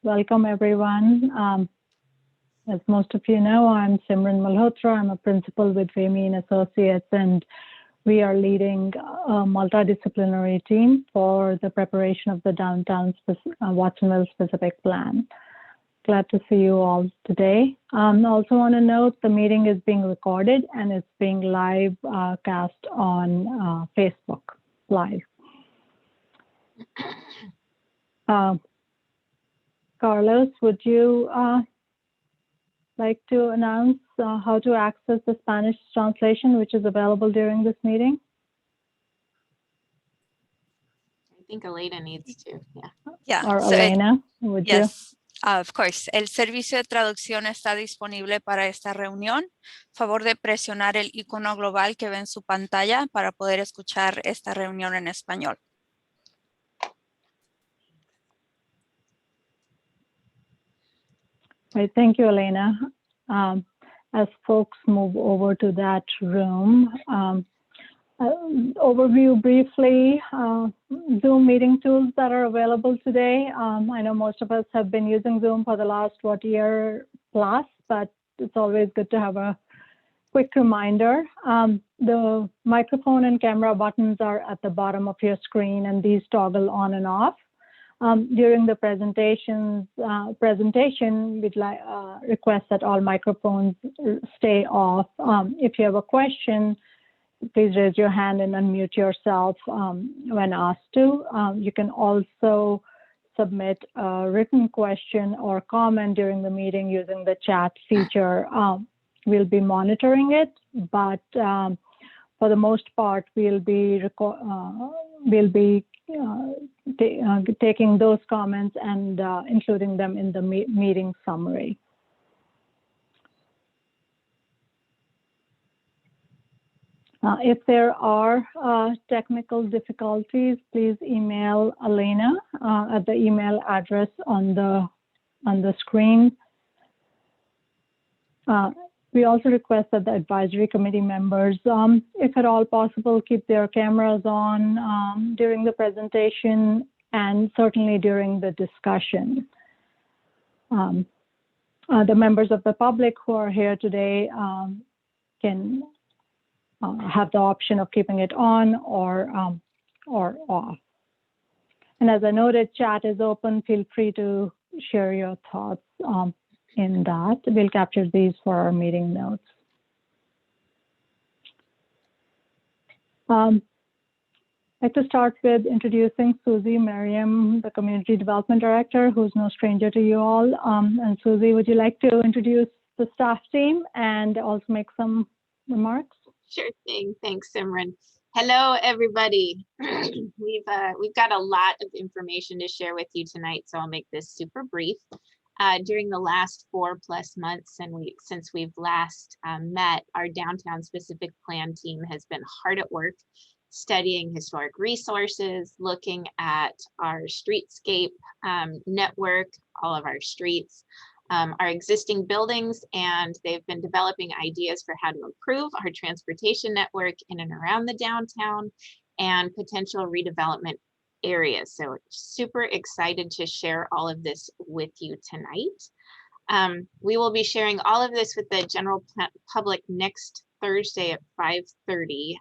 Welcome, everyone. As most of you know, I'm Simran Malhotra. I'm a principal with Fahmy & Associates, and we are leading a multidisciplinary team for the preparation of the Downtown Watsonville Specific Plan. Glad to see you all today. I also want to note the meeting is being recorded and it's being live cast on Facebook Live. Carlos, would you like to announce how to access the Spanish translation, which is available during this meeting? I think Elena needs to, Or Elena, would you? Yes, of course. El servicio de traducción está disponible para esta reunión. Favor de presionar el icono global que ve en su pantalla para poder escuchar esta reunión en español. Right, thank you, Elena. As folks move over to that room, overview briefly, Zoom meeting tools that are available today. I know most of us have been using Zoom for the last, year plus, but it's always good to have a quick reminder. The microphone and camera buttons are at the bottom of your screen, and these toggle on and off. During the presentation, we'd request that all microphones stay off. If you have a question, please raise your hand and unmute yourself when asked to. You can also submit a written question or comment during the meeting using the chat feature. We'll be monitoring it, but for the most part, we'll be taking those comments and including them in the meeting summary. If there are technical difficulties, please email Elena at the email address on the screen. We also request that the advisory committee members, if at all possible, keep their cameras on during the presentation and certainly during the discussion. The members of the public who are here today can have the option of keeping it on or off. And as I noted, chat is open. Feel free to share your thoughts in that. We'll capture these for our meeting notes. I'd like to start with introducing Susie Merriam, the Community Development Director, who's no stranger to you all. And Susie, would you like to introduce the staff team and also make some remarks? Sure thing. Thanks, Simran. Hello, everybody. We've got a lot of information to share with you tonight, so I'll make this super brief. During the last 4+ months since we've last met, our Downtown Specific Plan team has been hard at work studying historic resources, looking at our streetscape network, all of our streets, our existing buildings, and they've been developing ideas for how to improve our transportation network in and around the downtown and potential redevelopment areas. So super excited to share all of this with you tonight. We will be sharing all of this with the general public next Thursday at 5:30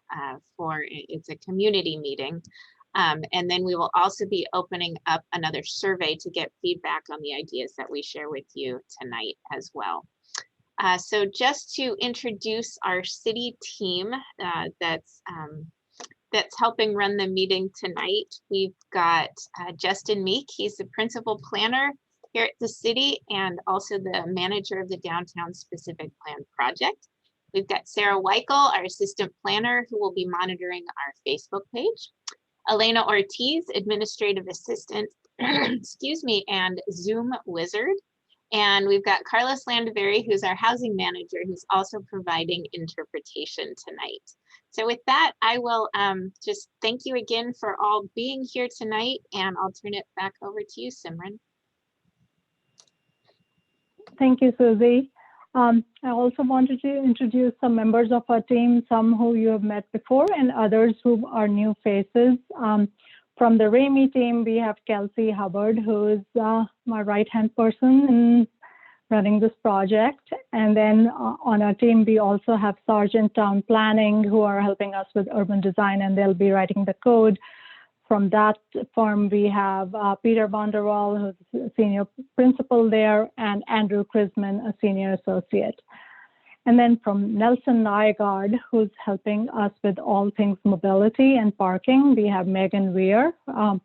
it's a community meeting. And then we will also be opening up another survey to get feedback on the ideas that we share with you tonight as well. So just to introduce our city team that's helping run the meeting tonight, we've got Justin Meek. He's the principal planner here at the city and also the manager of the Downtown Specific Plan project. We've got Sarah Weichel, our assistant planner, who will be monitoring our Facebook page. Elena Ortiz, administrative assistant, excuse me, and Zoom wizard. And we've got Carlos Landaveri, who's our housing manager, who's also providing interpretation tonight. So with that, I will just thank you again for all being here tonight, and I'll turn it back over to you, Simran. Thank you, Susie. I also wanted to introduce some members of our team, some who you have met before and others who are new faces. From the RAMI team, we have Kelsey Hubbard, who is my right-hand person in running this project. And then on our team, we also have Sargent Town Planning, who are helping us with urban design, and they'll be writing the code. From that firm, we have Peter Bonderwall, who's a senior principal there, and Andrew Krisman, a senior associate. And then from Nelson Nygaard, who's helping us with all things mobility and parking, we have Megan Weir,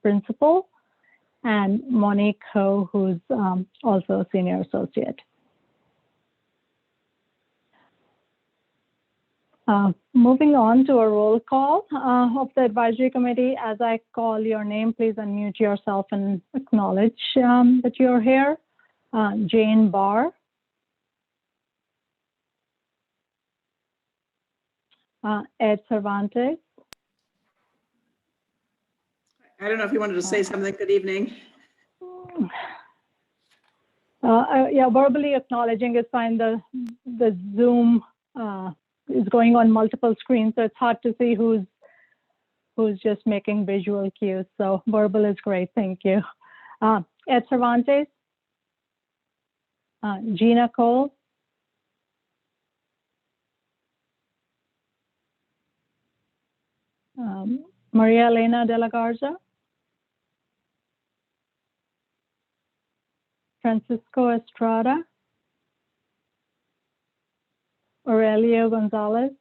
principal, and Monique Ho, who's also a senior associate. Moving on to a roll call of the advisory committee. As I call your name, please unmute yourself and acknowledge that you're here. Jane Barr. Ed Cervantes. I don't know if you wanted to say something. Good evening. Yeah, verbally acknowledging is fine. The Zoom is going on multiple screens, so it's hard to see who's just making visual cues. So verbal is great. Thank you. Ed Cervantes. Gina Cole. Maria Elena de la Garza. Francisco Estrada. Aurelio Gonzalez.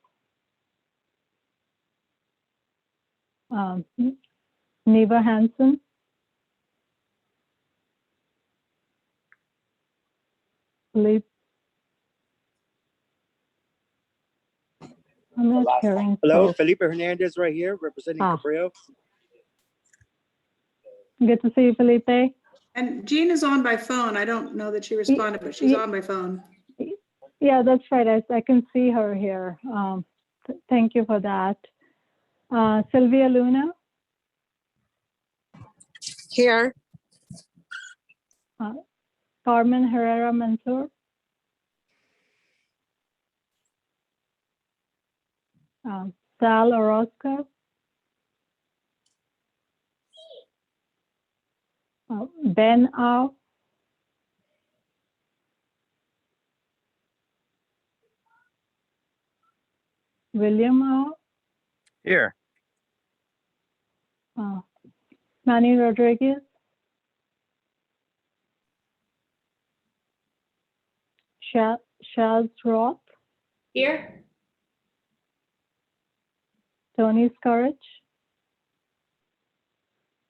Neva Hansen. Felipe. I'm not hearing. Hello, folks. Felipe Hernandez right here, representing Cabrillo. Good to see you, Felipe. And Jean is on by phone. I don't know that she responded, but she's on by phone. Yeah, that's right. I can see her here. Thank you for that. Sylvia Luna. Here. Carmen Herrera Mansour. Sal Orozco. Ben Au. William Au. Here. Manny Rodriguez. Shaz Roth. Here. Tony Scourge.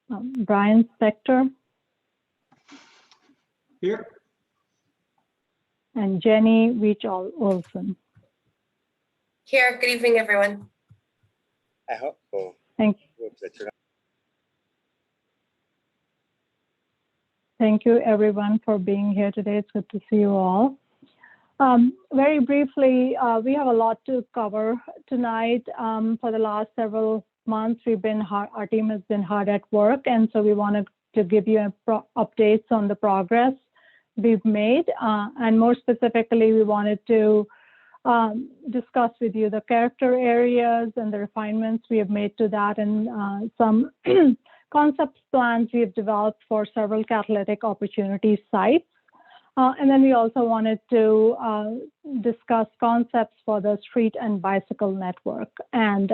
Brian Spector. Here. And Jenny Weech-Olson. Here. Good evening, everyone. I hope. Oh, Thank you. whoops, I turned off. Thank you, everyone, for being here today. It's good to see you all. Very briefly, we have a lot to cover tonight. For the last several months, our team has been hard at work, and so we wanted to give you updates on the progress we've made. And more specifically, we wanted to discuss with you the character areas and the refinements we have made to that, and some concept plans we have developed for several catalytic opportunity sites. And then we also wanted to discuss concepts for the street and bicycle network. And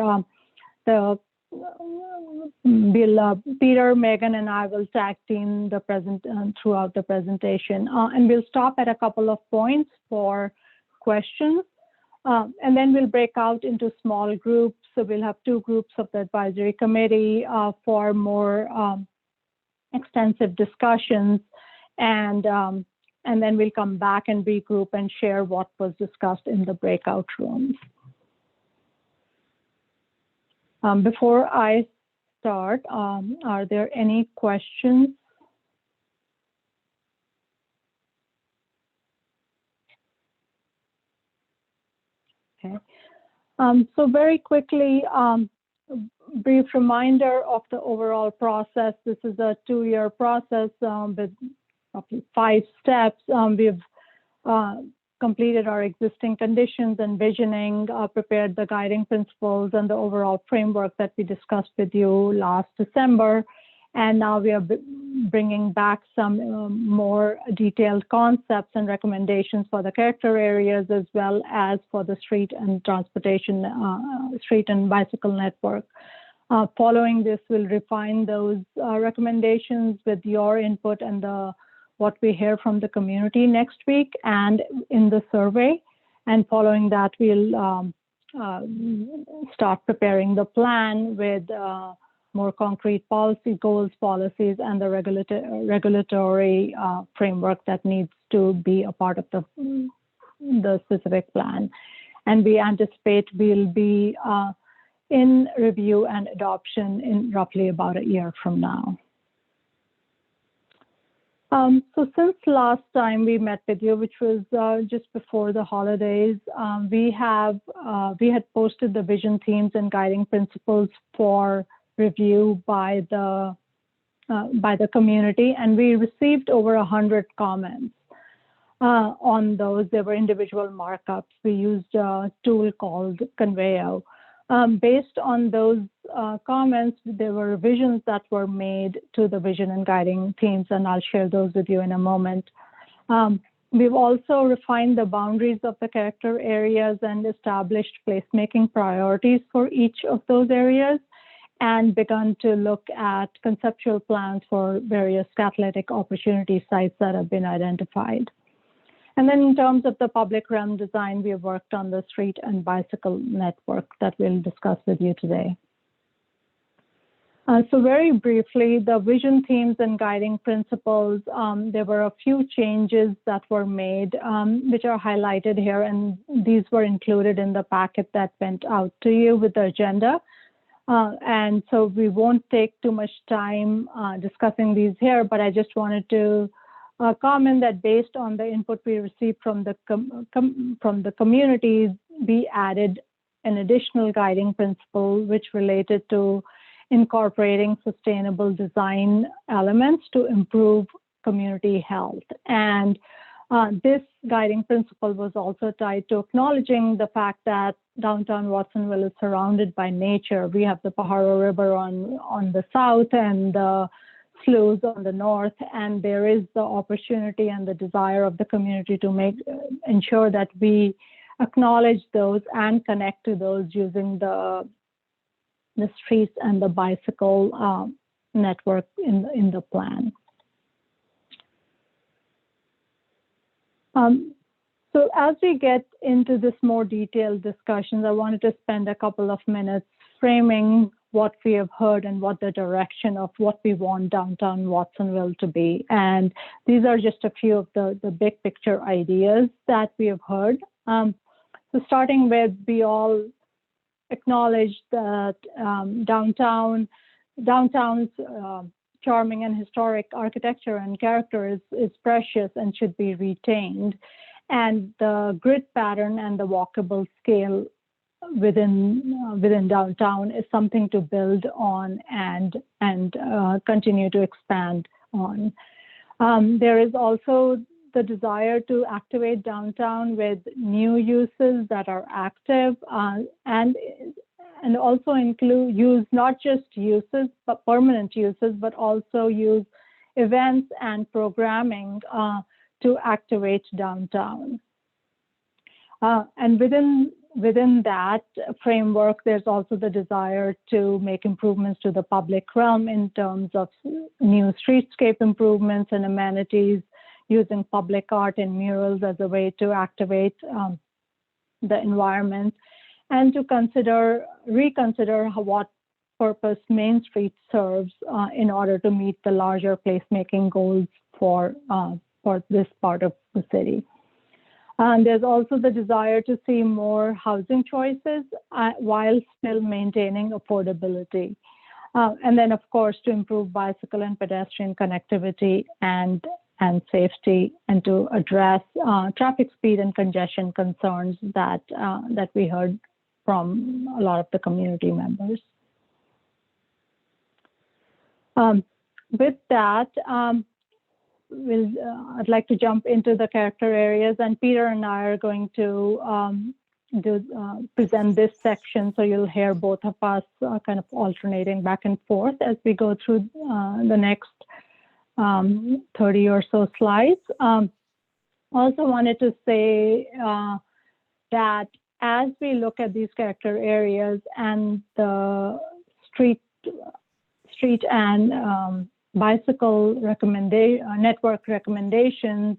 Peter, Megan, and I will tag team throughout the presentation. And we'll stop at a couple of points for questions. And then we'll break out into small groups. So we'll have 2 groups of the advisory committee for more extensive discussions. And then we'll come back and regroup and share what was discussed in the breakout rooms. Before I start, are there any questions? Okay. So very quickly, brief reminder of the overall process. This is a 2-year process with roughly 5 steps. We've completed our existing conditions and visioning, prepared the guiding principles and the overall framework that we discussed with you last December. And now we are bringing back some more detailed concepts and recommendations for the character areas, as well as for the street and transportation, street and bicycle network. Following this, we'll refine those recommendations with your input and what we hear from the community next week and in the survey. And following that, we'll start preparing the plan with more concrete policy goals, policies, and the regulatory framework that needs to be a part of the specific plan. And we anticipate we'll be in review and adoption in roughly about a year from now. So since last time we met with you, which was just before the holidays, we had posted the vision, themes, and guiding principles for review by the community, and we received over 100 comments on those. There were individual markups. We used a tool called Conveo. Based on those comments, there were revisions that were made to the vision and guiding themes, and I'll share those with you in a moment. We've also refined the boundaries of the character areas and established placemaking priorities for each of those areas, and begun to look at conceptual plans for various catalytic opportunity sites that have been identified. And then in terms of the public realm design, we have worked on the street and bicycle network that we'll discuss with you today. So very briefly, the vision, themes, and guiding principles, there were a few changes that were made, which are highlighted here, and these were included in the packet that went out to you with the agenda. And so we won't take too much time discussing these here, but I just wanted to comment that based on the input we received from the communities, we added an additional guiding principle which related to incorporating sustainable design elements to improve community health. And this guiding principle was also tied to acknowledging the fact that downtown Watsonville is surrounded by nature. We have the Pajaro River on the south and the sloughs on the north, and there is the opportunity and the desire of the community to ensure that we acknowledge those and connect to those using the streets and the bicycle network in the plan. So as we get into this more detailed discussions, I wanted to spend a couple of minutes framing what we have heard and what the direction of what we want downtown Watsonville to be. And these are just a few of the big picture ideas that we have heard. So starting with, we all acknowledge that downtown's charming and historic architecture and character is precious and should be retained. And the grid pattern and the walkable scale within downtown is something to build on and continue to expand on. There is also the desire to activate downtown with new uses that are active and also use not just uses, but permanent uses, but also use events and programming to activate downtown. And within that framework, there's also the desire to make improvements to the public realm in terms of new streetscape improvements and amenities, using public art and murals as a way to activate the environment, and to reconsider what purpose Main Street serves in order to meet the larger placemaking goals for this part of the city. There's also the desire to see more housing choices while still maintaining affordability. And then, of course, to improve bicycle and pedestrian connectivity and safety, and to address traffic speed and congestion concerns that we heard from a lot of the community members. With that, I'd like to jump into the character areas, and Peter and I are going to present this section. So you'll hear both of us kind of alternating back and forth as we go through the next 30 or so slides. Also wanted to say that as we look at these character areas and the street and bicycle network recommendations,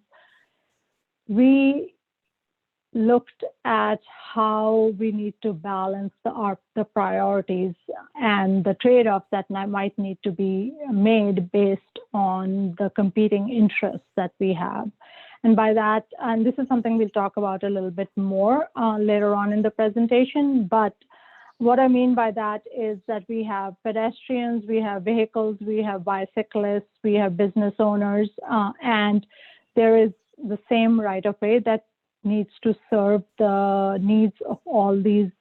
we looked at how we need to balance the priorities and the trade-offs that might need to be made based on the competing interests that we have. And by that, and this is something we'll talk about a little bit more later on in the presentation, but what I mean by that is that we have pedestrians, we have vehicles, we have bicyclists, we have business owners, and there is the same right-of-way that needs to serve the needs of all these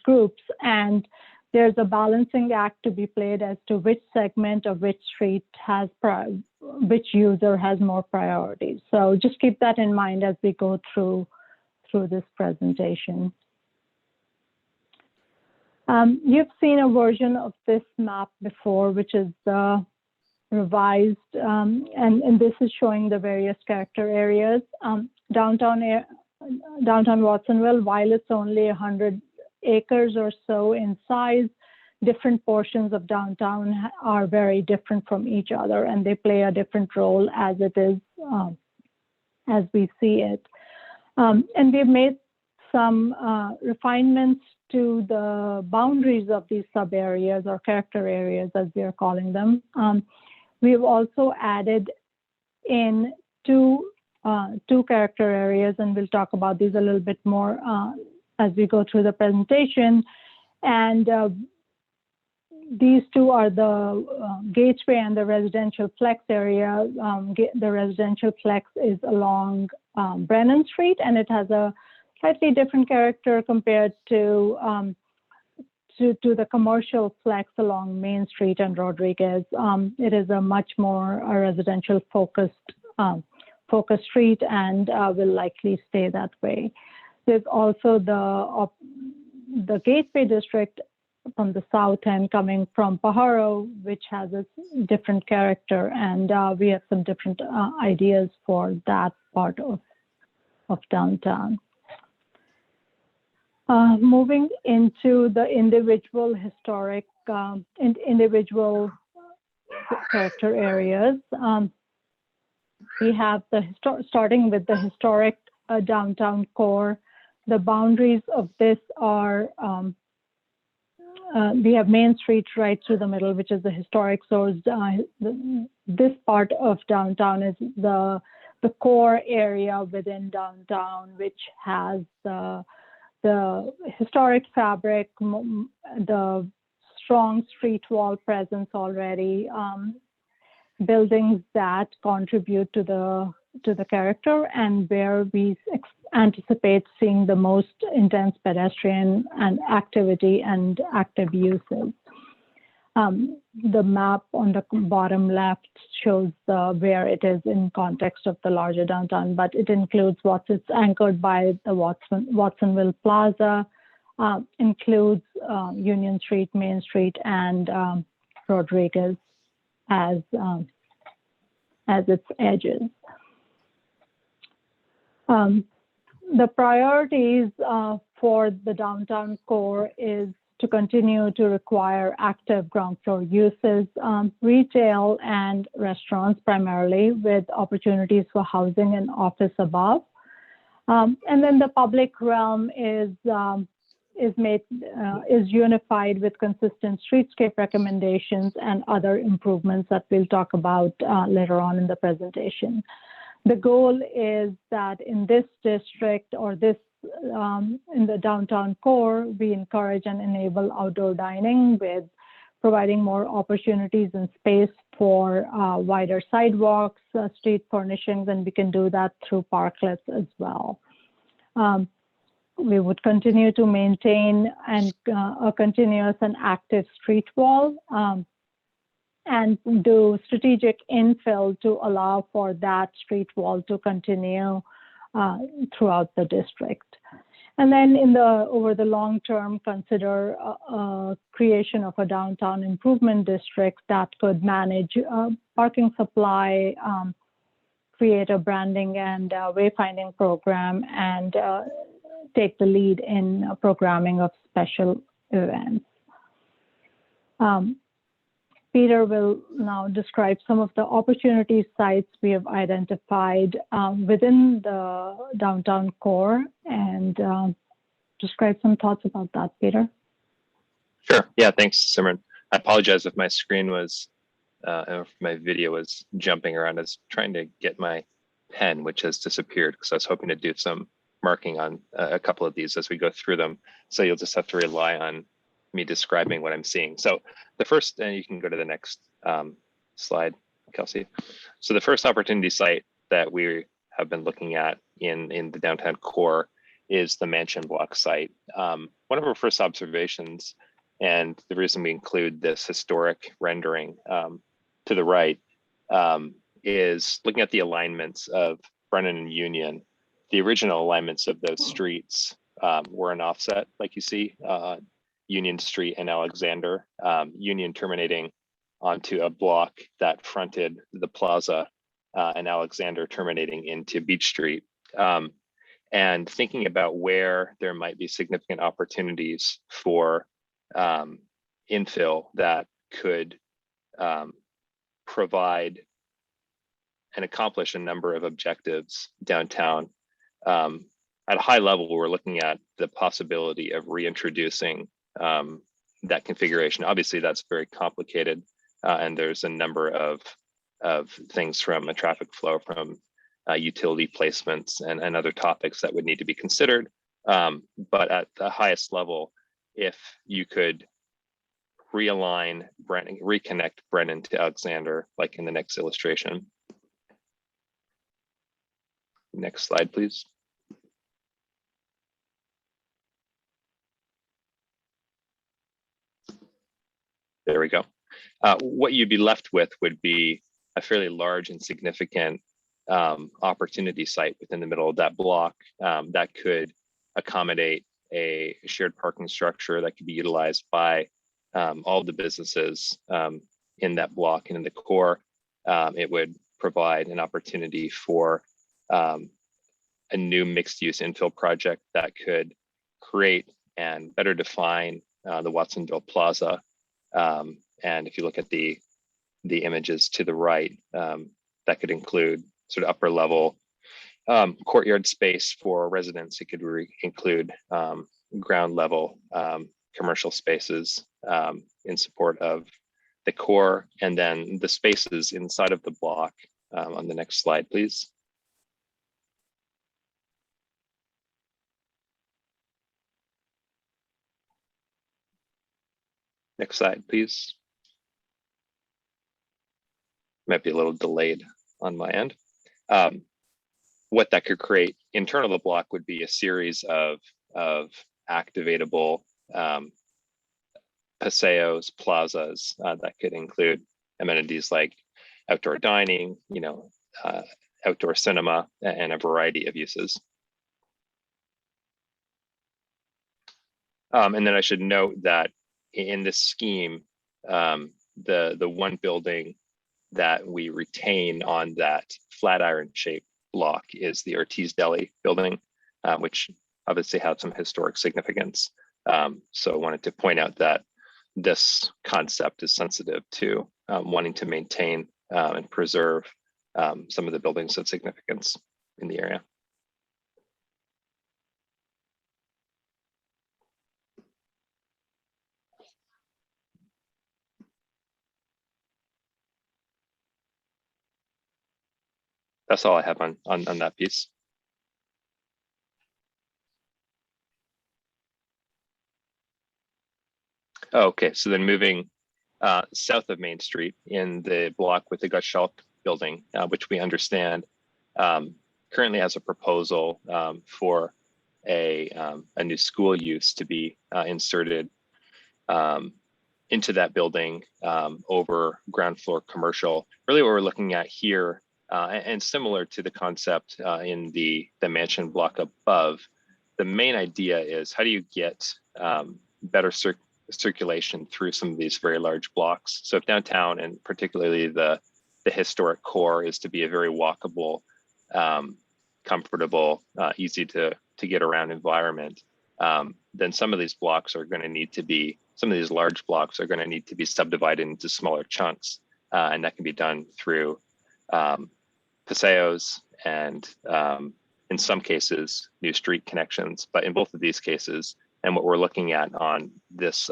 groups. And there's a balancing act to be played as to which segment of which street has which user has more priorities. So just keep that in mind as we go through this presentation. You've seen a version of this map before, which is the revised, and this is showing the various character areas. Downtown Watsonville, while it's only 100 acres or so in size, different portions of downtown are very different from each other, and they play a different role as it is, as we see it. And we've made some refinements to the boundaries of these sub areas or character areas, as we are calling them. We've also added in two character areas, and we'll talk about these a little bit more as we go through the presentation. And these two are the Gateway and the residential flex area. The residential flex is along Brennan Street, and it has a slightly different character compared to the commercial flex along Main Street and Rodriguez. It is a much more residential focused street, and will likely stay that way. There's also the Gateway district from the south end coming from Pajaro, which has a different character, and we have some different ideas for that part of downtown. Moving into the individual historic, individual character areas, we have starting with the historic downtown core. The boundaries of this are, we have Main Street right through the middle, which is the historic source. This part of downtown is the core area within downtown, which has the historic fabric, the strong street wall presence already, buildings that contribute to the character, and where we anticipate seeing the most intense pedestrian and activity and active uses. The map on the bottom left shows where it is in context of the larger downtown, but it includes it's anchored by the Watsonville Plaza, includes Union Street, Main Street, and Rodriguez as its edges. The priorities for the downtown core is to continue to require active ground floor uses, retail and restaurants primarily, with opportunities for housing and office above. And then the public realm is unified with consistent streetscape recommendations and other improvements that we'll talk about later on in the presentation. The goal is that in this district, or this in the downtown core, we encourage and enable outdoor dining with providing more opportunities and space for wider sidewalks, street furnishings, and we can do that through parklets as well. We would continue to maintain a continuous and active street wall, and do strategic infill to allow for that street wall to continue throughout the district. And then over the long term, consider creation of a downtown improvement district that could manage parking supply, create a branding and wayfinding program, and take the lead in programming of special events. Peter will now describe some of the opportunity sites we have identified within the downtown core and describe some thoughts about that, Peter. Sure. Yeah, thanks, Simran. I apologize if my screen was, if my video was jumping around. I was trying to get my pen, which has disappeared, because I was hoping to do some marking on a couple of these as we go through them. So you'll just have to rely on me describing what I'm seeing. So the first, and you can go to the next slide, Kelsey. So the first opportunity site that we have been looking at in the downtown core is the Mansion Block site. One of our first observations, and the reason we include this historic rendering to the right, is looking at the alignments of Brennan and Union. The original alignments of those streets were an offset, like you see, Union Street and Alexander, Union terminating onto a block that fronted the plaza, and Alexander terminating into Beach Street. And thinking about where there might be significant opportunities for infill that could provide and accomplish a number of objectives downtown. At a high level, we're looking at the possibility of reintroducing that configuration. Obviously, that's very complicated, and there's a number of things from a traffic flow, from utility placements and other topics that would need to be considered. But at the highest level, if you could realign Brennan, reconnect Brennan to Alexander, like in the next illustration. Next slide, please. There we go. What you'd be left with would be a fairly large and significant opportunity site within the middle of that block that could accommodate a shared parking structure that could be utilized by all the businesses in that block and in the core. It would provide an opportunity for a new mixed-use infill project that could create and better define the Watsonville Plaza. And if you look at the images to the right, that could include sort of upper level courtyard space for residents. It could include ground level commercial spaces in support of the core, and then the spaces inside of the block. On the next slide, please. Next slide, please. Might be a little delayed on my end. What that could create internal to the block would be a series of activatable paseos, plazas that could include amenities like outdoor dining, outdoor cinema, and a variety of uses. And then I should note that in this scheme, the one building that we retain on that Flatiron shaped block is the Ortiz Deli building, which obviously had some historic significance. So I wanted to point out that this concept is sensitive to wanting to maintain and preserve some of the buildings of significance in the area. That's all I have on that piece. Okay, so then moving south of Main Street in the block with the Gottschalk building, which we understand currently has a proposal for a new school use to be inserted into that building over ground floor commercial. Really what we're looking at here And similar to the concept in the mansion block above, the main idea is how do you get better circulation through some of these very large blocks. So if downtown, and particularly the historic core, is to be a very walkable, comfortable, easy to get around environment, then some of these blocks are going to need to be, some of these large blocks are going to need to be subdivided into smaller chunks. And that can be done through paseos and in some cases, new street connections. But in both of these cases, and what we're looking at on this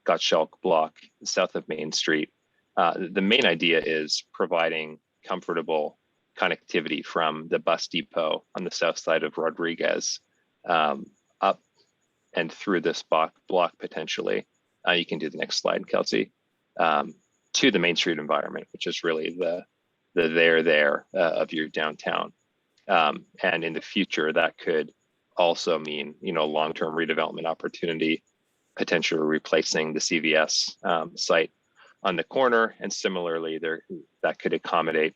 Gottschalk block south of Main Street, the main idea is providing comfortable connectivity from the bus depot on the south side of Rodriguez up and through this block potentially. You can do the next slide, Kelsey, to the Main Street environment, which is really the there of your downtown. And in the future, that could also mean, long-term redevelopment opportunity, potentially replacing the CVS site on the corner. And similarly, that could accommodate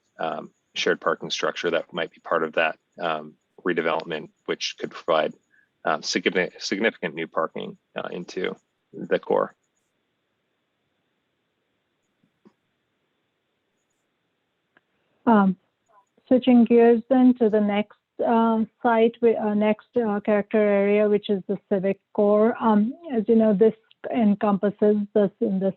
shared parking structure that might be part of that redevelopment, which could provide significant new parking into the core. Switching gears then to the next site, next character area, which is the civic core. As you know, this encompasses the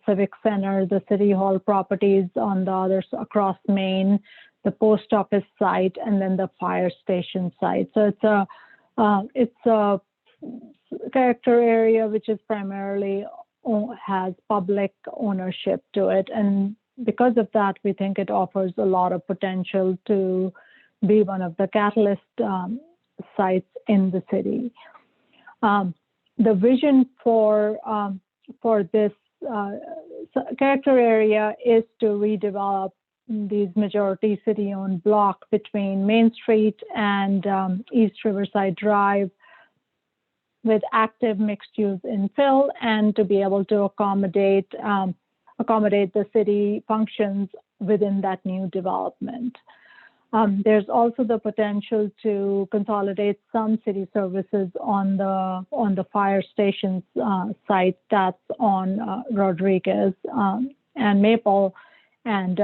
civic center, the city hall properties on the others across Main, the post office site, and then the fire station site. So it's a character area which is primarily has public ownership to it, and because of that, we think it offers a lot of potential to be one of the catalyst sites in the city. The vision for this character area is to redevelop these majority city-owned block between Main Street and East Riverside Drive with active mixed-use infill, and to be able to accommodate the city functions within that new development. There's also the potential to consolidate some city services on the fire station's site that's on Rodriguez and Maple, and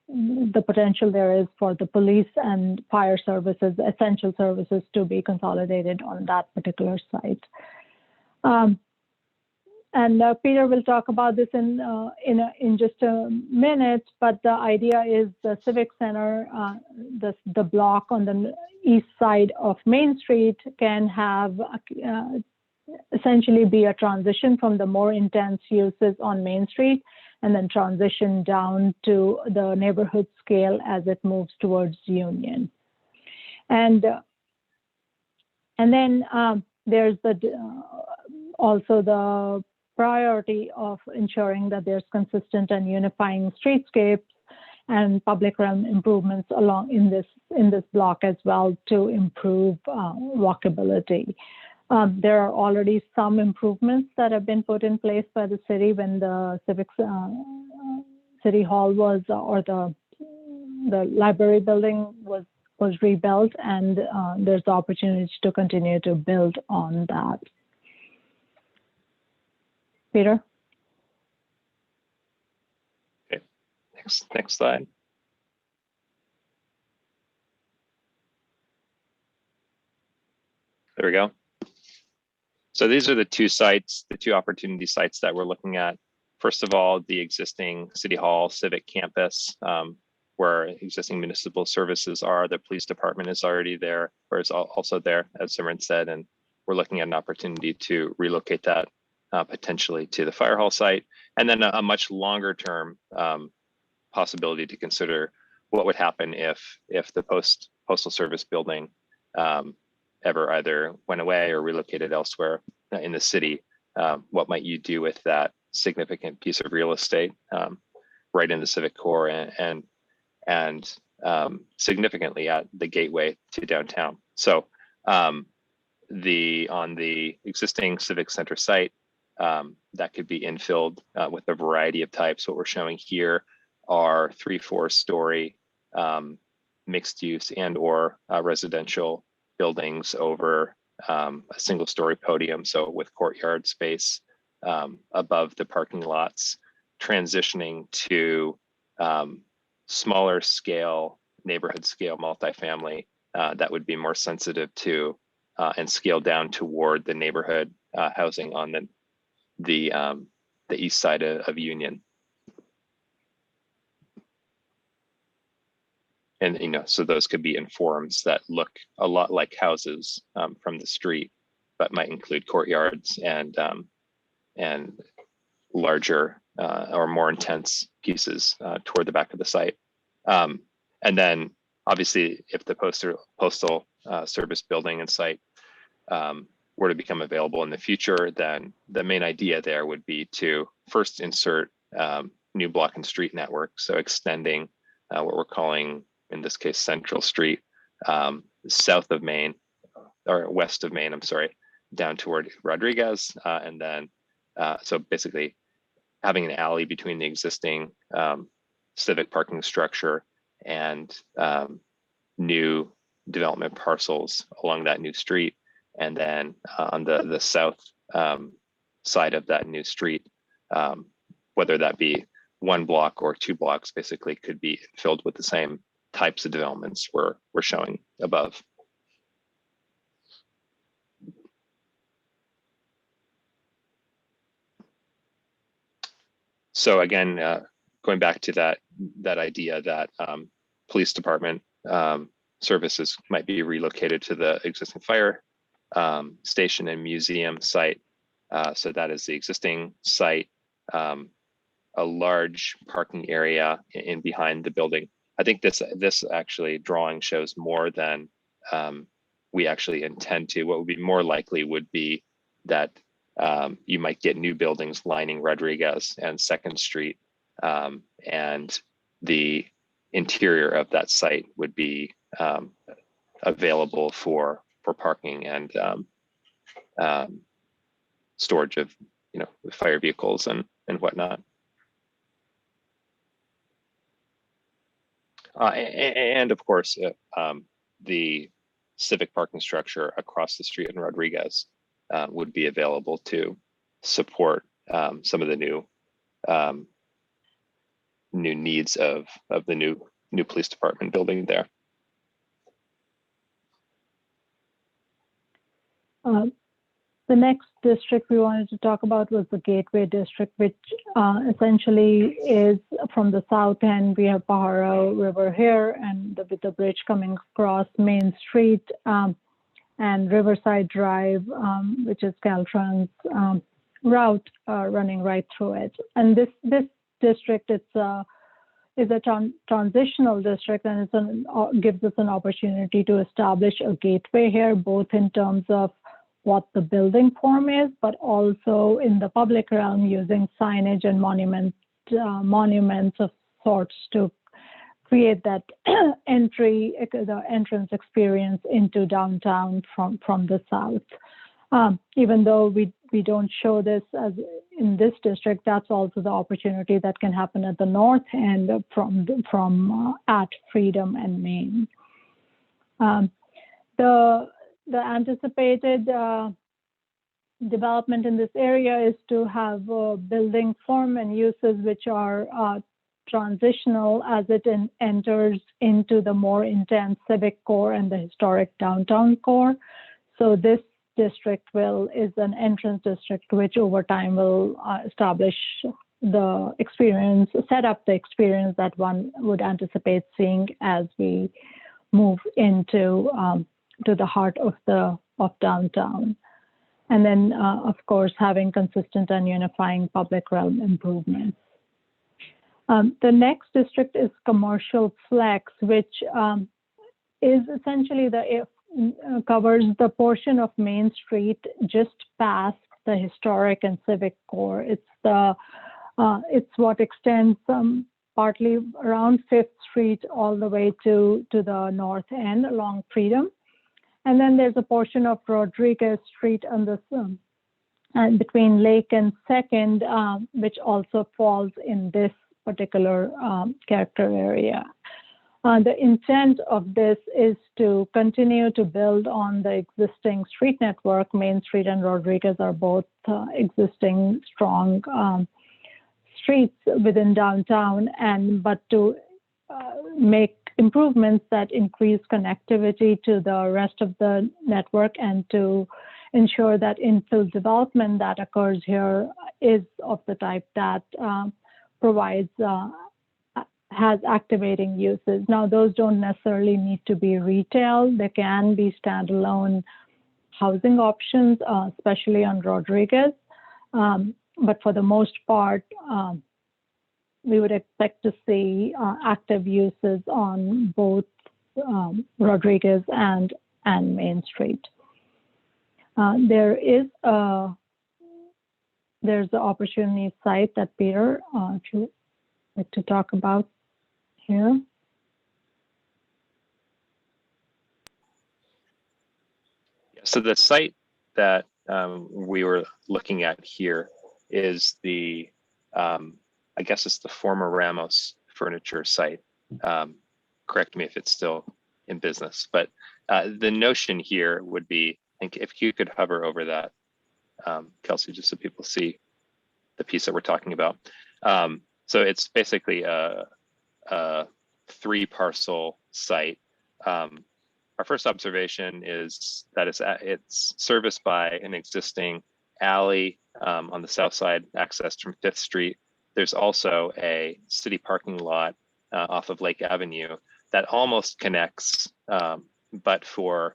the potential there is for the police and fire services, essential services, to be consolidated on that particular site. And Peter will talk about this in just a minute, but the idea is the Civic Center, the block on the east side of Main Street, can have essentially be a transition from the more intense uses on Main Street, and then transition down to the neighborhood scale as it moves towards Union. And then there's also the priority of ensuring that there's consistent and unifying streetscapes and public realm improvements along in this block as well to improve walkability. There are already some improvements that have been put in place by the city when the City Hall was, or the library building was rebuilt, and there's the opportunity to continue to build on that. Peter? Okay, next slide. There we go. So these are the two sites, the two opportunity sites that we're looking at. First of all, the existing City Hall Civic Campus, where existing municipal services are. The police department is already there, or is also there, as Simran said, and we're looking at an opportunity to relocate that potentially to the fire hall site. And then a much longer term possibility to consider what would happen if the postal service building ever either went away or relocated elsewhere in the city. What might you do with that significant piece of real estate right in the civic core and significantly at the gateway to downtown? So on the existing civic center site, that could be infilled with a variety of types. What we're showing here are 3-4 story mixed use and or residential buildings over a single story podium. So with courtyard space above the parking lots, transitioning to smaller scale, neighborhood scale multifamily that would be more sensitive to and scale down toward the neighborhood housing on the east side of Union. And so those could be in forms that look a lot like houses from the street, but might include courtyards and larger or more intense pieces toward the back of the site. And then obviously if the postal service building and site were to become available in the future, then the main idea there would be to first insert new block and street network. So extending what we're calling, in this case, Central Street, south of Main, or west of Main, I'm sorry, down toward Rodriguez. And then, so basically having an alley between the existing civic parking structure and new development parcels along that new street. And then on the south side of that new street, whether that be one block or 2 blocks, basically could be filled with the same types of developments we're showing above. So again, going back to that idea that police department services might be relocated to the existing fire station and museum site. So that is the existing site, a large parking area in behind the building. I think this actually drawing shows more than we actually intend to. What would be more likely would be that you might get new buildings lining Rodriguez and 2nd Street, and the interior of that site would be available for parking and storage of fire vehicles and whatnot. And of course, the civic parking structure across the street in Rodriguez would be available to support some of the new needs of the new police department building there. The next district we wanted to talk about was the Gateway District, which essentially is from the south end. We have Pajaro River here, and with the bridge coming across Main Street and Riverside Drive, which is Caltrans route running right through it. And this district, is a transitional district, and it gives us an opportunity to establish a gateway here, both in terms of what the building form is, but also in the public realm using signage and monuments of sorts to create that the entrance experience into downtown from the south. Even though we don't show this as in this district, that's also the opportunity that can happen at the north end from at Freedom and Main. The anticipated development in this area is to have a building form and uses which are transitional as it enters into the more intense civic core and the historic downtown core. So this district is an entrance district which over time will establish the experience, set up the experience that one would anticipate seeing as we move into to the heart of downtown. And then, of course, having consistent and unifying public realm improvements. The next district is Commercial Flex, which is essentially covers the portion of Main Street just past the historic and civic core. It's what extends partly around 5th Street all the way to the north end along Freedom. And then there's a portion of Rodriguez Street on the and between Lake and 2nd, which also falls in this particular character area. The intent of this is to continue to build on the existing street network. Main Street and Rodriguez are both existing strong streets within downtown, but to make improvements that increase connectivity to the rest of the network and to ensure that infill development that occurs here is of the type that provides has activating uses. Now, those don't necessarily need to be retail. They can be standalone housing options, especially on Rodriguez. But for the most part, we would expect to see active uses on both Rodriguez and Main Street. There's the opportunity site that Peter, if you like to talk about here. So the site that we were looking at here is the, I guess it's the former Ramos Furniture site. Correct me if it's still in business, but the notion here would be, I think if you could hover over that, Kelsey, just so people see the piece that we're talking about. So it's basically a 3-parcel site. Our first observation is that it's serviced by an existing alley on the south side, accessed from 5th Street. There's also a city parking lot off of Lake Avenue that almost connects, but for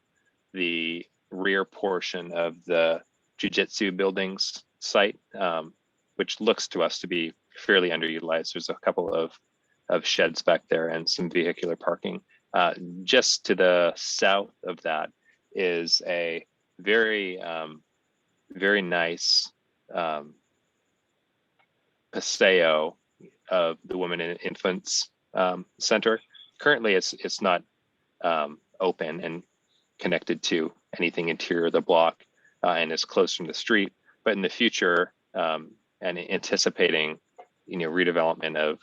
the rear portion of the Jiu-Jitsu buildings site, which looks to us to be fairly underutilized. There's a couple of sheds back there and some vehicular parking. Just to the south of that is a very, very nice paseo of the Women and Infants Center. Currently, it's not open and connected to anything interior of the block and is close from the street. But in the future, and anticipating, redevelopment of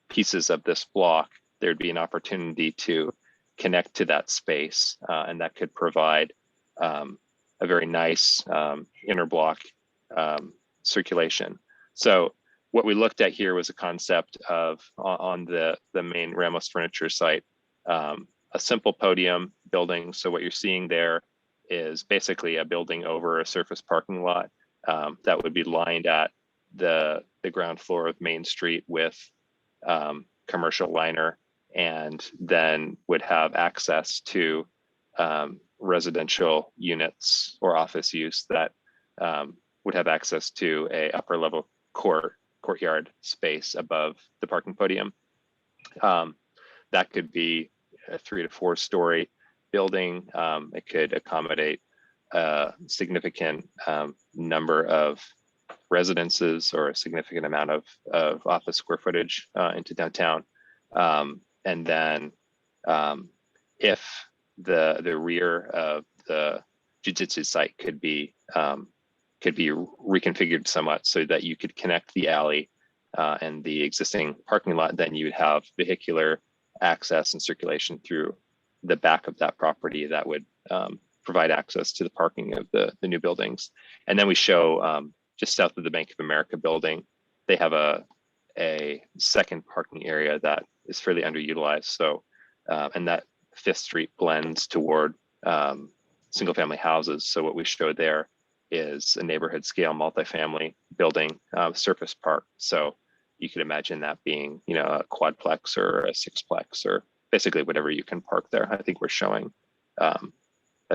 pieces of this block, there'd be an opportunity to connect to that space, and that could provide a very nice inner block circulation. So what we looked at here was a concept of, on the main Ramos Furniture site, a simple podium building. So what you're seeing there is basically a building over a surface parking lot that would be lined at the ground floor of Main Street with commercial liner, and then would have access to residential units or office use that would have access to a upper level courtyard space above the parking podium. That could be a 3 to 4 story building. It could accommodate a significant number of residences or a significant amount of office square footage into downtown. And then if the rear of the Jiu-Jitsu site could be reconfigured somewhat so that you could connect the alley and the existing parking lot, then you would have vehicular access and circulation through the back of that property that would provide access to the parking of the new buildings. And then we show just south of the Bank of America building, they have a second parking area that is fairly underutilized. So, and that 5th Street blends toward single family houses. So what we showed there is a neighborhood scale multifamily building, surface park. So you could imagine that being, a quadplex or a sixplex or basically whatever you can park there. I think we're showing a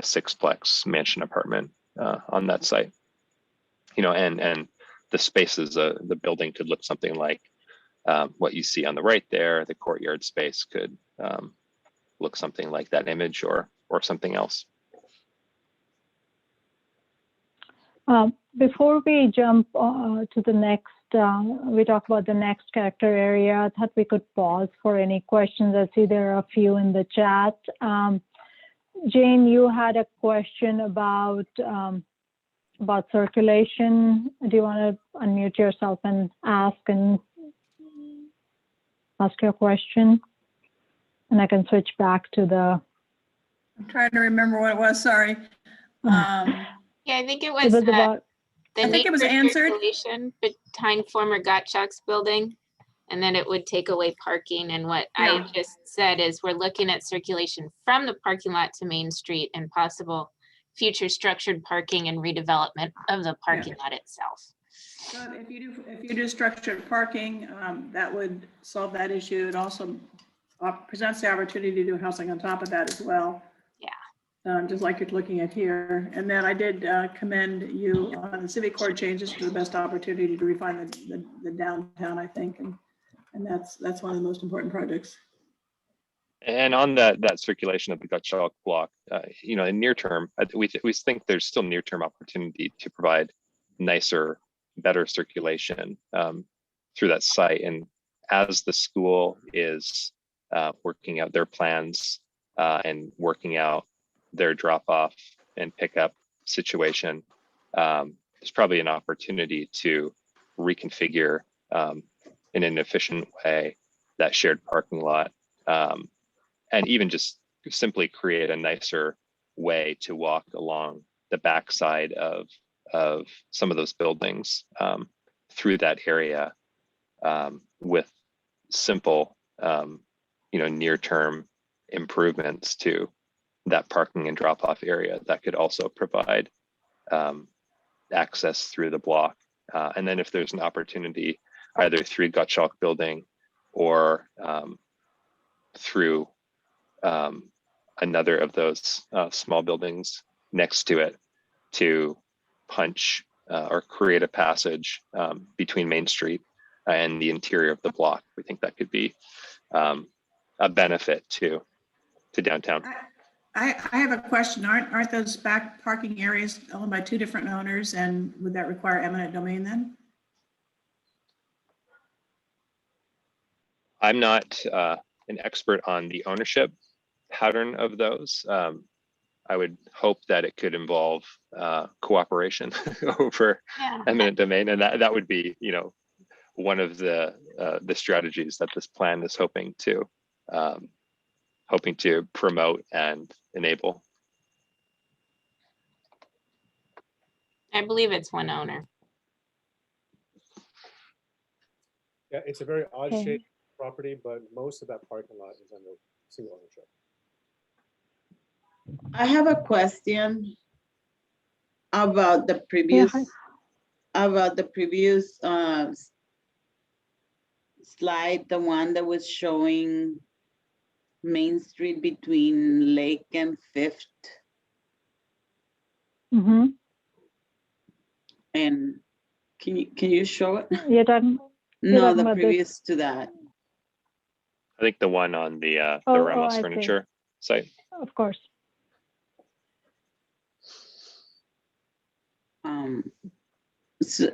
sixplex mansion apartment on that site. And the spaces, the building could look something like what you see on the right there. The courtyard space could look something like that image or something else. Before we jump to the next, we talk about the next character area, I thought we could pause for any questions. I see there are a few in the chat. Jane, you had a question about circulation. Do you want to unmute yourself and ask your question? And I can switch back to the. I'm trying to remember what it was, sorry. Yeah, I think it It was was about. the I think need it was for answered. circulation behind former Gottschalk's building. And then it would take away parking. And what I Yeah. just said is we're looking at circulation from the parking lot to Main Street and possible future structured parking and redevelopment of the parking lot itself. So if you do structured parking, that would solve that issue. It also presents the opportunity to do housing on top of that as well. Yeah. Just like you're looking at here. And then I did commend you on the civic court changes to the best opportunity to refine the downtown, I think. And that's one of the most important projects. And on that circulation of the Gottschalk block, you know, in near term, we think there's still near term opportunity to provide nicer, better circulation through that site. And as the school is working out their plans and working out their drop off and pickup situation, there's probably an opportunity to reconfigure in an efficient way that shared parking lot, and even just simply create a nicer way to walk along the backside of some of those buildings through that area with simple, you know, near-term improvements to that parking and drop-off area that could also provide access through the block. And then if there's an opportunity either through Gottschalk building or through another of those small buildings next to it to punch or create a passage between Main Street and the interior of the block, we think that could be a benefit to downtown. I have a question. Aren't those back parking areas owned by two different owners, and would that require eminent domain then? I'm not an expert on the ownership pattern of those. I would hope that it could involve cooperation over eminent domain, and that would be, you know, one of the strategies that this plan is hoping to promote and enable. I believe it's one owner. Yeah, it's a very odd Okay. shaped property, but most of that parking lot is under single ownership. I have a question about the previous slide, the one that was showing Main Street between Lake and Fifth. Mm-hmm. And can you show it? You're talking. No, talking the about this- previous to that. I think the one on the Oh, Ramos I see. Furniture site. Of course. So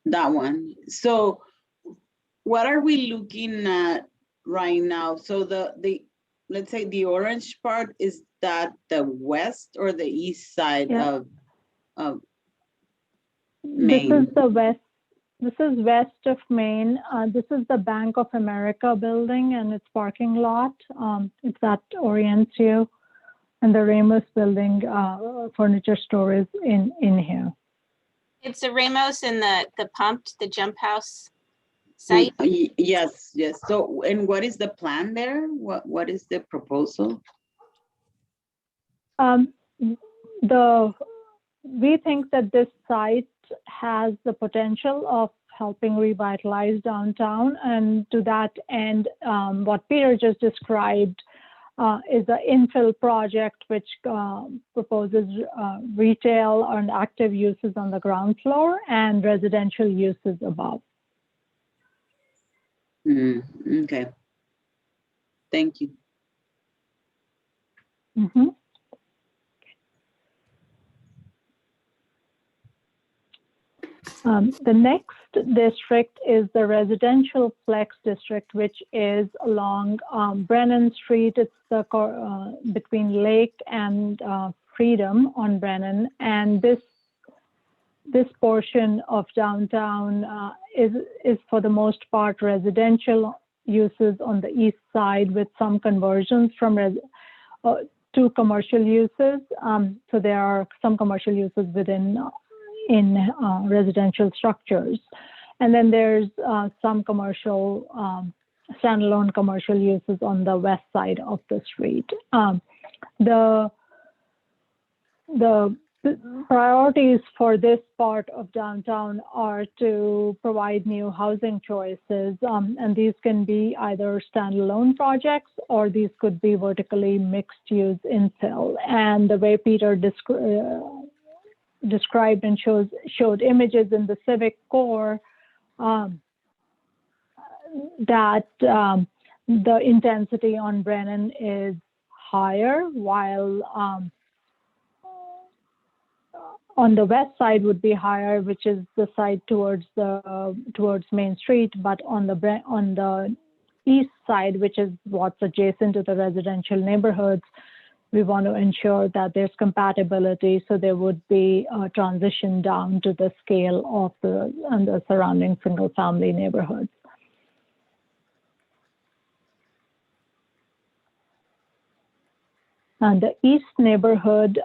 that one. So what are we looking at right now? So the let's say the orange part, is that the west or the east side Yeah. of This is Main? the west. This is west of Main. This is the Bank of America building and its parking lot. If that orients you, and the Ramos building furniture store is in here. It's the Ramos and the Pumped, the Jump House site. Yes, yes. So, and what is the plan there? What is the proposal? We think that this site has the potential of helping revitalize downtown, and to that end, what Peter just described is an infill project which proposes retail and active uses on the ground floor and residential uses above. Okay. Thank you. Mhm. The next district is the residential flex district, which is along Brennan Street. It's the between Lake and Freedom on Brennan, and this portion of downtown is for the most part residential, uses on the east side with some conversions from to commercial uses. So there are some commercial uses within residential structures. And then there's some commercial, standalone commercial uses on the west side of the street. The priorities for this part of downtown are to provide new housing choices, and these can be either standalone projects or these could be vertically mixed use infill. And the way Peter described and showed images in the civic core, that the intensity on Brennan is higher, while on the west side would be higher, which is the side towards Main Street, but on the east side, which is what's adjacent to the residential neighborhoods, we want to ensure that there's compatibility, so there would be a transition down to the scale of the surrounding single-family neighborhoods. And the east neighborhood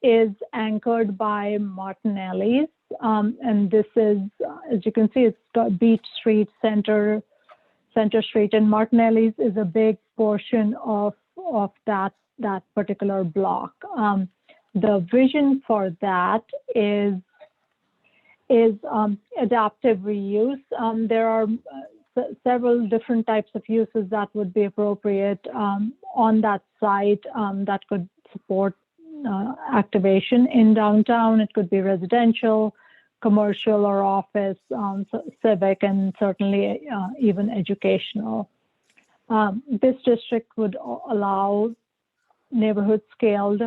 is anchored by Martinelli's, and this is, as you can see, it's got Beach Street, Center Street, and Martinelli's is a big portion of that particular block. The vision for that is adaptive reuse. There are several different types of uses that would be appropriate on that site that could support activation in downtown. It could be residential, commercial or office, civic, and certainly even educational. This district would allow neighborhood scaled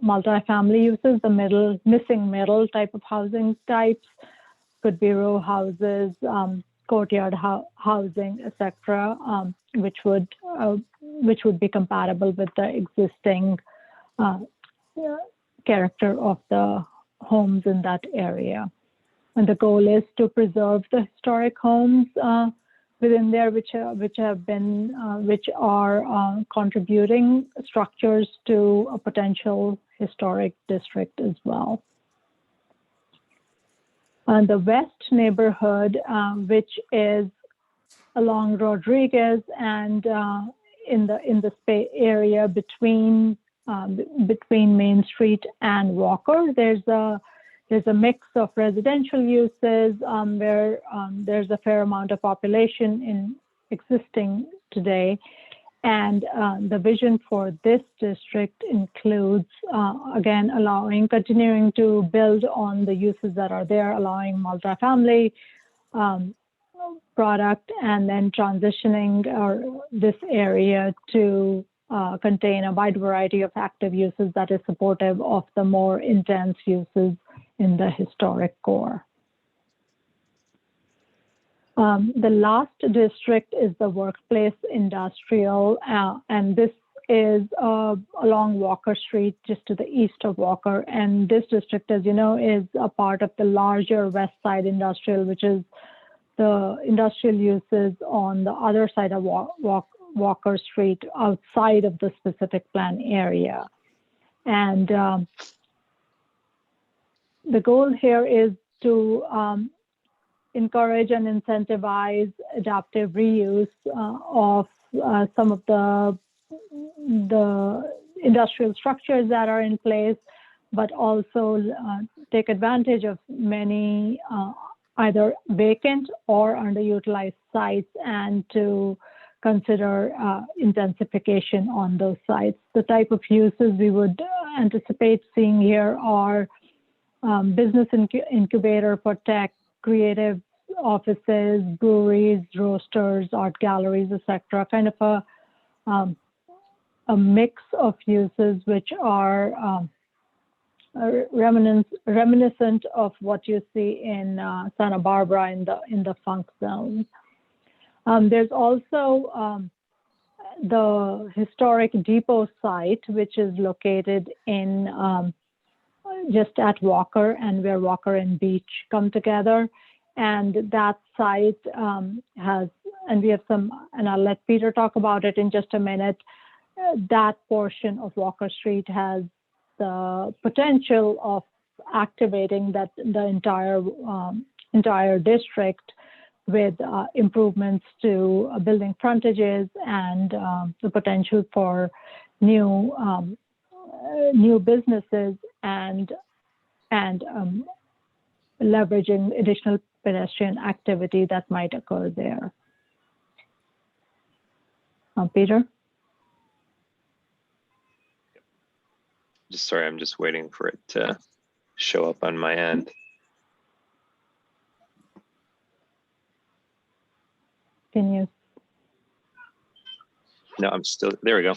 multifamily uses, the missing middle type of housing types, could be row houses, courtyard housing, etc., which would be compatible with the existing character of the homes in that area. And the goal is to preserve the historic homes within there, which are contributing structures to a potential historic district as well. The west neighborhood, which is along Rodriguez and in the area between Main Street and Walker, there's a mix of residential uses where there's a fair amount of population existing today. And the vision for this district includes, again, continuing to build on the uses that are there, allowing multifamily product, and then transitioning this area to contain a wide variety of active uses that is supportive of the more intense uses in the historic core. The last district is the workplace industrial, and this is along Walker Street, just to the east of Walker. And this district, as you know, is a part of the larger West Side Industrial, which is the industrial uses on the other side of Walker Street, outside of the specific plan area. And the goal here is to encourage and incentivize adaptive reuse of some of the industrial structures that are in place, but also take advantage of many either vacant or underutilized sites, and to consider intensification on those sites. The type of uses we would anticipate seeing here are business incubator for tech, creative offices, breweries, roasters, art galleries, etc. Kind of a mix of uses which are reminiscent of what you see in Santa Barbara in the funk zone. There's also the historic depot site, which is located in just at Walker, and where Walker and Beach come together. And that site has and we have some, and I'll let Peter talk about it in just a minute. That portion of Walker Street has the potential of activating the entire district with improvements to building frontages and the potential for new businesses and leveraging additional pedestrian activity that might occur there. Peter? Just sorry, I'm just waiting for it to show up on my end. Can you? No, I'm still, there we go.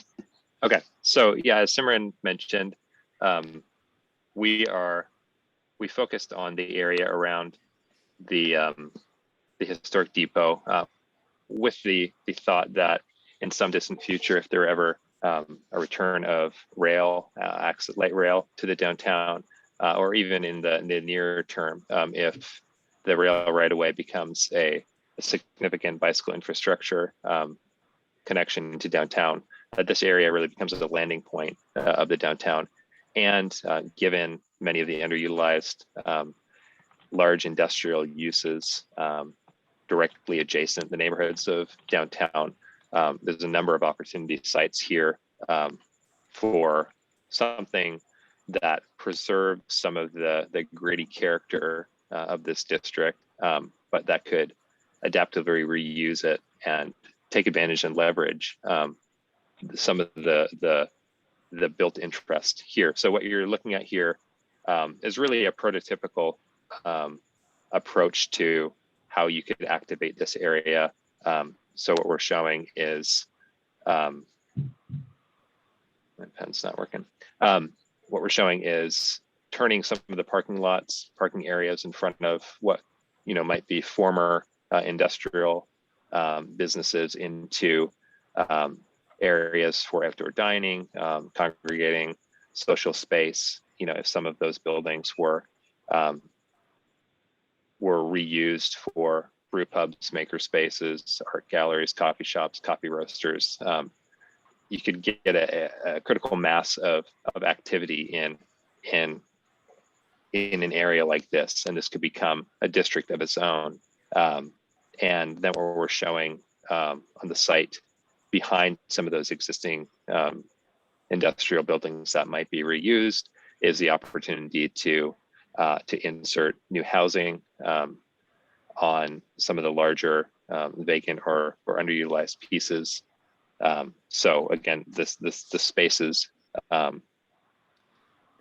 Okay, so yeah, as Simran mentioned, we focused on the area around the historic depot with the thought that in some distant future, if there ever a return of rail, light rail to the downtown, or even in the near term, if the rail right away becomes a significant bicycle infrastructure connection into downtown, that this area really becomes a landing point of the downtown. And given many of the underutilized large industrial uses directly adjacent the neighborhoods of downtown, there's a number of opportunity sites here for something that preserves some of the gritty character of this district, but that could adaptively reuse it and take advantage and leverage some of the built interest here. So what you're looking at here is really a prototypical approach to how you could activate this area. So what we're showing is, my pen's not working. What we're showing is turning some of the parking areas in front of what might be former industrial businesses into areas for outdoor dining, congregating, social space. If some of those buildings were reused for brew pubs, maker spaces, art galleries, coffee shops, coffee roasters, you could get a critical mass of activity in an area like this, and this could become a district of its own. And then what we're showing on the site behind some of those existing industrial buildings that might be reused is the opportunity to insert new housing on some of the larger vacant or underutilized pieces. So again, the space is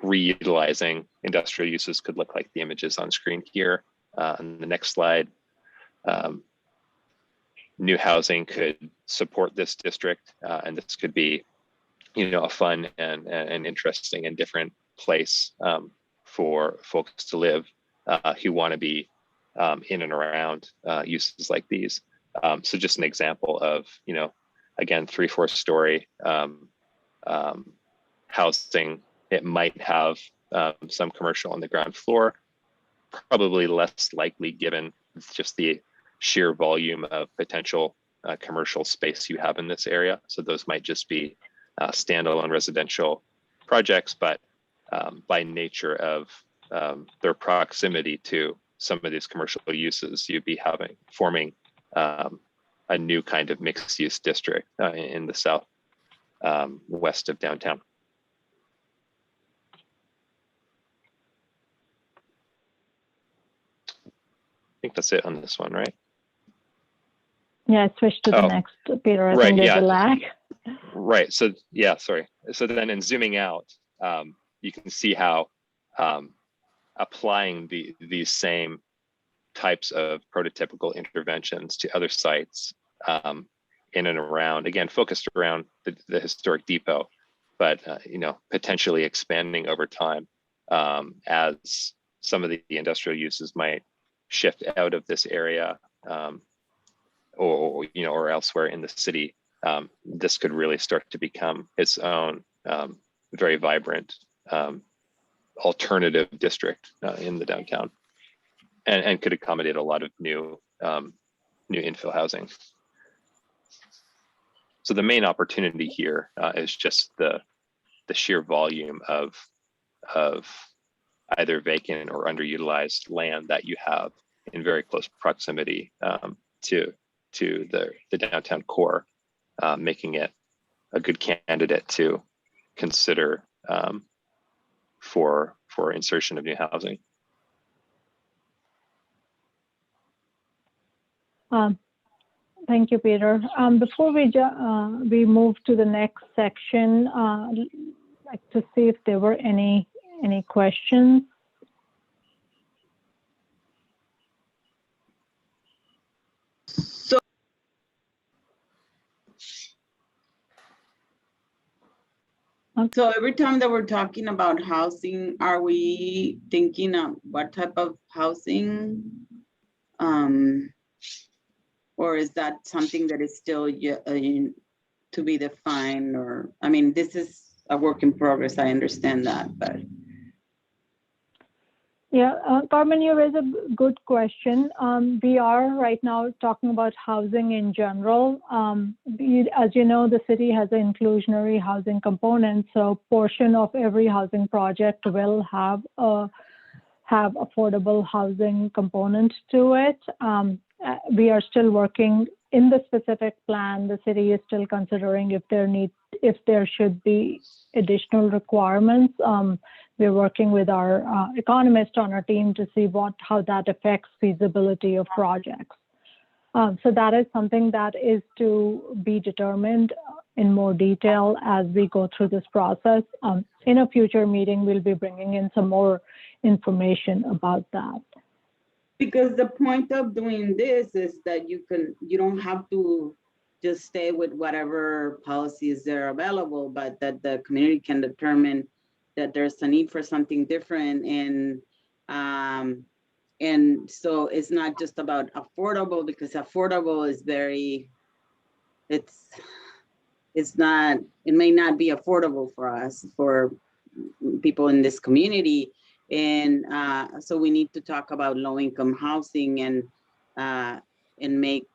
reutilizing industrial uses could look like the images on screen here. On the next slide, new housing could support this district, and this could be, a fun and interesting and different place for folks to live who want to be in and around uses like these. So just an example of, again, 3-4 story housing. It might have some commercial on the ground floor, probably less likely given just the sheer volume of potential commercial space you have in this area. So those might just be standalone residential projects, but by nature of their proximity to some of these commercial uses, you'd be forming a new kind of mixed use district in the south west of downtown. I think that's it on this one, right? Yeah, I switched to the next, Peter. I right, think there's a lag. Right. So yeah, sorry. So then in zooming out, you can see how applying these same types of prototypical interventions to other sites in and around, again, focused around the historic depot, but potentially expanding over time as some of the industrial uses might shift out of this area or elsewhere in the city. This could really start to become its own very vibrant alternative district in the downtown, and could accommodate a lot of new infill housing. So the main opportunity here is just the sheer volume of either vacant or underutilized land that you have in very close proximity to the downtown core, making it a good candidate to consider for insertion of new housing. Thank you, Peter. Before we move to the next section, I'd like to see if there were any questions. So every time that we're talking about housing, are we thinking of what type of housing? Or is that something that is still to be defined? Or, I mean, this is a work in progress, I understand that, but. Yeah, Carmen, you raise a good question. We are right now talking about housing in general. As you know, the city has an inclusionary housing component, so a portion of every housing project will have affordable housing component to it. We are still working in the specific plan. The city is still considering if there should be additional requirements. We're working with our economist on our team to see how that affects feasibility of projects. So that is something that is to be determined in more detail as we go through this process. In a future meeting, we'll be bringing in some more information about that. Because the point of doing this is that you don't have to just stay with whatever policies that are available, but that the community can determine that there's a need for something different. And so it's not just about affordable, because affordable is it may not be affordable for us, for people in this community. And so we need to talk about low-income housing and make,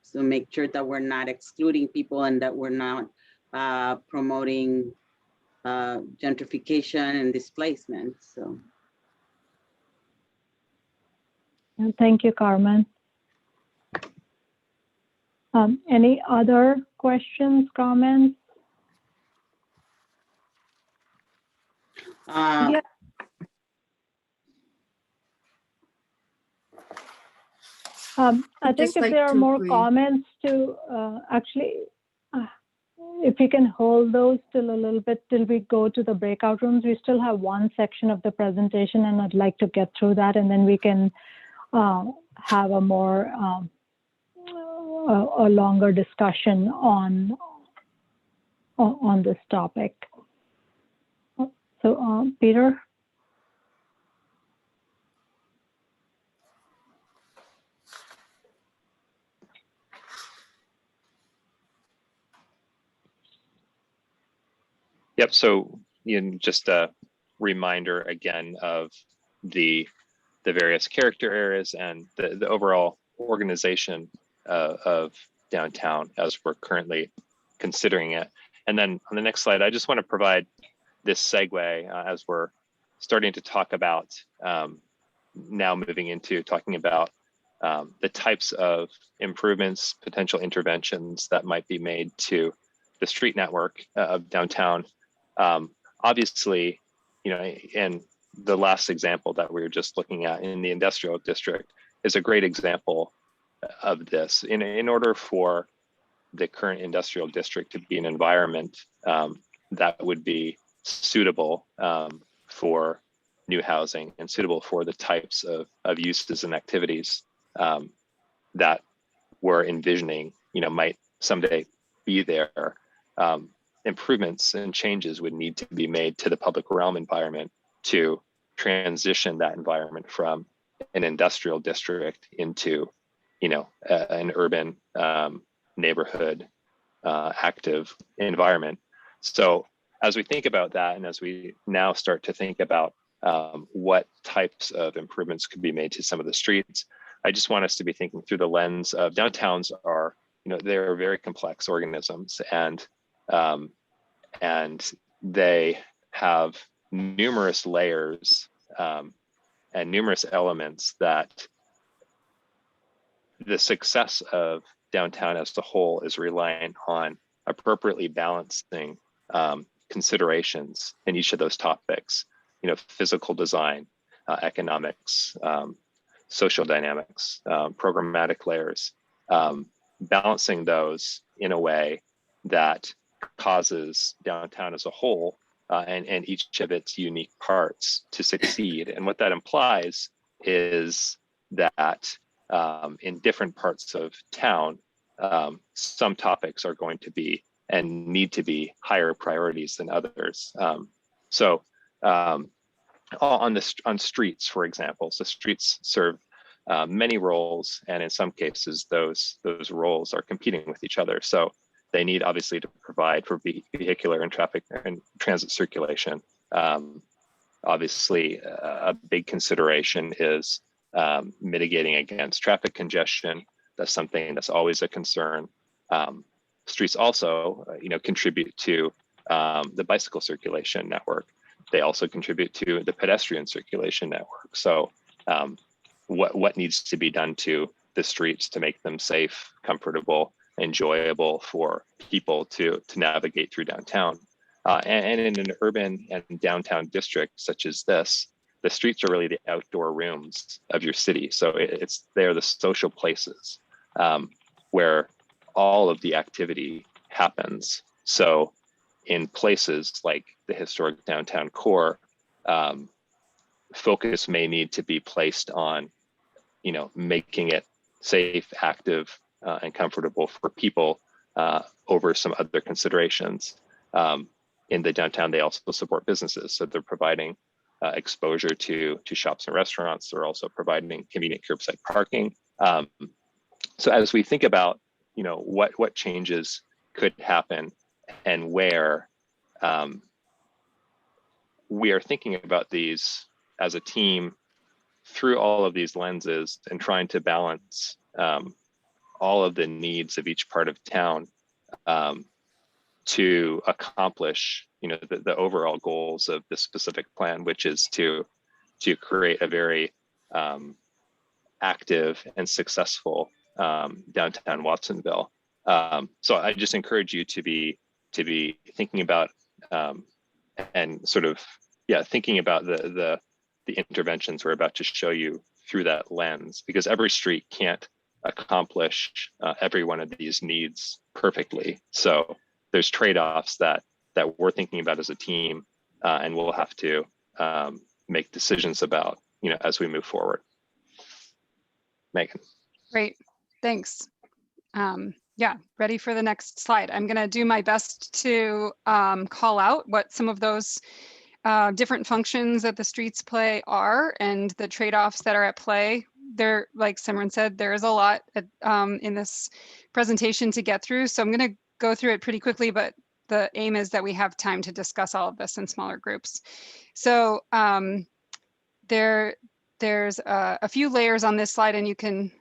so make sure that we're not excluding people and that we're not promoting gentrification and displacement. So. Thank you, Carmen. Any other questions, comments? Yeah. I think if there are more comments to if you can hold those till a little bit till we go to the breakout rooms. We still have one section of the presentation and I'd like to get through that, and then we can have a more a longer discussion on this topic. So Peter? Yep, so just a reminder again of the various character areas and the overall organization of downtown as we're currently considering it. And then on the next slide, I just want to provide this segue as we're starting to talk about now moving into talking about the types of improvements, potential interventions that might be made to the street network of downtown. Obviously, and the last example that we were just looking at in the industrial district is a great example of this. In order for the current industrial district to be an environment that would be suitable for new housing and suitable for the types of uses and activities that we're envisioning, might someday be there. Improvements and changes would need to be made to the public realm environment to transition that environment from an industrial district into, an urban neighborhood active environment. So as we think about that, and as we now start to think about what types of improvements could be made to some of the streets, I just want us to be thinking through the lens of downtowns are they are very complex organisms, and they have numerous layers and numerous elements that the success of downtown as a whole is reliant on appropriately balancing considerations in each of those topics, physical design, economics, social dynamics, programmatic layers, balancing those in a way that causes downtown as a whole and each of its unique parts to succeed. And what that implies is that in different parts of town, some topics are going to be and need to be higher priorities than others. On streets, for example, so streets serve many roles, and in some cases, those roles are competing with each other. So they need obviously to provide for vehicular and traffic and transit circulation. Obviously, a big consideration is mitigating against traffic congestion. That's something that's always a concern. Streets also, contribute to the bicycle circulation network. They also contribute to the pedestrian circulation network. So what needs to be done to the streets to make them safe, comfortable, enjoyable for people to navigate through downtown? And in an urban and downtown district such as this, the streets are really the outdoor rooms of your city. So they're the social places where all of the activity happens. So in places like the historic downtown core, focus may need to be placed on, making it safe, active, and comfortable for people over some other considerations. In the downtown, they also support businesses. So they're providing exposure to shops and restaurants. They're also providing convenient curbside parking. So as we think about, what changes could happen and where, we are thinking about these as a team through all of these lenses and trying to balance all of the needs of each part of town to accomplish, the overall goals of this specific plan, which is to create a very active and successful downtown Watsonville. So I just encourage you to be thinking about and sort of thinking about the interventions we're about to show you through that lens, because every street can't accomplish every one of these needs perfectly. So there's trade-offs that we're thinking about as a team, and we'll have to make decisions about, as we move forward. Megan. Great, thanks. Yeah, ready for the next slide. I'm gonna do my best to call out what some of those different functions that the streets play are and the trade-offs that are at play. There, like Simran said, there is a lot in this presentation to get through. So I'm gonna go through it pretty quickly, but the aim is that we have time to discuss all of this in smaller groups. So there's a few layers on this slide, and you can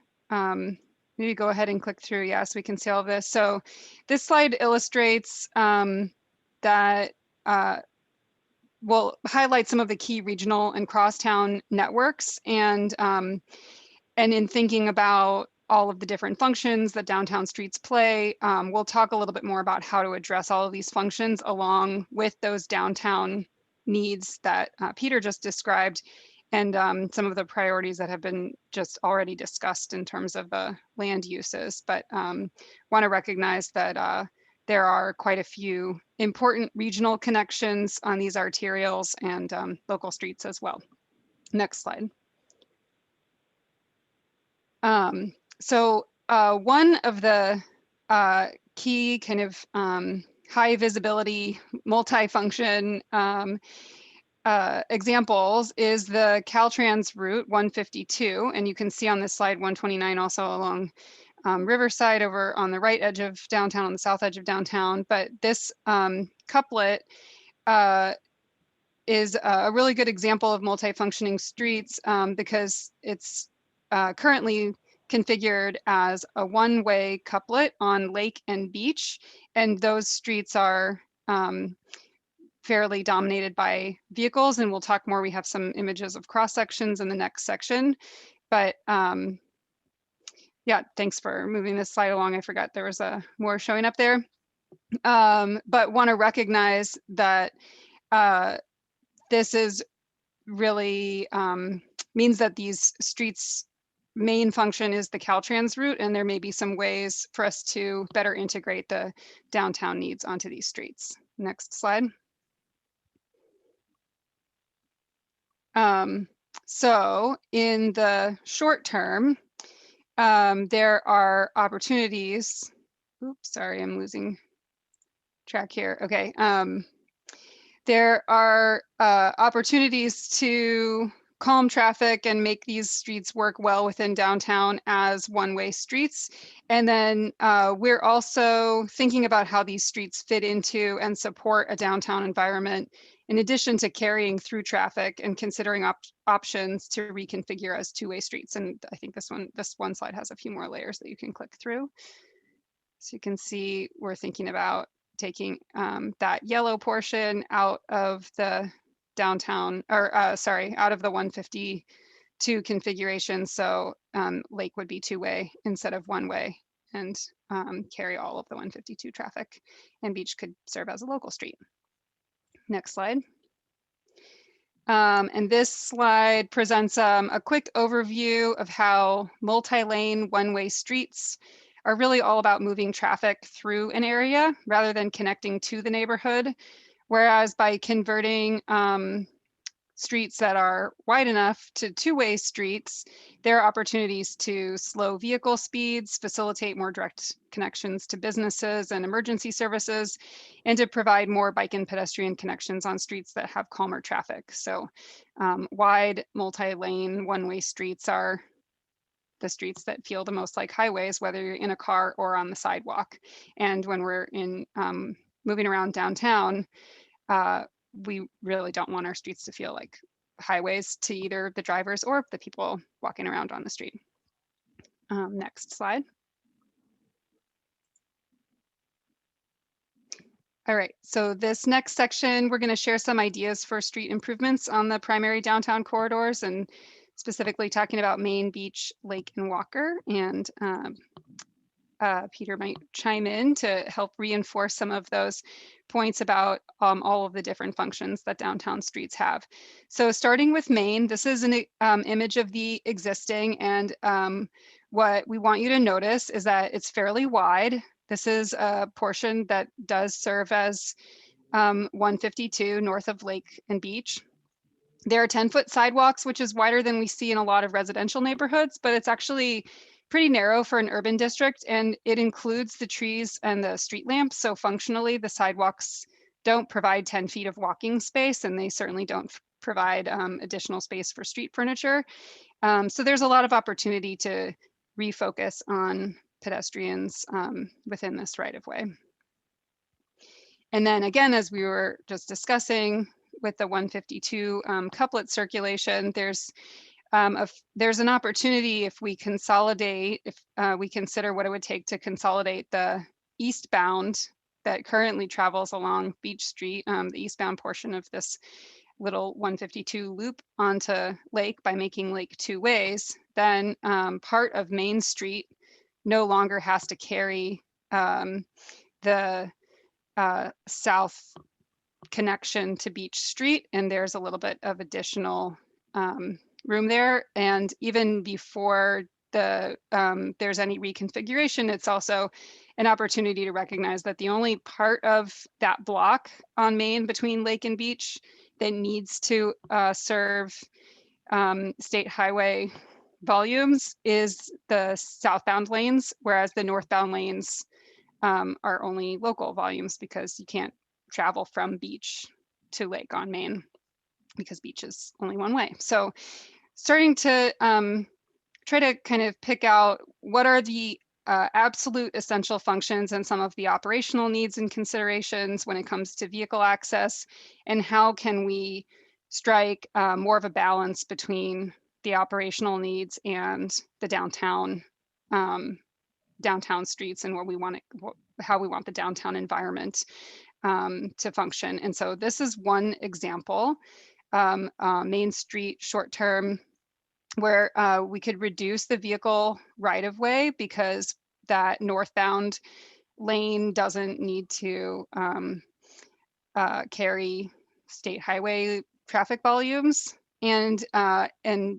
maybe go ahead and click through. Yes, we can see all of this. So this slide illustrates that will highlight some of the key regional and crosstown networks, and in thinking about all of the different functions that downtown streets play, we'll talk a little bit more about how to address all of these functions along with those downtown needs that Peter just described, and some of the priorities that have been just already discussed in terms of the land uses. But want to recognize that there are quite a few important regional connections on these arterials and local streets as well. Next slide. So one of the key kind of high visibility multifunction examples is the Caltrans route 152, and you can see on this slide 129 also along Riverside over on the right edge of downtown, on the south edge of downtown. But this couplet is a really good example of multifunctioning streets because it's currently configured as a one-way couplet on Lake and Beach, and those streets are fairly dominated by vehicles, and we'll talk more. We have some images of cross sections in the next section, but yeah, thanks for moving this slide along. I forgot there was more showing up there, but want to recognize that this is really means that these streets main function is the Caltrans route, and there may be some ways for us to better integrate the downtown needs onto these streets. Next slide. So in the short term, there are opportunities. Oops, sorry, I'm losing track here. Okay. There are opportunities to calm traffic and make these streets work well within downtown as one-way streets. And then we're also thinking about how these streets fit into and support a downtown environment, in addition to carrying through traffic and considering options to reconfigure as two-way streets. And I think this one slide has a few more layers that you can click through. So you can see we're thinking about taking that yellow portion out of the downtown, or sorry, out of the 152 configuration. So Lake would be two-way instead of one-way, and carry all of the 152 traffic, and Beach could serve as a local street. Next slide. And this slide presents a quick overview of how multi-lane one-way streets are really all about moving traffic through an area rather than connecting to the neighborhood. Whereas by converting streets that are wide enough to two-way streets, there are opportunities to slow vehicle speeds, facilitate more direct connections to businesses and emergency services, and to provide more bike and pedestrian connections on streets that have calmer traffic. So wide multi-lane one-way streets are the streets that feel the most like highways, whether you're in a car or on the sidewalk. And when we're in moving around downtown, we really don't want our streets to feel like highways to either the drivers or the people walking around on the street. Next slide. All right, so this next section, we're going to share some ideas for street improvements on the primary downtown corridors, and specifically talking about Main, Beach, Lake, and Walker. And Peter might chime in to help reinforce some of those points about all of the different functions that downtown streets have. So starting with Main, this is an image of the existing, and what we want you to notice is that it's fairly wide. This is a portion that does serve as 152 north of Lake and Beach. There are 10-foot sidewalks, which is wider than we see in a lot of residential neighborhoods, but it's actually pretty narrow for an urban district, and it includes the trees and the street lamps. So functionally, the sidewalks don't provide 10 feet of walking space, and they certainly don't provide additional space for street furniture. So there's a lot of opportunity to refocus on pedestrians within this right-of-way. And then again, as we were just discussing with the 152 couplet circulation, there's an opportunity if we consolidate, if we consider what it would take to consolidate the eastbound that currently travels along Beach Street, the eastbound portion of this little 152 loop onto Lake by making Lake two ways, then part of Main Street no longer has to carry the south connection to Beach Street, and there's a little bit of additional room there. And even before there's any reconfiguration, it's also an opportunity to recognize that the only part of that block on Main between Lake and Beach that needs to serve state highway volumes is the southbound lanes, whereas the northbound lanes are only local volumes because you can't travel from Beach to Lake on Main because Beach is only one way. So starting to try to kind of pick out what are the absolute essential functions and some of the operational needs and considerations when it comes to vehicle access, and how can we strike more of a balance between the operational needs and the downtown downtown streets and what we want it, how we want the downtown environment to function. And so this is one example, Main Street short-term, where we could reduce the vehicle right-of-way because that northbound lane doesn't need to carry state highway traffic volumes, and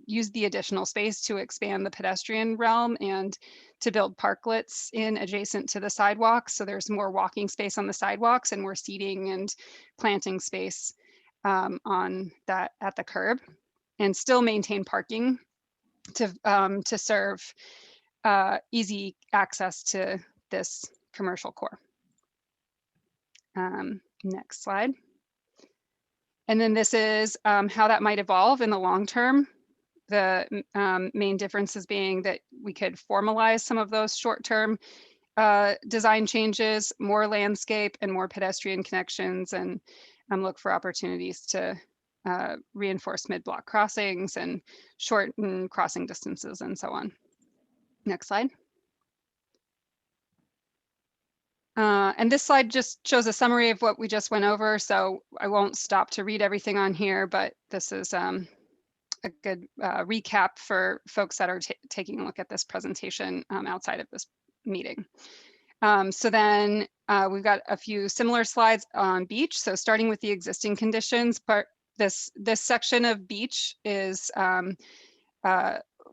use the additional space to expand the pedestrian realm and to build parklets in adjacent to the sidewalks. So there's more walking space on the sidewalks and more seating and planting space on that at the curb, and still maintain parking to serve easy access to this commercial core. Next slide. And then this is how that might evolve in the long term. The main differences being that we could formalize some of those short-term design changes, more landscape and more pedestrian connections, and look for opportunities to reinforce mid-block crossings and shorten crossing distances and so on. Next slide. And this slide just shows a summary of what we just went over, so I won't stop to read everything on here, but this is a good recap for folks that are taking a look at this presentation outside of this meeting. So then we've got a few similar slides on beach. So starting with the existing conditions, but this section of beach is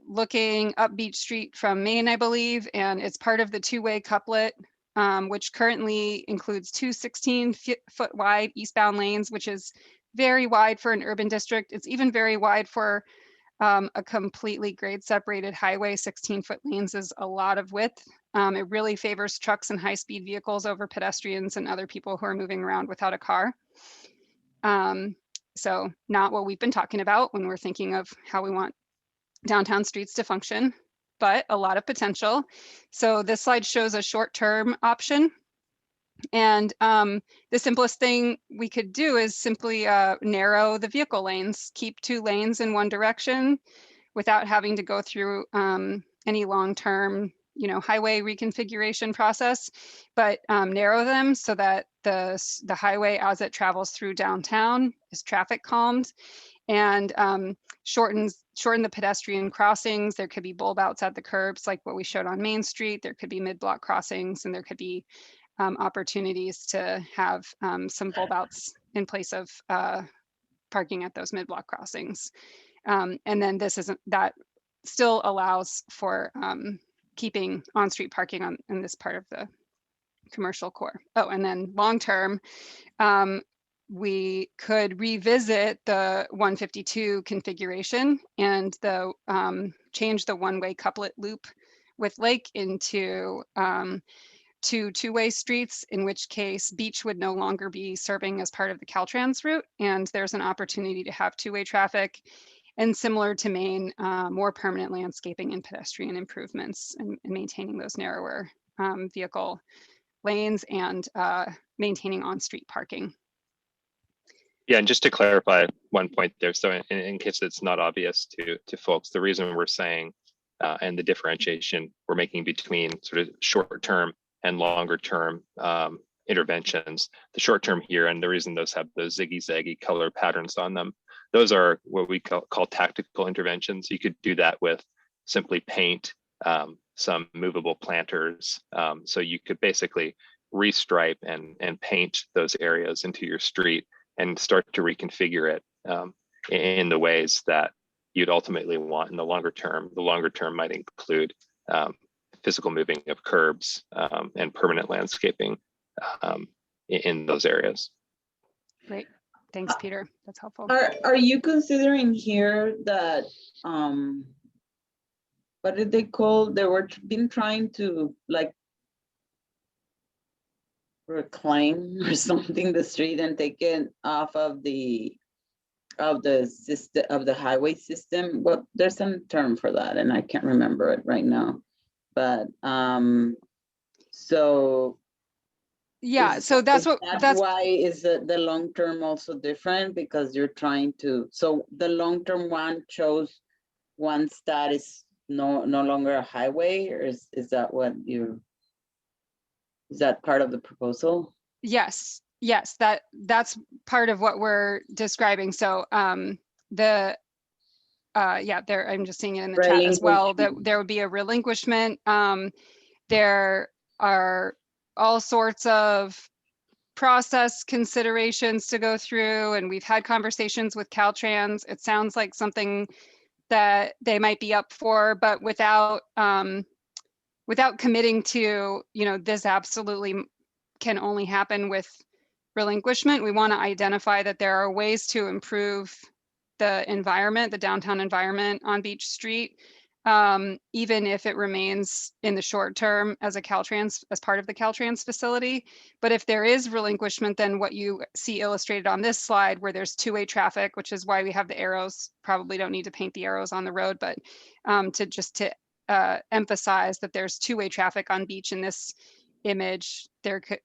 looking up Beach Street from Main, I believe, and it's part of the two-way couplet, which currently includes two 16-foot wide eastbound lanes, which is very wide for an urban district. It's even very wide for a completely grade separated highway. 16-foot lanes is a lot of width. It really favors trucks and high-speed vehicles over pedestrians and other people who are moving around without a car. So not what we've been talking about when we're thinking of how we want downtown streets to function, but a lot of potential. So this slide shows a short-term option. And the simplest thing we could do is simply narrow the vehicle lanes, keep 2 lanes in one direction without having to go through any long-term, highway reconfiguration process, but narrow them so that the highway as it travels through downtown is traffic calmed, and shorten the pedestrian crossings. There could be bulb outs at the curbs like what we showed on Main Street. There could be mid-block crossings, and there could be opportunities to have some bulb outs in place of parking at those mid-block crossings. And then that still allows for keeping on-street parking in this part of the commercial core. Oh, and then long-term, we could revisit the 152 configuration and change the one-way couplet loop with Lake into two-way streets, in which case Beach would no longer be serving as part of the Caltrans route, and there's an opportunity to have two-way traffic, and similar to Main, more permanent landscaping and pedestrian improvements, and maintaining those narrower vehicle lanes and maintaining on-street parking. Yeah, and just to clarify one point there, so in case it's not obvious to folks, the reason we're saying and the differentiation we're making between sort of short-term and longer-term interventions, the short-term here, and the reason those have those ziggy-zaggy color patterns on them, those are what we call tactical interventions. You could do that with simply paint, some movable planters. So you could basically restripe and paint those areas into your street and start to reconfigure it in the ways that you'd ultimately want in the longer term. The longer term might include physical moving of curbs and permanent landscaping in those areas. Great, thanks, Peter. That's helpful. Are you considering here that what did they call? They were been trying to like reclaim or something the street and take it off of the system of the highway system. Well, there's some term for that, and I can't remember it right now. But so yeah, so that's why is the long term also different, because you're trying to, so the long term one chose one that is no longer a highway, or is that what is that part of the proposal? Yes, that's part of what we're describing. So yeah, there, I'm just seeing it in the chat as well, that there would be a relinquishment. There are all sorts of process considerations to go through, and we've had conversations with Caltrans. It sounds like something that they might be up for, but without committing to, this absolutely can only happen with relinquishment. We want to identify that there are ways to improve the environment, the downtown environment on Beach Street, even if it remains in the short term as part of the Caltrans facility. But if there is relinquishment, then what you see illustrated on this slide, where there's two-way traffic, which is why we have the arrows, probably don't need to paint the arrows on the road, but to emphasize that there's two-way traffic on Beach in this image, there could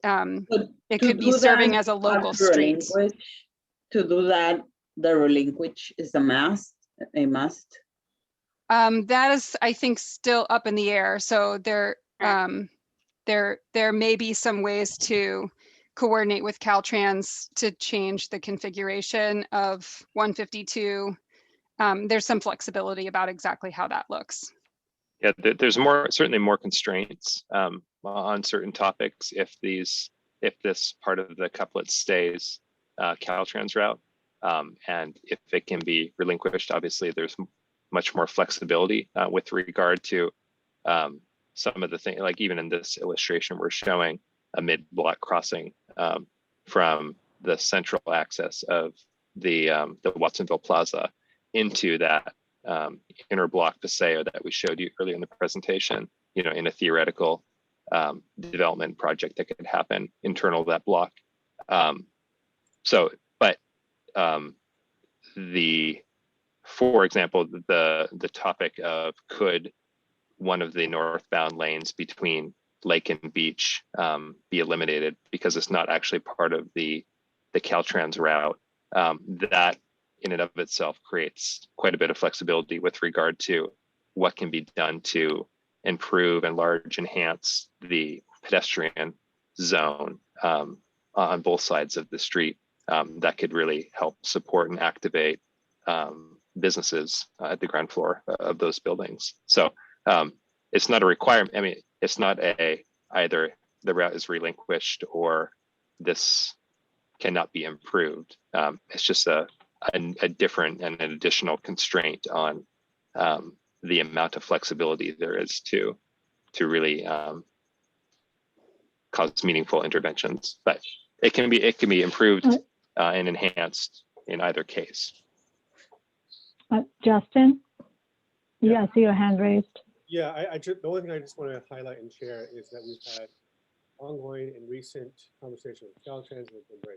it could be serving as a local street. To do that, the relinquish is a must. That is, I think, still up in the air. So there may be some ways to coordinate with Caltrans to change the configuration of 152. There's some flexibility about exactly how that looks. Yeah, there's certainly more constraints on certain topics if this part of the couplet stays Caltrans route, and if it can be relinquished, obviously there's much more flexibility with regard to some of the things. Like even in this illustration, we're showing a mid-block crossing from the central access of the Watsonville Plaza into that inner block paseo that we showed you earlier in the presentation, in a theoretical development project that could happen internal to that block. For example, the topic of could one of the northbound lanes between Lake and Beach be eliminated because it's not actually part of the Caltrans route, that in and of itself creates quite a bit of flexibility with regard to what can be done to improve and enhance the pedestrian zone on both sides of the street. That could really help support and activate businesses at the ground floor of those buildings. So it's not a requirement. I mean, it's not either the route is relinquished or this cannot be improved. It's just a different and an additional constraint on the amount of flexibility there is to really cause meaningful interventions. But it can be improved and enhanced in either case. Justin, you I see your hand raised. Yeah, the only thing I just want to highlight and share is that we've had ongoing and recent conversations with Caltrans.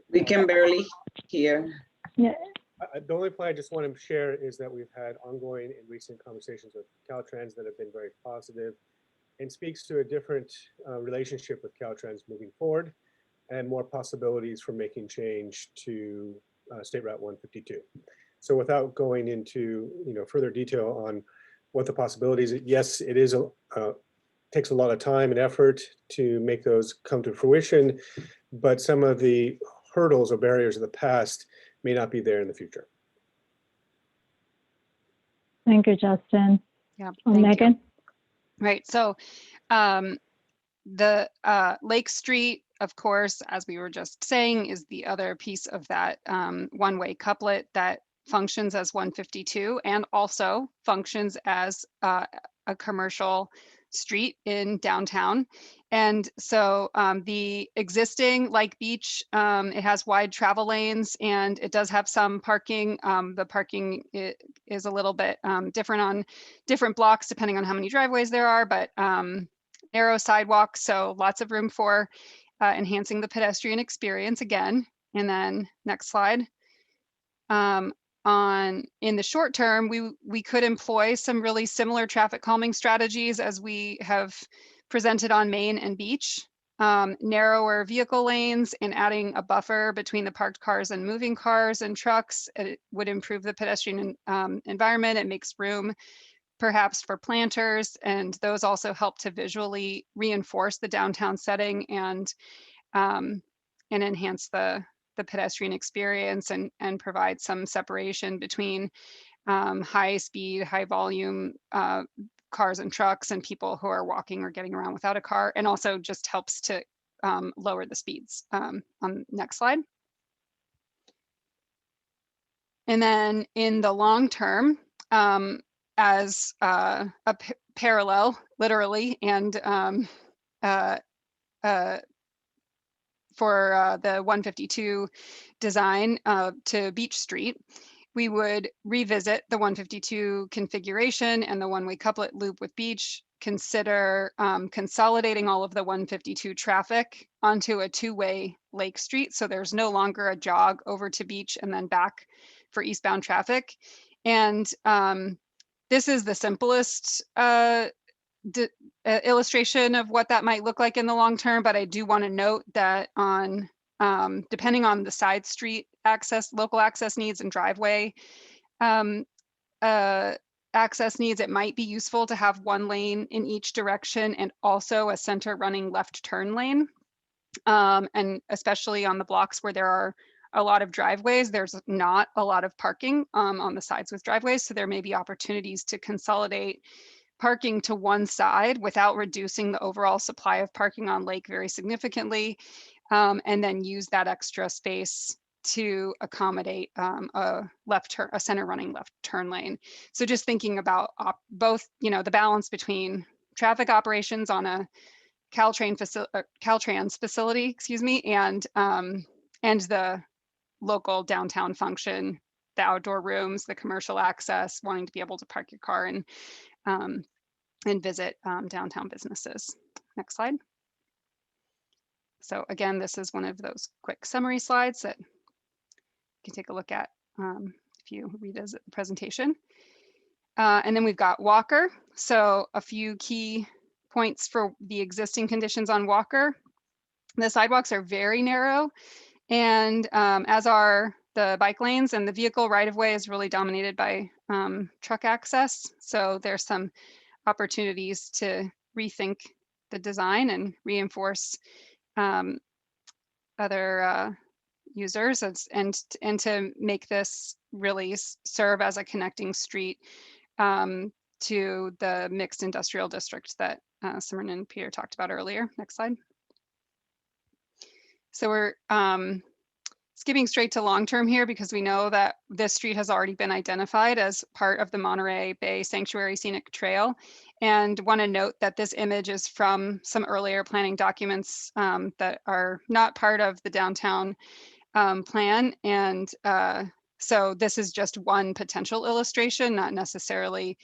We can barely hear. Yeah. The only point I just want to share is that we've had ongoing and recent conversations with Caltrans that have been very positive and speaks to a different relationship with Caltrans moving forward and more possibilities for making change to State Route 152. So without going into further detail on what the possibilities, yes, it is takes a lot of time and effort to make those come to fruition, but some of the hurdles or barriers of the past may not be there in the future. Thank you, Justin. Yeah, Megan. Right. So the Lake Street, of course, as we were just saying, is the other piece of that one-way couplet that functions as 152 and also functions as a commercial street in downtown. And so the existing Lake Beach, it has wide travel lanes and it does have some parking. The parking is a little bit different on different blocks depending on how many driveways there are, but narrow sidewalks, so lots of room for enhancing the pedestrian experience again. And then next slide. In the short term, we could employ some really similar traffic calming strategies as we have presented on Main and Beach, narrower vehicle lanes and adding a buffer between the parked cars and moving cars and trucks. It would improve the pedestrian environment. It makes room perhaps for planters, and those also help to visually reinforce the downtown setting and enhance the pedestrian experience and provide some separation between high speed, high volume cars and trucks and people who are walking or getting around without a car, and also just helps to lower the speeds. On next slide. And then in the long term, as a parallel, literally, and for the 152 design to Beach Street, we would revisit the 152 configuration and the one-way couplet loop with Beach, consider consolidating all of the 152 traffic onto a two-way Lake Street. So there's no longer a jog over to Beach and then back for eastbound traffic. And this is the simplest illustration of what that might look like in the long term, but I do want to note that on depending on the side street access, local access needs and driveway access needs, it might be useful to have one lane in each direction and also a center running left turn lane. And especially on the blocks where there are a lot of driveways, there's not a lot of parking on the sides with driveways. So there may be opportunities to consolidate parking to one side without reducing the overall supply of parking on Lake very significantly, and then use that extra space to accommodate a center running left turn lane. So just thinking about both, the balance between traffic operations on a Caltrans facility, and the local downtown function, the outdoor rooms, the commercial access, wanting to be able to park your car and visit downtown businesses. Next slide. So again, this is one of those quick summary slides that you can take a look at if you revisit the presentation. And then we've got Walker. So a few key points for the existing conditions on Walker. The sidewalks are very narrow, and as are the bike lanes, and the vehicle right-of-way is really dominated by truck access. So there's some opportunities to rethink the design and reinforce other users and to make this really serve as a connecting street to the mixed industrial district that Simran and Peter talked about earlier. Next slide. So we're skipping straight to long-term here because we know that this street has already been identified as part of the Monterey Bay Sanctuary Scenic Trail, and want to note that this image is from some earlier planning documents that are not part of the downtown plan. And so this is just one potential illustration, not necessarily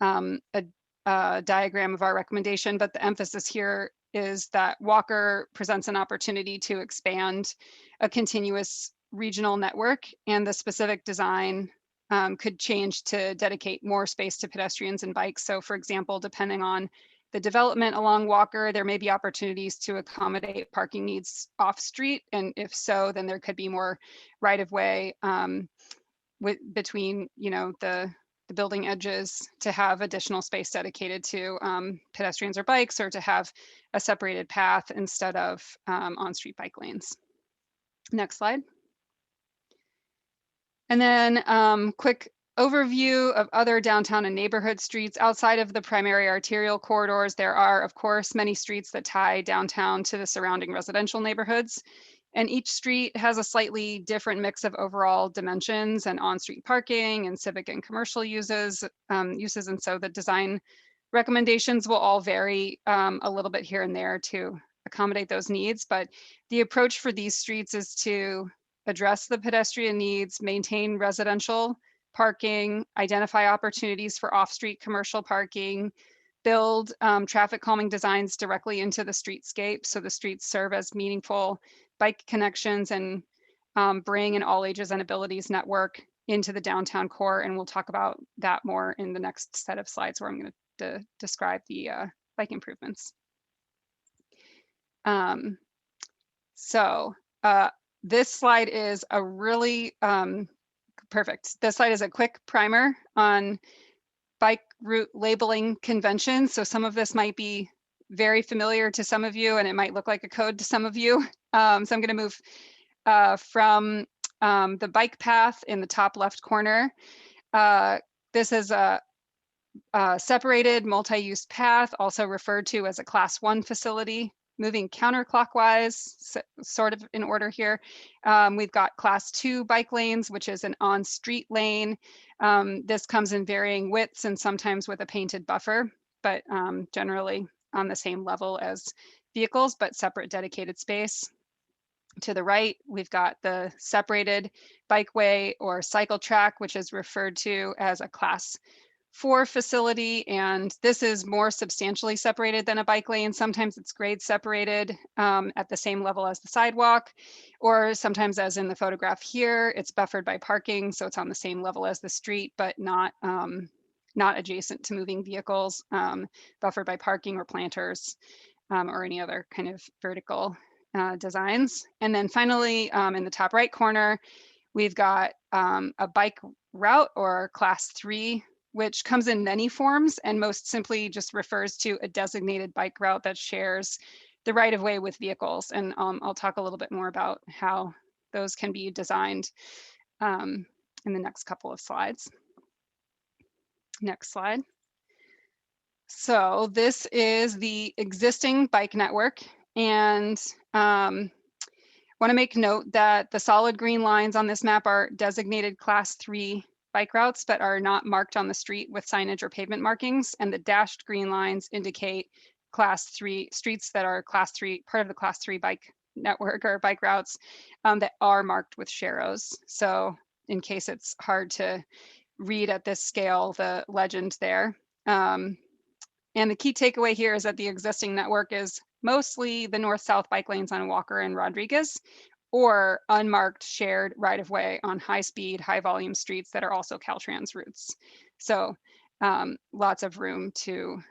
a diagram of our recommendation, but the emphasis here is that Walker presents an opportunity to expand a continuous regional network, and the specific design could change to dedicate more space to pedestrians and bikes. So for example, depending on the development along Walker, there may be opportunities to accommodate parking needs off street. And if so, then there could be more right-of-way between, the building edges to have additional space dedicated to pedestrians or bikes, or to have a separated path instead of on-street bike lanes. Next slide. And then quick overview of other downtown and neighborhood streets outside of the primary arterial corridors. There are, of course, many streets that tie downtown to the surrounding residential neighborhoods. And each street has a slightly different mix of overall dimensions and on-street parking and civic and commercial uses. And so the design recommendations will all vary a little bit here and there to accommodate those needs. But the approach for these streets is to address the pedestrian needs, maintain residential parking, identify opportunities for off-street commercial parking, build traffic calming designs directly into the streetscape so the streets serve as meaningful bike connections, and bring an all ages and abilities network into the downtown core. And we'll talk about that more in the next set of slides where I'm going to describe the bike improvements. This slide is a really perfect. This slide is a quick primer on bike route labeling conventions. So some of this might be very familiar to some of you, and it might look like a code to some of you. So I'm going to move from the bike path in the top left corner. This is a separated multi-use path, also referred to as a class 1 facility. Moving counterclockwise, sort of in order here, we've got class 2 bike lanes, which is an on-street lane. This comes in varying widths and sometimes with a painted buffer, but generally on the same level as vehicles, but separate dedicated space. To the right, we've got the separated bikeway or cycle track, which is referred to as a class 4 facility, and this is more substantially separated than a bike lane. Sometimes it's grade separated at the same level as the sidewalk, or sometimes, as in the photograph here, it's buffered by parking, so it's on the same level as the street, but not adjacent to moving vehicles, buffered by parking or planters, or any other kind of vertical designs. And then finally, in the top right corner, we've got a bike route or class 3, which comes in many forms and most simply just refers to a designated bike route that shares the right of way with vehicles. And I'll talk a little bit more about how those can be designed in the next couple of slides. Next slide. So this is the existing bike network, and want to make note that the solid green lines on this map are designated class 3 bike routes, but are not marked on the street with signage or pavement markings. And the dashed green lines indicate class 3 streets that are class 3, part of the class 3 bike network or bike routes that are marked with sharrows. So in case it's hard to read at this scale, the legend there. And the key takeaway here is that the existing network is mostly the north-south bike lanes on Walker and Rodriguez, or unmarked shared right-of-way on high-speed, high-volume streets that are also Caltrans routes. So lots of room to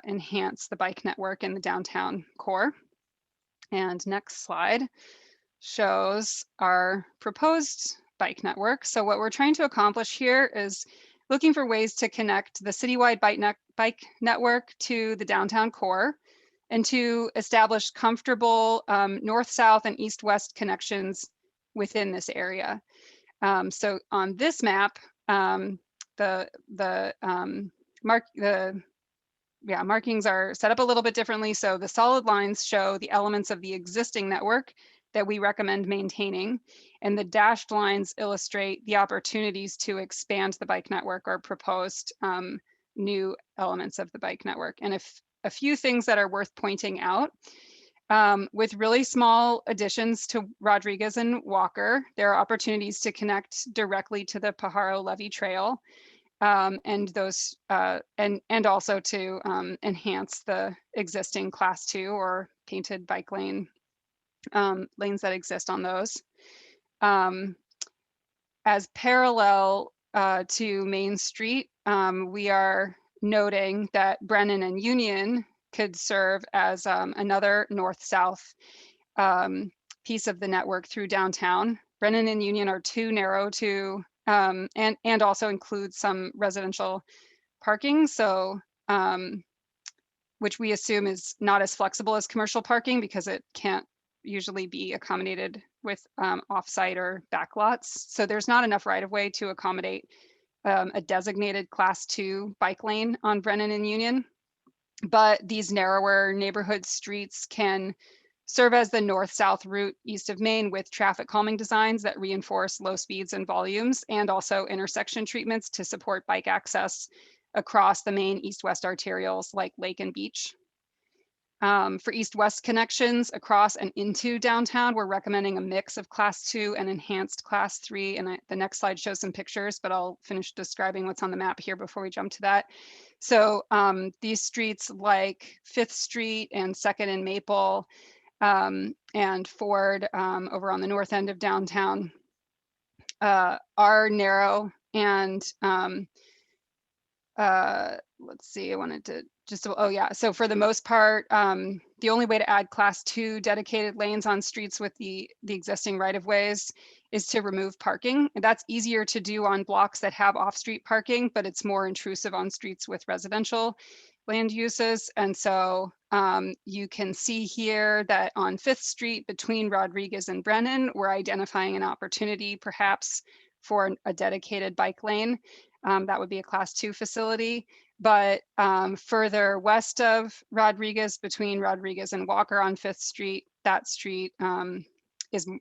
enhance the bike network in the downtown core. And next slide shows our proposed bike network. So what we're trying to accomplish here is looking for ways to connect the citywide bike network to the downtown core, and to establish comfortable north-south and east-west connections within this area. So on this map, markings are set up a little bit differently. So the solid lines show the elements of the existing network that we recommend maintaining, and the dashed lines illustrate the opportunities to expand the bike network or proposed new elements of the bike network. And if a few things that are worth pointing out, with really small additions to Rodriguez and Walker, there are opportunities to connect directly to the Pajaro Levee Trail, and those and also to enhance the existing class 2 or painted bike lane lanes that exist on those. As parallel to Main Street, we are noting that Brennan and Union could serve as another north-south piece of the network through downtown. Brennan and Union are too narrow to, and also include some residential parking, so which we assume is not as flexible as commercial parking because it can't usually be accommodated with off-site or backlots. So there's not enough right-of-way to accommodate a designated class 2 bike lane on Brennan and Union. But these narrower neighborhood streets can serve as the north-south route east of Main with traffic calming designs that reinforce low speeds and volumes, and also intersection treatments to support bike access across the main east-west arterials like Lake and Beach. For east-west connections across and into downtown, we're recommending a mix of class 2 and enhanced class 3. And the next slide shows some pictures, but I'll finish describing what's on the map here before we jump to that. So these streets like 5th Street and 2nd and Maple and Ford over on the north end of downtown are narrow, and let's see, I wanted to oh yeah, so for the most part, the only way to add class 2 dedicated lanes on streets with the existing right-of-ways is to remove parking. And that's easier to do on blocks that have off-street parking, but it's more intrusive on streets with residential land uses. And so you can see here that on 5th Street between Rodriguez and Brennan, we're identifying an opportunity perhaps for a dedicated bike lane. That would be a class 2 facility. But further west of Rodriguez, between Rodriguez and Walker on 5th Street, that street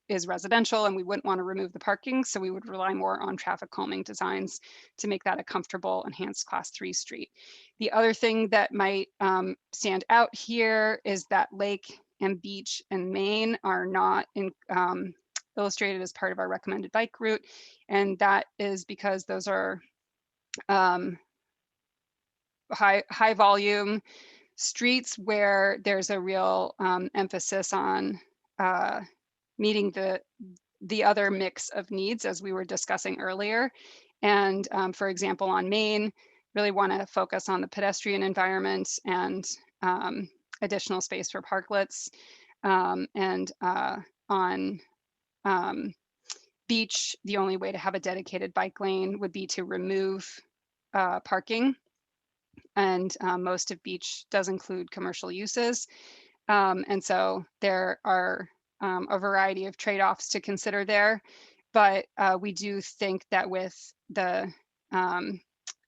is residential, and we wouldn't want to remove the parking. So we would rely more on traffic calming designs to make that a comfortable enhanced class 3 street. The other thing that might stand out here is that Lake and Beach and Main are not illustrated as part of our recommended bike route. And that is because those are high volume streets where there's a real emphasis on meeting the other mix of needs, as we were discussing earlier. And for example, on Main, really want to focus on the pedestrian environment and additional space for parklets. And on Beach, the only way to have a dedicated bike lane would be to remove parking. And most of Beach does include commercial uses. And so there are a variety of trade-offs to consider there. But we do think that with the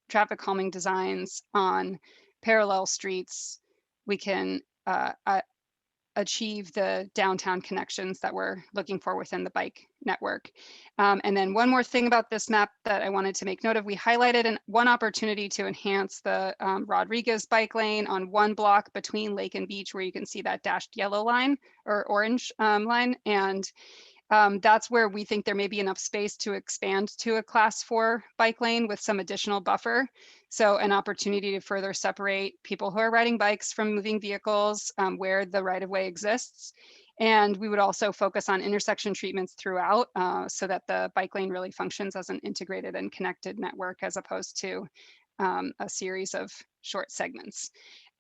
traffic calming designs on parallel streets, we can achieve the downtown connections that we're looking for within the bike network. And then one more thing about this map that I wanted to make note of, we highlighted one opportunity to enhance the Rodriguez bike lane on one block between Lake and Beach, where you can see that dashed yellow line or orange line. And that's where we think there may be enough space to expand to a class 4 bike lane with some additional buffer. So an opportunity to further separate people who are riding bikes from moving vehicles where the right-of-way exists. And we would also focus on intersection treatments throughout so that the bike lane really functions as an integrated and connected network as opposed to a series of short segments.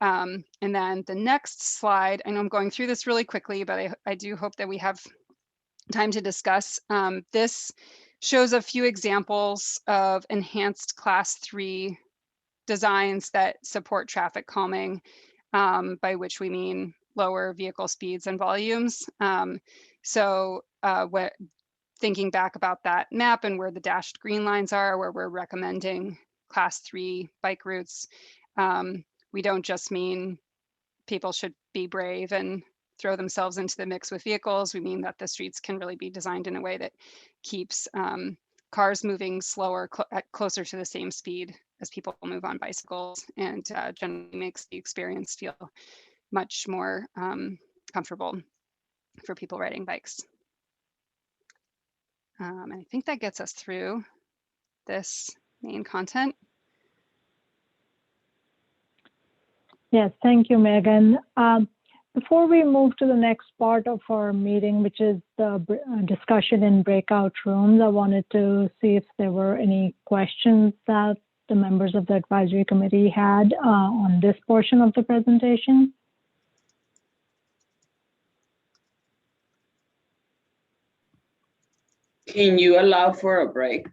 And then the next slide, I know I'm going through this really quickly, but I do hope that we have time to discuss. This shows a few examples of enhanced class 3 designs that support traffic calming, by which we mean lower vehicle speeds and volumes. So thinking back about that map and where the dashed green lines are, where we're recommending class 3 bike routes, we don't just mean people should be brave and throw themselves into the mix with vehicles. We mean that the streets can really be designed in a way that keeps cars moving slower, closer to the same speed as people move on bicycles, and generally makes the experience feel much more comfortable for people riding bikes. And I think that gets us through this main content. Yes, thank you, Megan. Before we move to the next part of our meeting, which is the discussion in breakout rooms, I wanted to see if there were any questions that the members of the advisory committee had on this portion of the presentation. Can you allow for a break?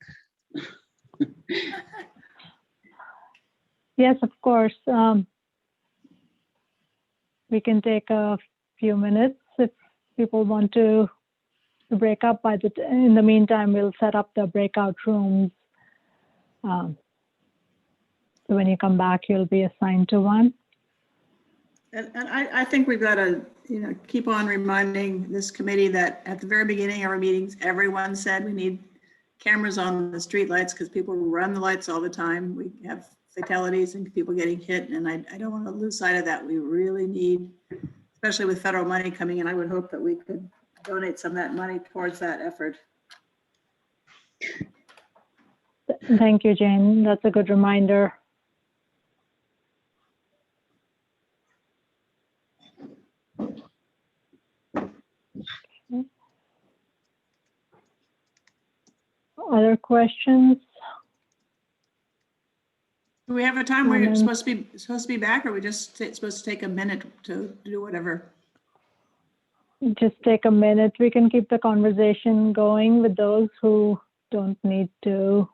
Yes, of course. We can take a few minutes if people want to break up. In the meantime, we'll set up the breakout rooms. So when you come back, you'll be assigned to one. And I think we've got to, keep on reminding this committee that at the very beginning of our meetings, everyone said we need cameras on the street lights because people run the lights all the time. We have fatalities and people getting hit, and I don't want to lose sight of that. We really need, especially with federal money coming in, I would hope that we could donate some of that money towards that effort. Thank you, Jane. That's a good reminder. Okay. Other questions? Do we have a time where And you're then- supposed to be back, or are we just supposed to take a minute to do whatever? Just take a minute. We can keep the conversation going with those who don't need to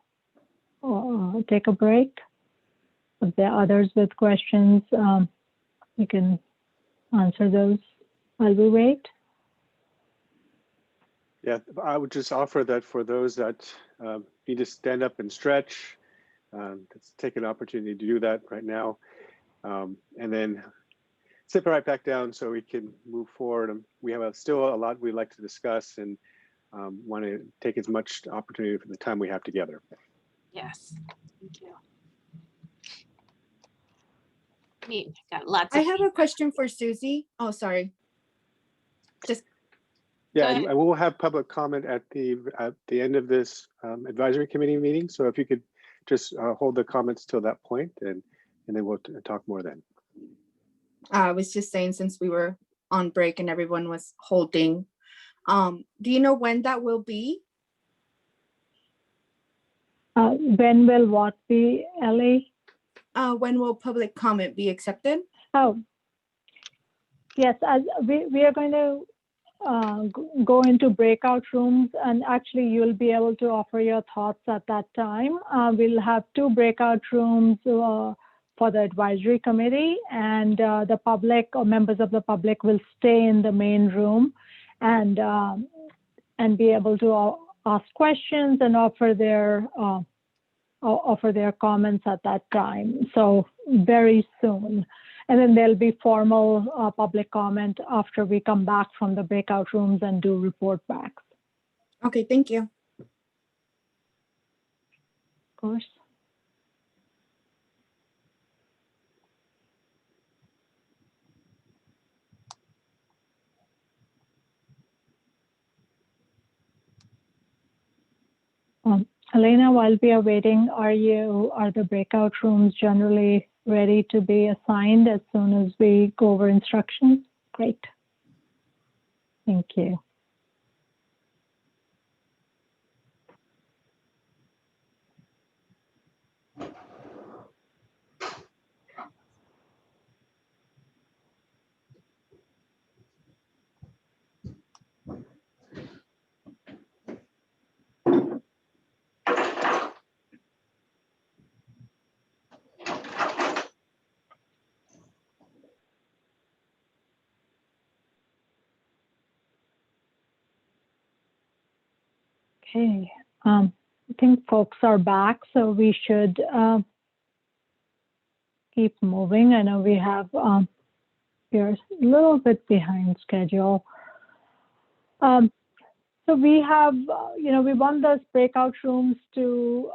take a break. If there are others with questions, you can answer those while we wait. Yeah, I would just offer that for those that need to stand up and stretch, let's take an opportunity to do that right now. And then sit right back down so we can move forward. We have still a lot we'd like to discuss and want to take as much opportunity for the time we have together. Yes, thank you. Neat, got lots I of. have a question for Susie. Oh, sorry. Yeah, ahead. and we'll have public comment at the end of this advisory committee meeting. So if you could just hold the comments till that point, and then we'll talk more then. I was just saying, since we were on break and everyone was holding, do you know when that will be? When will what be, Ellie? When will public comment be accepted? Oh, yes, as we are going to go into breakout rooms, and actually you'll be able to offer your thoughts at that time. We'll have 2 breakout rooms for the advisory committee, and the public or members of the public will stay in the main room and be able to ask questions and offer their comments at that time. So very soon. And then there'll be formal public comment after we come back from the breakout rooms and do report backs. Okay, thank you. Of course. Elena, while we are waiting, are the breakout rooms generally ready to be assigned as soon as we go over instructions? Great. Thank you. Okay, I think folks are back, so we should keep moving. I know we have, we're a little bit behind schedule. So we have, we want those breakout rooms to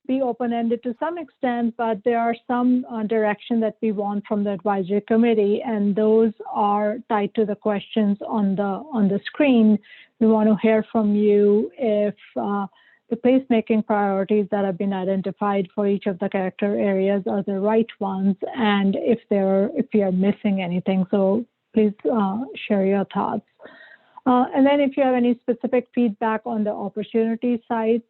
be open-ended to some extent, but there are some direction that we want from the advisory committee, and those are tied to the questions on the screen. We want to hear from you if the placemaking priorities that have been identified for each of the character areas are the right ones, and if we are missing anything. So please share your thoughts. And then if you have any specific feedback on the opportunity side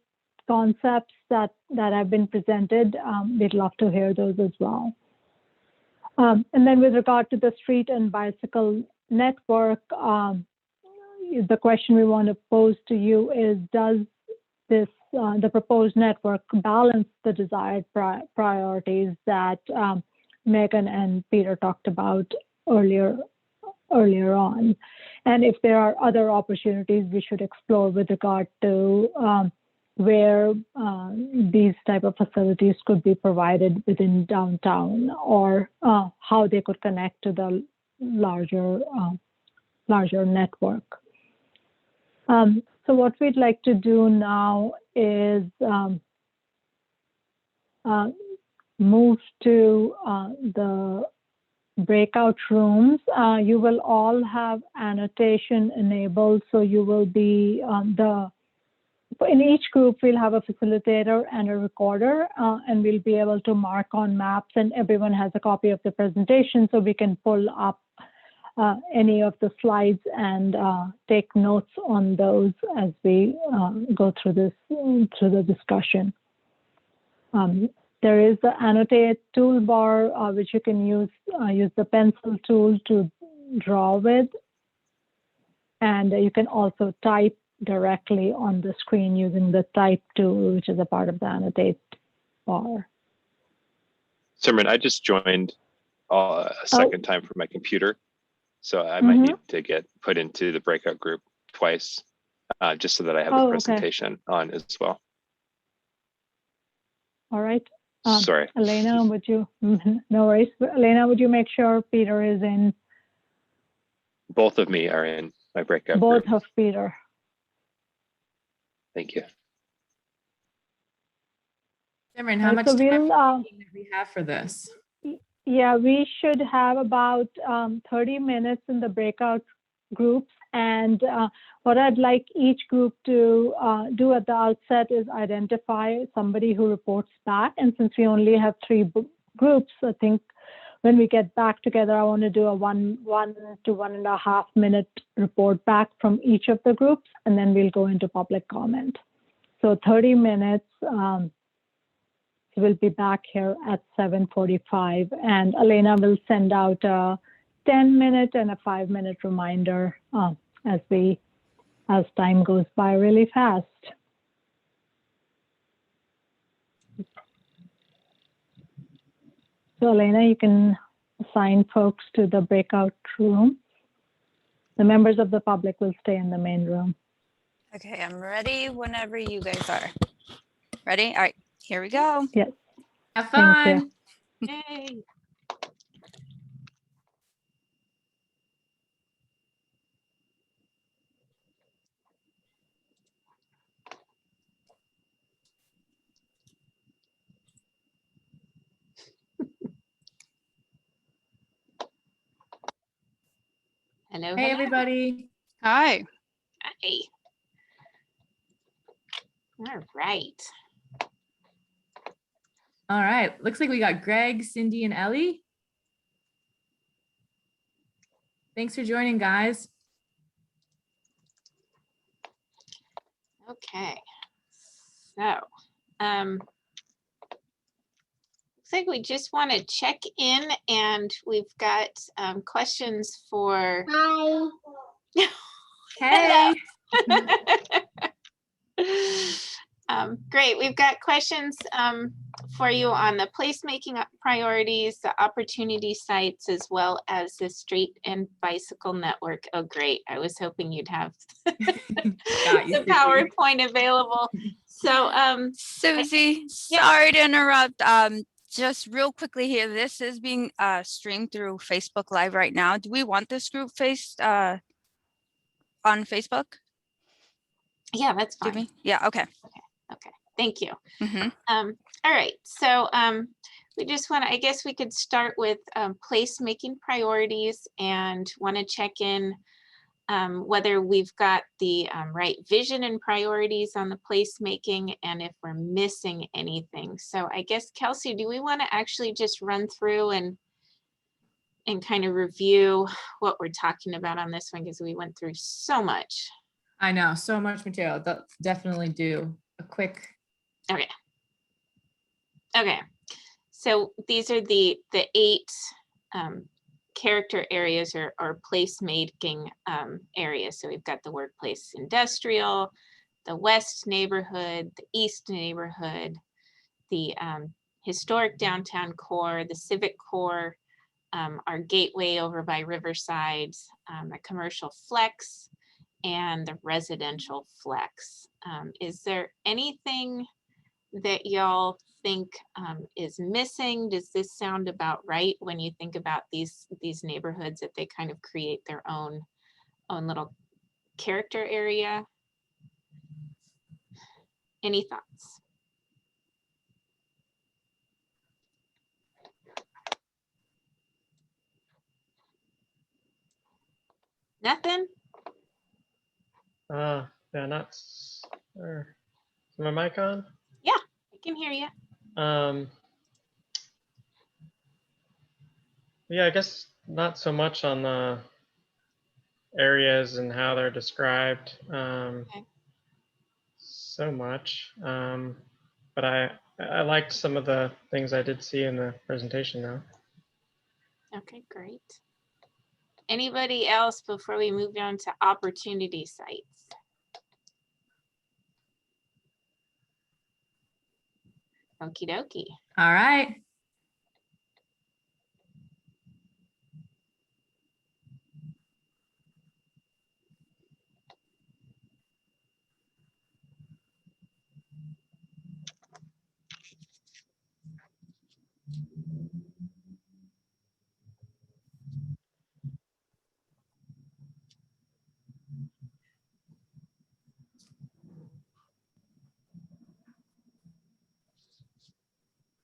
concepts that have been presented, we'd love to hear those as well. And then with regard to the street and bicycle network, the question we want to pose to you is, does the proposed network balance the desired priorities that Megan and Peter talked about earlier on? And if there are other opportunities we should explore with regard to where these type of facilities could be provided within downtown, or how they could connect to the larger network. So what we'd like to do now is move to the breakout rooms. You will all have annotation enabled, so you will be in each group we'll have a facilitator and a recorder, and we'll be able to mark on maps, and everyone has a copy of the presentation, so we can pull up any of the slides and take notes on those as we go through the discussion. There is the annotate toolbar, which you can use the pencil tool to draw with. And you can also type directly on the screen using the type tool, which is a part of the annotate bar. Simran, I just joined a second time for my computer. So I might need to get put into the breakout group twice, just so that I have the presentation on as well. All right. Sorry. Elena, would you, no worries. Elena, would you make sure Peter is in? Both of me are in my breakout Both group. of Peter. Thank you. Simran, how much So time we'll, do we have for this? yeah, we should have about 30 minutes in the breakout groups. And what I'd like each group to do at the outset is identify somebody who reports back. And since we only have 3 groups, I think when we get back together, I want to do a 1 to 1.5 minute report back from each of the groups, and then we'll go into public comment. So 30 minutes. We'll be back here at 7:45, and Elena will send out a 10-minute and a 5-minute reminder as time goes by really fast. So Elena, you can assign folks to the breakout room. The members of the public will stay in the main room. Okay, I'm ready whenever you guys are. Ready? All right, here we go. Yes. Have Thank fun. Yay. Hello. Hey, hello. everybody. Hi. Hi. All right. All right. Looks like we got Greg, Cindy, and Ellie. Thanks for joining, guys. Okay. So, looks like we just want to check in, and we've got questions for. Hey. Great. We've got questions for you on the placemaking priorities, the opportunity sites, as well as the street and bicycle network. Oh, great. I was hoping you'd have the PowerPoint available. So, Susie, sorry to interrupt. Just real quickly here, this is being streamed through Facebook Live right now. Do we want this group on Facebook? Yeah, that's fine. Yeah, okay. Okay, thank you. Mm-hmm. All right, so we just want to, I guess we could start with placemaking priorities, and want to check in whether we've got the right vision and priorities on the placemaking, and if we're missing anything. So I guess, Kelsey, do we want to actually just run through and kind of review what we're talking about on this one, because we went through so much. I know, so much material. Definitely do a quick. Okay. Okay. So these are the 8 character areas or placemaking areas. So we've got the workplace industrial, the west neighborhood, the east neighborhood, the historic downtown core, the civic core, our gateway over by Riverside, a commercial flex, and the residential flex. Is there anything that y'all think is missing? Does this sound about right when you think about these neighborhoods, that they kind of create their own little character area? Any thoughts? Nothing? Yeah, not. Is my mic on? Yeah, I can hear you. Yeah, I guess not so much on the areas and how they're described. Okay. So much, but I liked some of the things I did see in the presentation though. Okay, great. Anybody else before we move on to opportunity sites? Okie dokie. All right.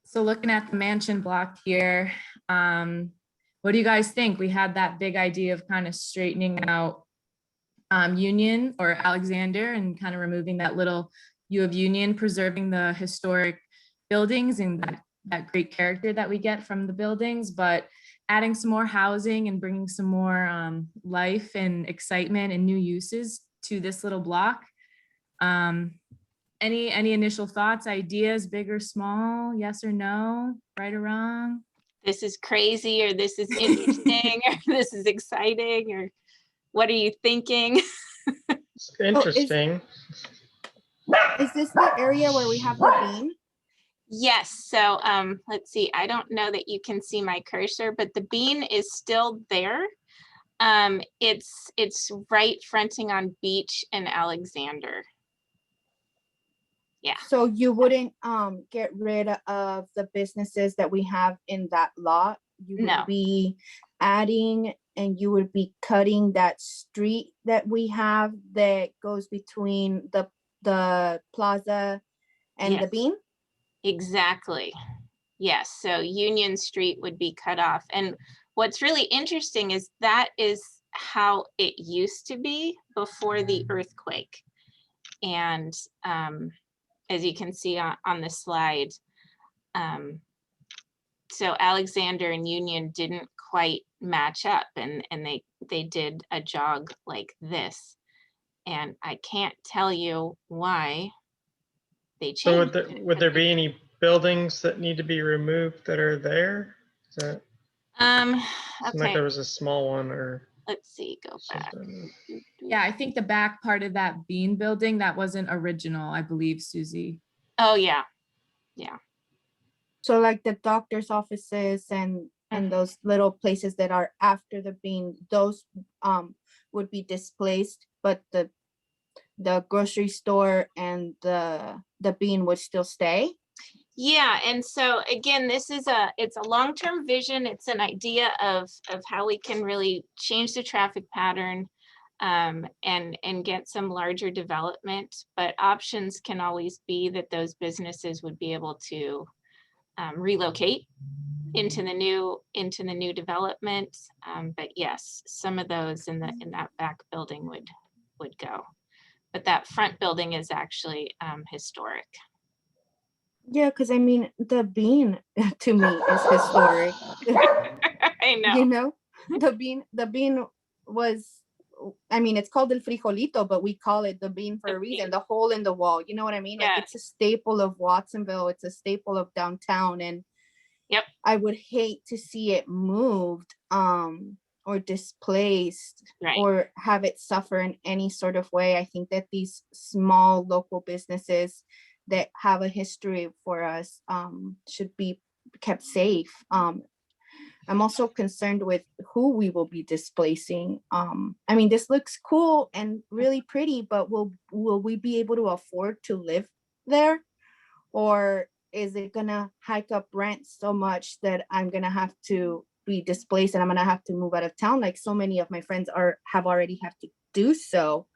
So looking at the mansion block here, what do you guys think? We had that big idea of kind of straightening out Union or Alexander and kind of removing that little U of Union, preserving the historic buildings and that great character that we get from the buildings, but adding some more housing and bringing some more life and excitement and new uses to this little block. Any initial thoughts, ideas, big or small, yes or no, right or wrong? This is crazy, or this is interesting, or this is exciting, or what are you thinking? It's interesting. Is this the area where we have the bean? Yes, so let's see, I don't know that you can see my cursor, but the bean is still there. It's right fronting on Beach and Alexander. Yeah. So you wouldn't get rid of the businesses that we have in that lot? You would No. be adding and you would be cutting that street that we have that goes between the plaza and the Yes. bean? Exactly. Yes, so Union Street would be cut off. And what's really interesting is that is how it used to be before the earthquake. And as you can see on the slide, so Alexander and Union didn't quite match up, and they did a jog like this. And I can't tell you why they changed. So would there be any buildings that need to be removed that are there? Is that, seemed like Okay, there was a small one or let's see, go back. something. Yeah, I think the back part of that bean building, that wasn't original, I believe, Susie. Oh, yeah. Yeah. So like the doctor's offices and those little places that are after the bean, those would be displaced, but the grocery store and the bean would still stay? Yeah, and so again, it's a long-term vision. It's an idea of how we can really change the traffic pattern and get some larger development. But options can always be that those businesses would be able to relocate into the new development. But yes, some of those in that back building would go. But that front building is actually historic. Yeah, because I mean, the bean to me is historic. I know. You know, the bean was, I mean, it's called El Frijolito, but we call it the bean for a reason, the hole in the wall. You know what I mean? Like, it's a staple of Watsonville. It's a staple of downtown. And yep, I would hate to see it moved or displaced, right, or have it suffer in any sort of way. I think that these small local businesses that have a history for us should be kept safe. I'm also concerned with who we will be displacing. I mean, this looks cool and really pretty, but will we be able to afford to live there? Or is it gonna hike up rent so much that I'm gonna have to be displaced and I'm gonna have to move out of town, like so many of my friends have already had to do so?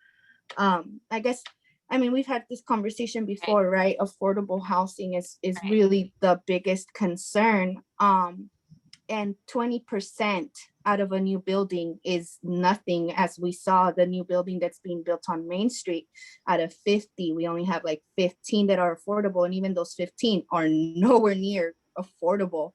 I guess, I mean, we've had this conversation before, right? Affordable housing is really the biggest concern. And 20% out of a new building is nothing. As we saw, the new building that's being built on Main Street, out of 50, we only have like 15 that are affordable. And even those 15 are nowhere near affordable.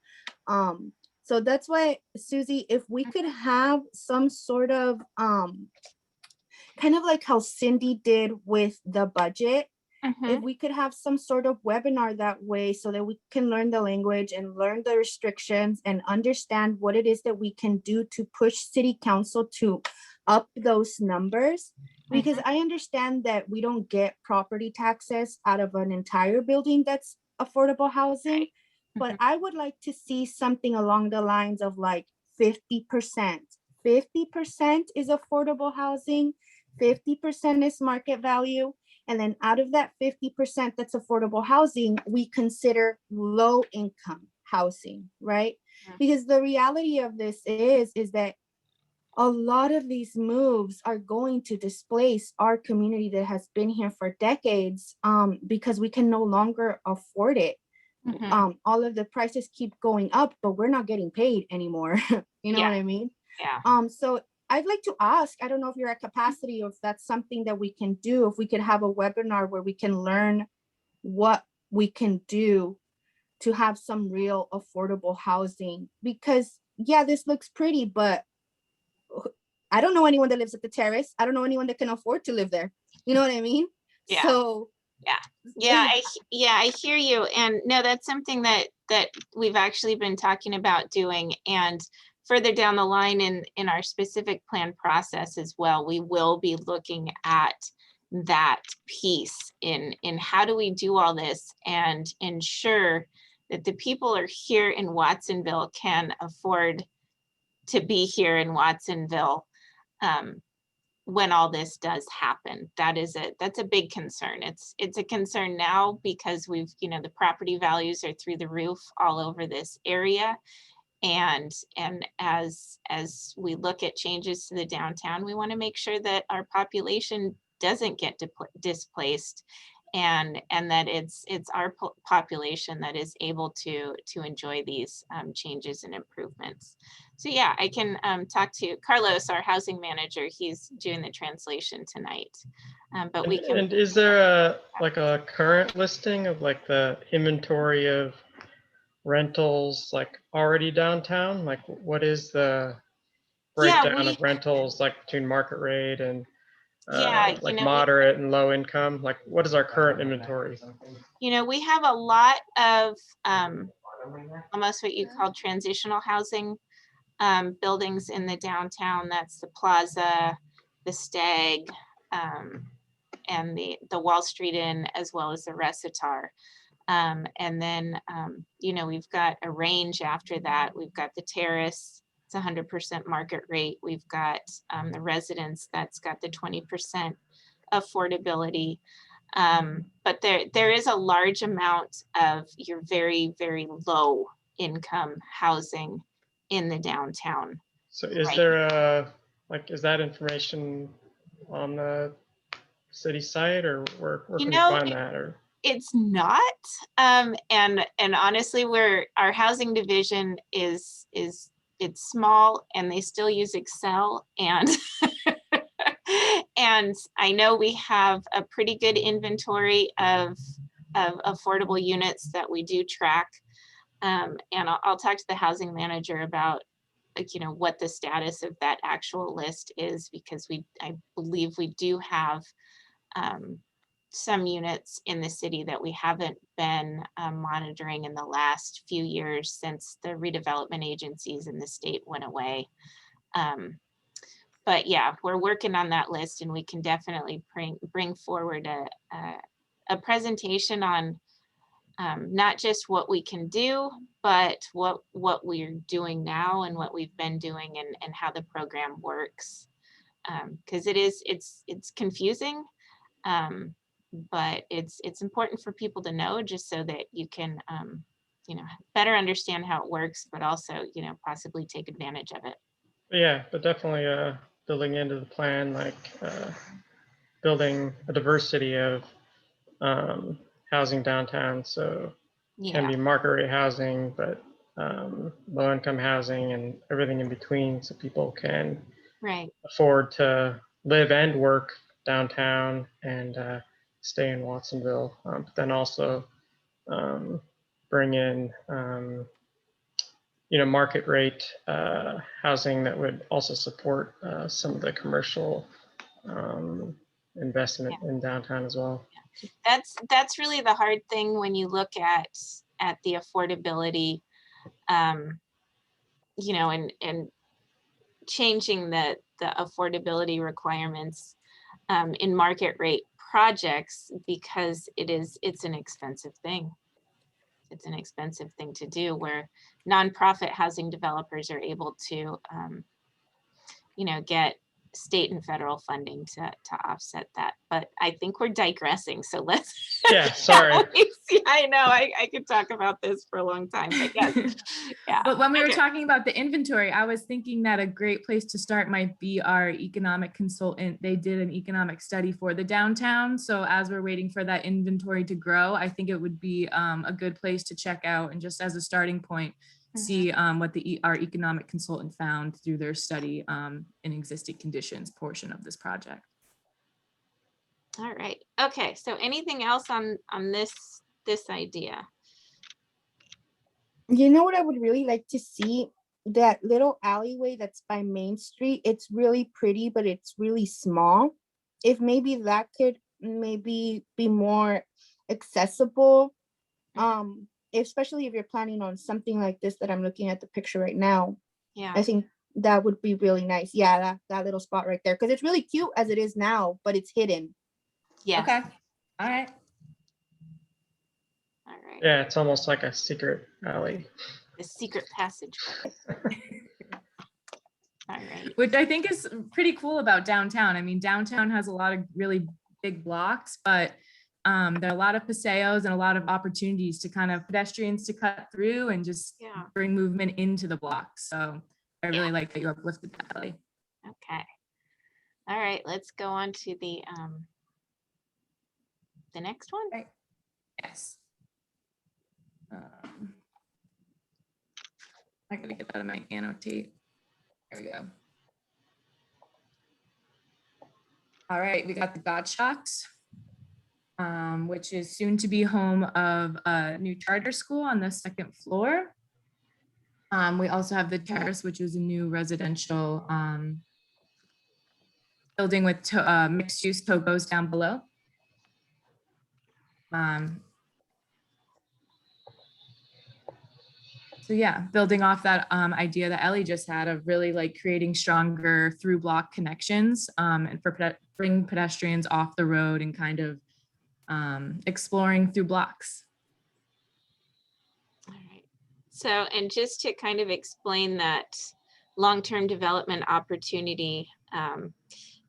So that's why, Susie, if we could have some sort of, kind of like how Cindy did with the budget, If we could have some sort of webinar that way so that we can learn the language and learn the restrictions and understand what it is that we can do to push city council to up those numbers. Because I understand that we don't get property taxes out of an entire building that's affordable housing, but I would like to see something along the lines of like 50%. 50% is affordable housing, 50% is market value. And then out of that 50% that's affordable housing, we consider low income housing, right? Because the reality of this is that a lot of these moves are going to displace our community that has been here for decades, because we can no longer afford it. All of the prices keep going up, but we're not getting paid anymore. You know what I mean? Yeah. So I'd like to ask, I don't know if you're at capacity or if that's something that we can do, if we could have a webinar where we can learn what we can do to have some real affordable housing. Because yeah, this looks pretty, but I don't know anyone that lives at the terrace. I don't know anyone that can afford to live there. You know what I mean? Yeah. So I hear you. And no, that's something that we've actually been talking about doing. And further down the line in our specific plan process as well, we will be looking at that piece in how do we do all this and ensure that the people are here in Watsonville can afford to be here in Watsonville when all this does happen. That's a big concern. It's a concern now because we've, the property values are through the roof all over this area. And as we look at changes to the downtown, we want to make sure that our population doesn't get displaced and that it's our population that is able to enjoy these changes and improvements. So yeah, I can talk to Carlos, our housing manager. He's doing the translation tonight. But we can. And is there a current listing of like the inventory of rentals like already downtown? Like what is the breakdown of rentals like between market rate and like moderate and low income? Like what is our current inventory? We have a lot of almost what you call transitional housing buildings in the downtown. That's the Plaza, the Stag, and the Wall Street Inn, as well as the Recitar. And then, we've got a range after that. We've got the Terrace, it's 100% market rate. We've got the Residence, that's got the 20% affordability. But there is a large amount of your very, very low income housing in the downtown. So is there is that information on the city site, or where can we find that? Or it's not, and honestly, our housing division is it's small and they still use Excel, and and I know we have a pretty good inventory of affordable units that we do track, and I'll talk to the housing manager about what the status of that actual list is, because I believe we do have some units in the city that we haven't been monitoring in the last few years since the redevelopment agencies in the state went away. But yeah, we're working on that list, and we can definitely bring forward a presentation on not just what we can do, but what we're doing now and what we've been doing, and how the program works. Because it's confusing, but it's important for people to know, just so that you can better understand how it works, but also possibly take advantage of it. Yeah, but definitely building into the plan, like building a diversity of housing downtown. So it can be market rate housing, but low income housing and everything in between, so people can afford to live and work downtown and stay in Watsonville, but then also bring in market rate housing that would also support some of the commercial investment in downtown as well. That's really the hard thing when you look at the affordability, you know, and changing the affordability requirements in market rate projects, because it's an expensive thing. It's an expensive thing to do, where nonprofit housing developers are able to, you know, get state and federal funding to offset that. But I think we're digressing, so let's. Yeah, sorry. I know, I could talk about this for a long time, but yes. Yeah. But when we were talking about the inventory, I was thinking that a great place to start might be our economic consultant. They did an economic study for the downtown. So as we're waiting for that inventory to grow, I think it would be a good place to check out, and just as a starting point, see what our economic consultant found through their study in existing conditions portion of this project. All right. Okay. So anything else on this idea? You know what I would really like to see? That little alleyway that's by Main Street. It's really pretty, but it's really small. If maybe that could maybe be more accessible, especially if you're planning on something like this that I'm looking at the picture right now. Yeah, I think that would be really nice. Yeah, that little spot right there, because it's really cute as it is now, but it's hidden. Yeah. Okay. All right. All right. Yeah, it's almost like a secret alley. The secret passage. All right. Which I think is pretty cool about downtown. I mean, downtown has a lot of really big blocks, but there are a lot of paseos and a lot of opportunities to kind of pedestrians to cut through and just bring movement into the block. So I really like that you uplifted that, Ellie. Okay. All right, let's go on to the next one. Right. Yes. I gotta get that in my annotate. There we go. All right, we got the Gottschalks, which is soon to be home of a new charter school on the second floor. We also have the Terrace, which is a new residential building with mixed use togos down below. So yeah, building off that idea that Ellie just had of really like creating stronger through block connections and for bring pedestrians off the road and kind of exploring through blocks. All right. So, and just to kind of explain that long-term development opportunity,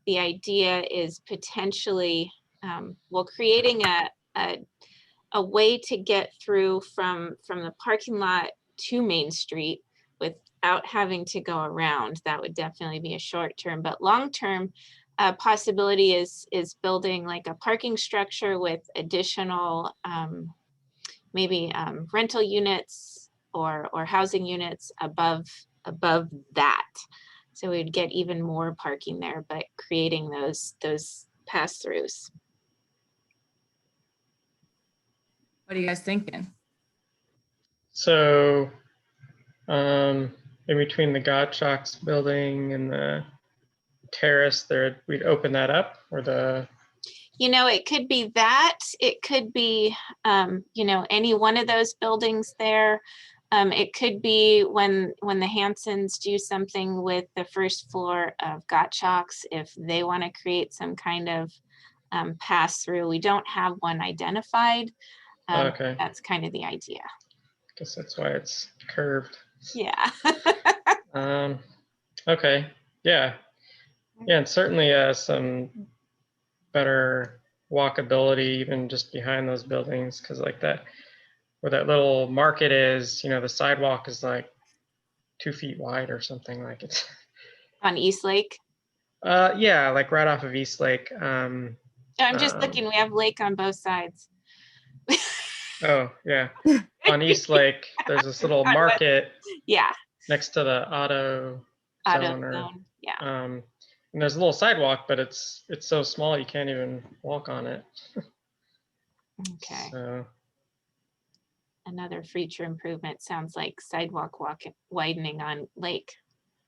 the idea is potentially, well, creating a way to get through from the parking lot to Main Street without having to go around. That would definitely be a short term, but long term possibility is building like a parking structure with additional maybe rental units or housing units above that. So we'd get even more parking there, but creating those pass-throughs. What are you guys thinking? So in between the Gottschalks building and the Terrace there, we'd open that up, or the... You know, it could be that, it could be, you know, any one of those buildings there. It could be when the Hansons do something with the first floor of Gottschalks, if they want to create some kind of pass through. We don't have one identified. Okay. That's kind of the idea. I guess that's why it's curved. Yeah. Okay. Yeah. Yeah, and certainly some better walkability even just behind those buildings, because like that, where that little market is, you know, the sidewalk is like 2 feet wide or something, like it's on East Lake. Yeah, like right off of East Lake. I'm just looking, we have lake on both sides. Oh yeah, on East Lake there's this little market, yeah, next to the auto zone. Yeah. And there's a little sidewalk, but it's so small you can't even walk on it. Okay. So another feature improvement sounds like sidewalk widening on Lake.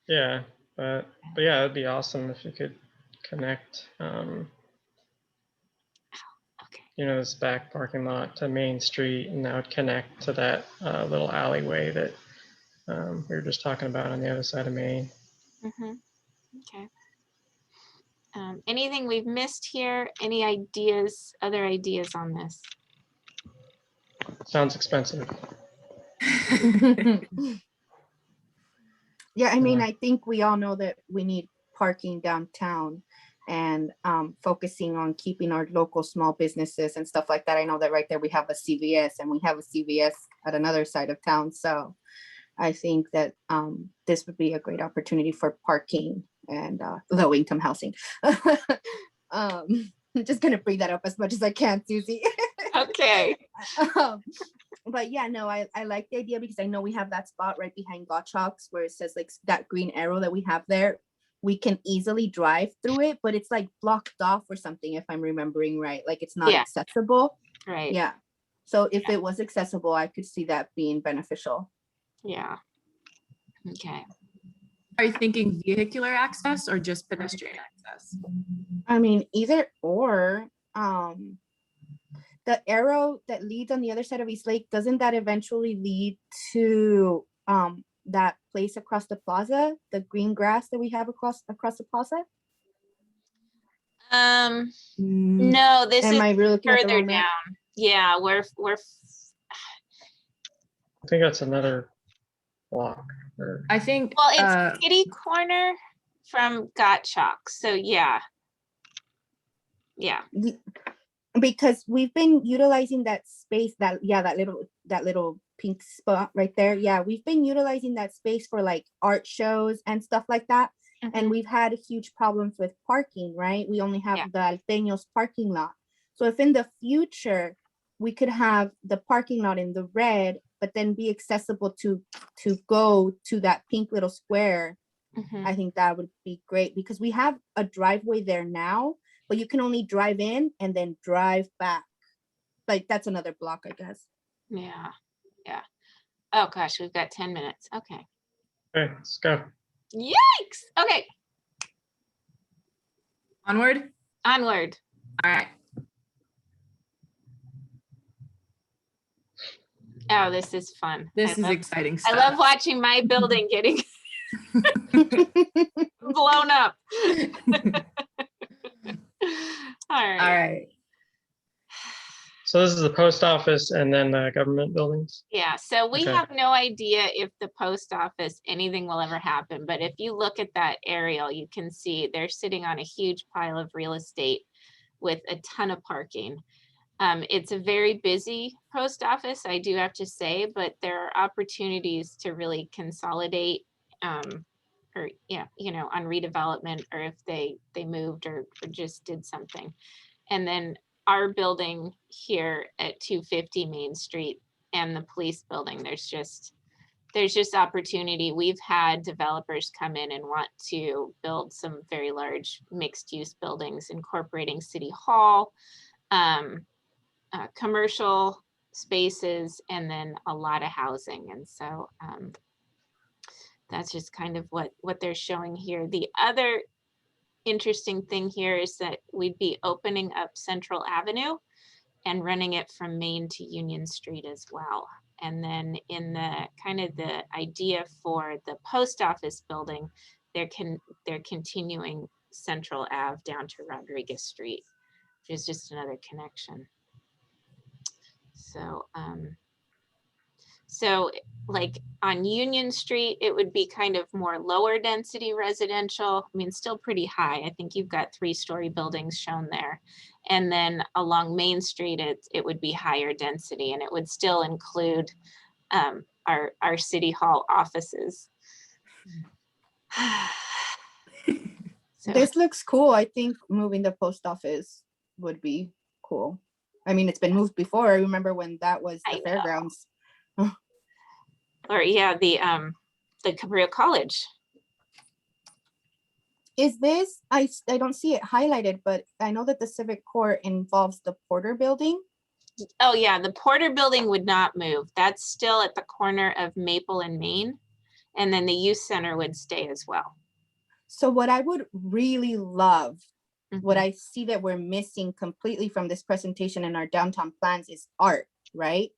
Yeah, but yeah, it'd be awesome if you could connect this back parking lot to Main Street, and that would connect to that little alleyway that we were just talking about on the other side of Main. Okay. Anything we've missed here? Any ideas, other ideas on this? Sounds expensive. Yeah, I mean, I think we all know that we need parking downtown and focusing on keeping our local small businesses and stuff like that. I know that right there we have a CVS and we have a CVS at another side of town. So I think that this would be a great opportunity for parking and low income housing. I'm just gonna bring that up as much as I can, Susie. Okay. But yeah, no, I like the idea because I know we have that spot right behind Gottschalk's where it says like that green arrow that we have there. We can easily drive through it, but it's like blocked off or something, if I'm remembering right. Like it's not accessible. Right. Yeah. So if it was accessible, I could see that being beneficial. Yeah. Okay. Are you thinking vehicular access or just pedestrian access? I mean, either or. The arrow that leads on the other side of East Lake, doesn't that eventually lead to that place across the plaza, the green grass that we have across the plaza? No, this Am is I really looking at the further wrong down. map? Yeah, we're I think that's another block. I think. well, it's kitty corner from Gottschalk. So yeah. Yeah. Because we've been utilizing that space, that little pink spot right there. Yeah, we've been utilizing that space for like art shows and stuff like that. And we've had huge problems with parking, right? We only have the Alteños parking lot. So if in the future we could have the parking lot in the red, but then be accessible to go to that pink little square, I think that would be great because we have a driveway there now, but you can only drive in and then drive back. Like that's another block, I guess. Yeah. Yeah. Oh gosh, we've got 10 minutes. Okay. Okay, let's go. Yikes. Okay. Onward? Onward. All right. Oh, this is fun. This is exciting I stuff. love watching my building getting blown up. All right. All right. So this is the post office and then the government buildings? Yeah, so we Okay. have no idea if the post office, anything will ever happen, but if you look at that aerial, you can see they're sitting on a huge pile of real estate with a ton of parking. It's a very busy post office, I do have to say, but there are opportunities to really consolidate or on redevelopment, or if they moved or just did something. And then our building here at 250 Main Street and the police building, there's just opportunity. We've had developers come in and want to build some very large mixed use buildings incorporating City Hall, commercial spaces, and then a lot of housing. And so that's just kind of what they're showing here. The other interesting thing here is that we'd be opening up Central Avenue and running it from Main to Union Street as well. And then in the kind of the idea for the post office building, they're continuing Central Ave down to Rodriguez Street, which is just another connection. So like on Union Street, it would be kind of more lower density residential. I mean, still pretty high. I think you've got 3-story buildings shown there. And then along Main Street, it would be higher density, and it would still include our City Hall offices. So, This looks cool. I think moving the post office would be cool. I mean, it's been moved before. I remember when that was the fairgrounds. or yeah, the Cabrillo College. Is this, I don't see it highlighted, but I know that the Civic Court involves the Porter Building. Oh yeah, the Porter Building would not move. That's still at the corner of Maple and Main. And then the youth center would stay as well. So what I would really love What I see that we're missing completely from this presentation and our downtown plans is art, right?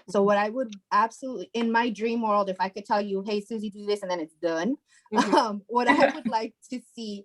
So what I would absolutely, in my dream world, if I could tell you, hey, Susie, do this and then it's done. What I would like to see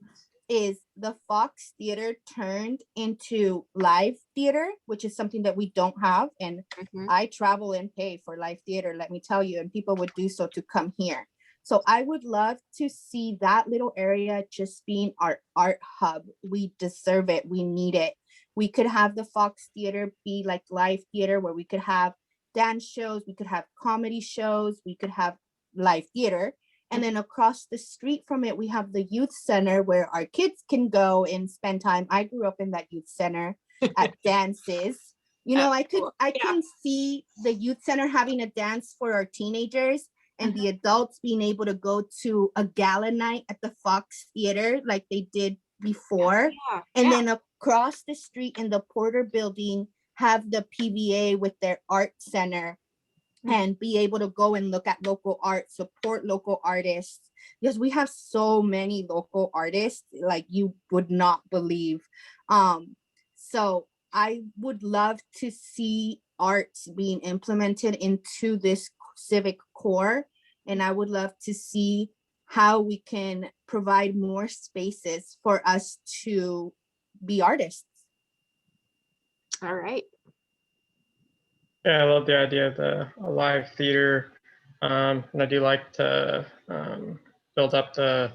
is the Fox Theater turned into live theater, which is something that we don't have. And I travel and pay for live theater, let me tell you, and people would do so to come here. So I would love to see that little area just being our art hub. We deserve it. We need it. We could have the Fox Theater be like live theater where we could have dance shows, we could have comedy shows, we could have live theater. And then across the street from it, we have the youth center where our kids can go and spend time. I grew up in that youth center at dances. You know, I can see the youth center having a dance for our teenagers and the adults being able to go to a gala night at the Fox Theater like they did before. And then across the street in the Porter Building, have the PVA with their art center and be able to go and look at local art, support local artists, because we have so many local artists like you would not believe. So I would love to see arts being implemented into this civic core, and I would love to see how we can provide more spaces for us to be artists. All right. Yeah, I love the idea of the live theater. And I do like to build up the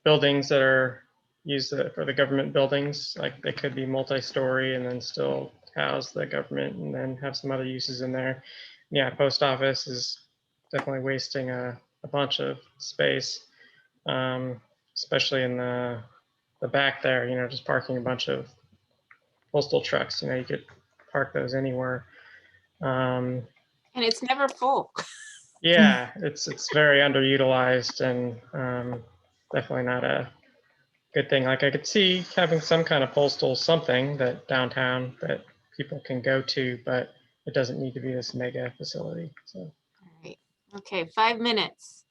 buildings that are used for the government buildings. Like they could be multi-story and then still house the government and then have some other uses in there. Yeah, post office is definitely wasting a bunch of space, especially in the back there, you know, just parking a bunch of postal trucks. You know, you could park those anywhere. And it's never full. Yeah, it's very underutilized and definitely not a good thing. Like I could see having some kind of postal something that downtown that people can go to, but it doesn't need to be this mega facility. So. All right. Okay, 5 minutes.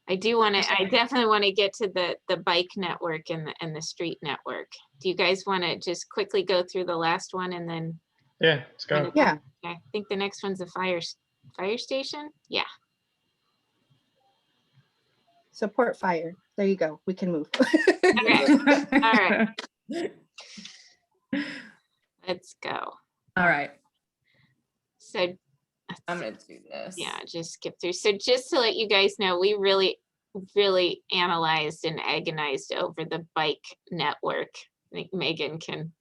I definitely want to get to the bike network and the street network. Do you guys want to just quickly go through the last one and then? Yeah, let's go. Yeah. I think the next one's a fire station. Yeah. Support fire. There you go. We can move. Okay. All right. Let's go. All right. So I'm gonna do this. yeah, just skip through. So just to let you guys know, we really analyzed and agonized over the bike network. I think Megan can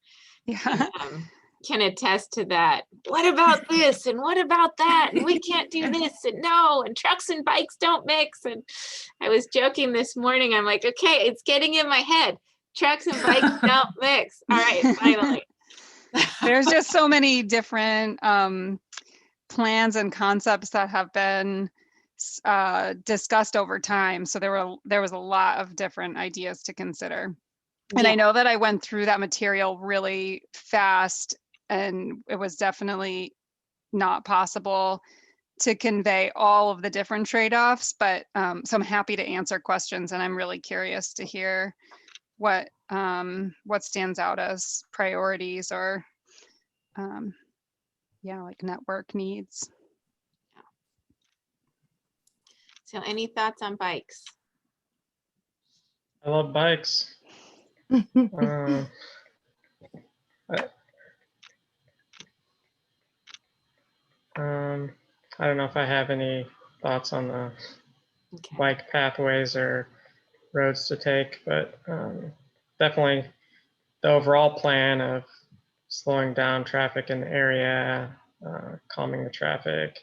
attest to that. What about this and what about that, and we can't do this, and no, and trucks and bikes don't mix. And I was joking this morning, I'm like, okay, it's getting in my head, trucks and bikes don't mix. All right, finally. There's just so many different plans and concepts that have been discussed over time. So there was a lot of different ideas to consider. And I know that I went through that material really fast, and it was definitely not possible to convey all of the different trade-offs, but so I'm happy to answer questions, and I'm really curious to hear what stands out as priorities or like network needs. So any thoughts on bikes? I love bikes. I don't know if I have any thoughts on the bike pathways or roads to take, but definitely the overall plan of slowing down traffic in the area, calming the traffic,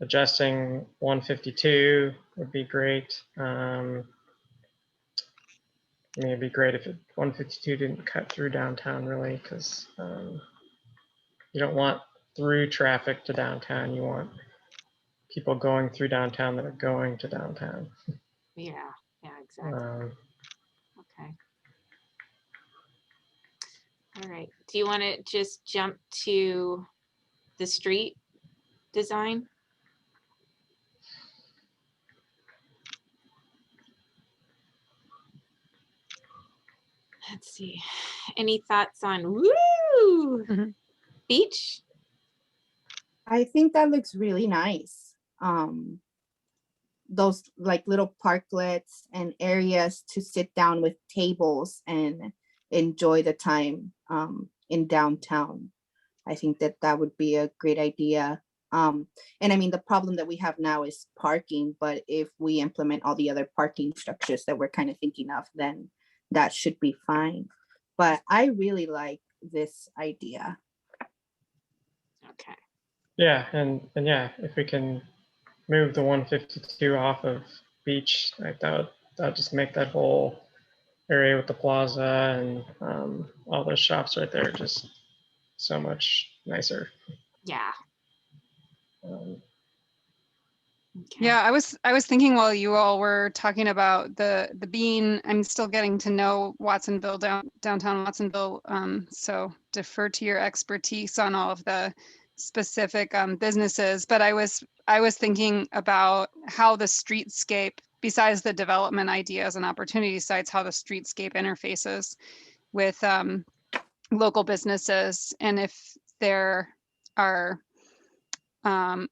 adjusting 152 would be great. I mean, it'd be great if 152 didn't cut through downtown really, because you don't want through traffic to downtown. You want people going through downtown that are going to downtown. Yeah, exactly. Okay. All right. Do you want to just jump to the street design? Let's see. Any thoughts on woo beach? I think that looks really nice. Those like little parklets and areas to sit down with tables and enjoy the time in downtown. I think that that would be a great idea. And I mean, the problem that we have now is parking, but if we implement all the other parking structures that we're kind of thinking of, then that should be fine. But I really like this idea. Okay. Yeah, and yeah, if we can move the 152 off of beach, like that would just make that whole area with the plaza and all those shops right there just so much nicer. Yeah. Yeah, I was thinking while you all were talking about the bean, I'm still getting to know Watsonville, downtown Watsonville. So defer to your expertise on all of the specific businesses. But I was thinking about how the streetscape, besides the development ideas and opportunity sites, how the streetscape interfaces with local businesses, and if there are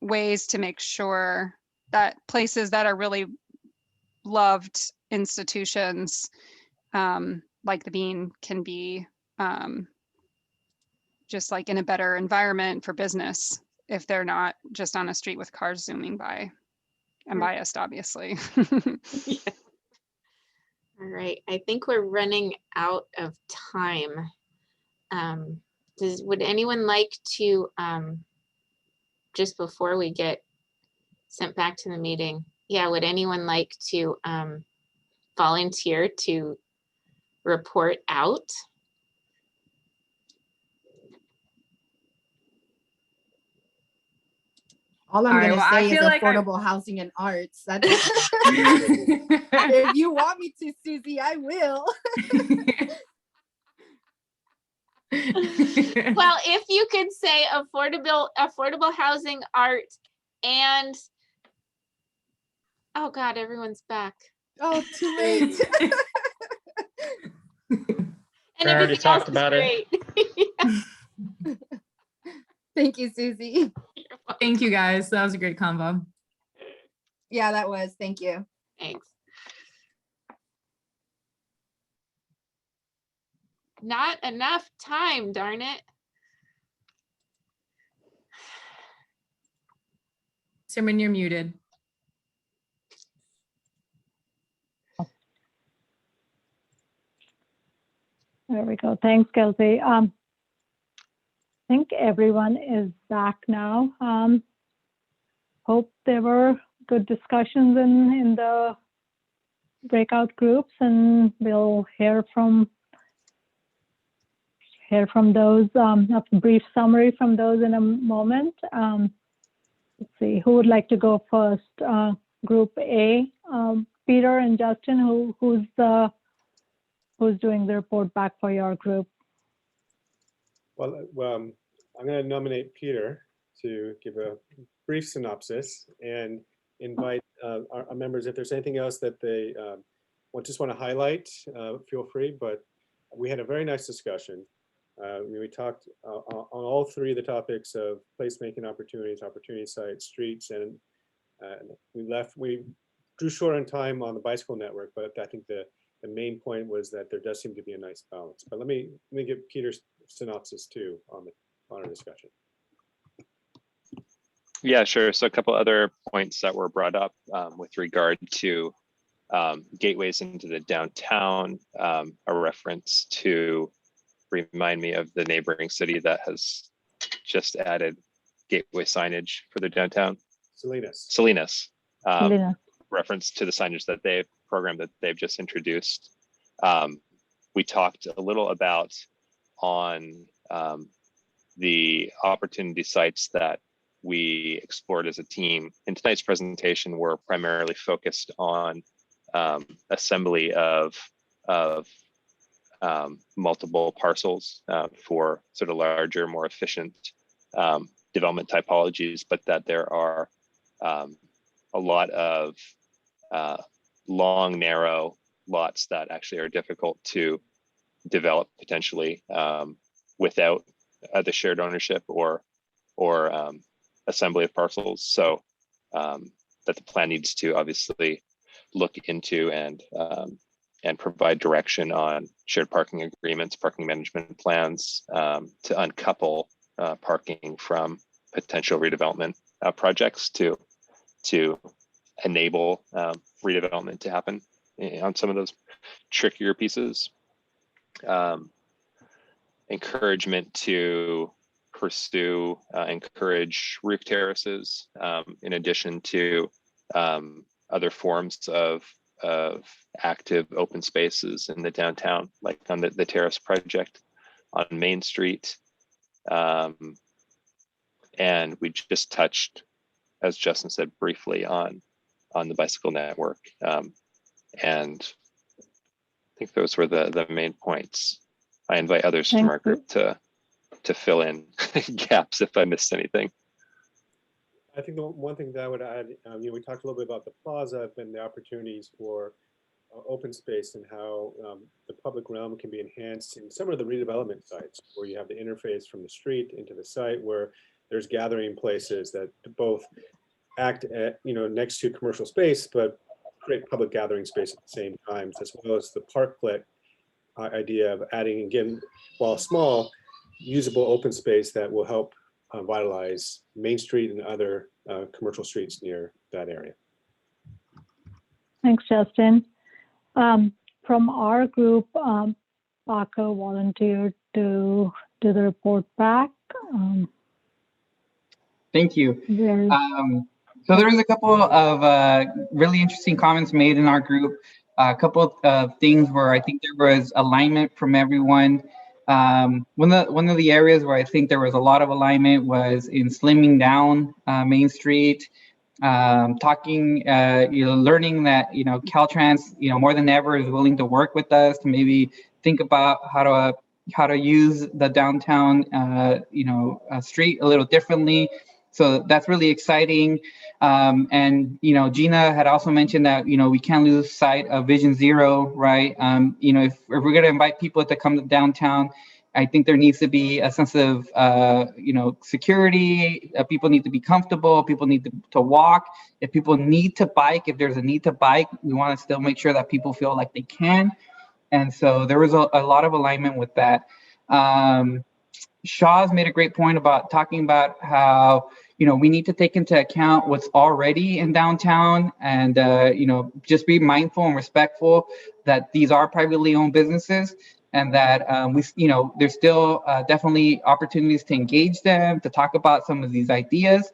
ways to make sure that places that are really loved institutions like the Bean can be just like in a better environment for business if they're not just on a street with cars zooming by. I'm biased, obviously. Yeah. All right, I think we're running out of time. Would anyone like to, just before we get sent back to the meeting, would anyone like to volunteer to report out? All I'm going to say is affordable housing and arts. If you want me to, Susie, I will. Well, if you could say affordable housing, art, and oh God, everyone's back. Oh, too late. And I already talked about it. Thank you, Susie. Thank you, guys. That was a great combo. Yeah, that was. Thank you. Thanks. Not enough time, darn it. Simran, you're muted. There we go. Thanks, Kelsey. I think everyone is back now. Hope there were good discussions in the breakout groups, and we'll hear from those, a brief summary from those in a moment. Let's see, who would like to go first? Group A, Peter and Justin, who's doing the report back for your group? Well, I'm going to nominate Peter to give a brief synopsis and invite our members, if there's anything else that they just want to highlight, feel free, but we had a very nice discussion. We talked on all three of the topics of placemaking opportunities, opportunity sites, streets, and we drew short on time on the bicycle network, but I think the main point was that there does seem to be a nice balance. But let me give Peter's synopsis too on our discussion. Yeah, sure. So a couple other points that were brought up with regard to gateways into the downtown, a reference to remind me of the neighboring city that has just added gateway signage for their downtown. Salinas. Reference to the signage that program that they've just introduced. We talked a little about on the opportunity sites that we explored as a team. In tonight's presentation, we're primarily focused on assembly of multiple parcels for sort of larger, more efficient development typologies, but that there are a lot of long, narrow lots that actually are difficult to develop potentially without the shared ownership or assembly of parcels. So that the plan needs to obviously look into and provide direction on shared parking agreements, parking management plans to uncouple parking from potential redevelopment projects to enable redevelopment to happen on some of those trickier pieces. Encouragement to pursue, encourage roof terraces in addition to other forms of active open spaces in the downtown, like on the terrace project on Main Street. And we just touched, as Justin said, briefly on the bicycle network. And I think those were the main points. I invite others from our group to fill in gaps if I missed anything. I think the one thing that I would add, we talked a little bit about the plaza and the opportunities for open space and how the public realm can be enhanced in some of the redevelopment sites where you have the interface from the street into the site, where there's gathering places that both act at, next to commercial space, but create public gathering space at the same time, as well as the parklet idea of adding, again, while small, usable open space that will help vitalize Main Street and other commercial streets near that area. Thanks, Justin. From our group, Paco volunteered to do the report back. Thank you. So there was a couple of really interesting comments made in our group. A couple of things where I think there was alignment from everyone. One of the areas where I think there was a lot of alignment was in slimming down Main Street, talking, learning that, Caltrans, more than ever is willing to work with us to maybe think about how to use the downtown, street a little differently. So that's really exciting. And, Gina had also mentioned that, we can't lose sight of Vision Zero, right? If we're going to invite people to come to downtown, I think there needs to be a sense of, security. People need to be comfortable. People need to walk. If people need to bike, if there's a need to bike, we want to still make sure that people feel like they can. And so there was a lot of alignment with that. Shaw's made a great point about talking about how, we need to take into account what's already in downtown and, just be mindful and respectful that these are privately owned businesses and that there's still definitely opportunities to engage them, to talk about some of these ideas.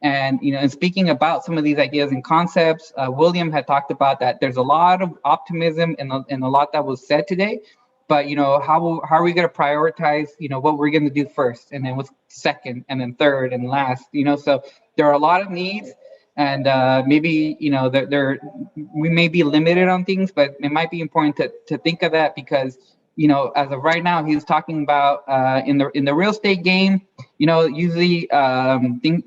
And, and speaking about some of these ideas and concepts, William had talked about that there's a lot of optimism and a lot that was said today. But, how are we going to prioritize, what we're going to do first, and then what's second, and then third, and last, so there are a lot of needs, and maybe, we may be limited on things, but it might be important to think of that because, as of right now, he was talking about in the real estate game, usually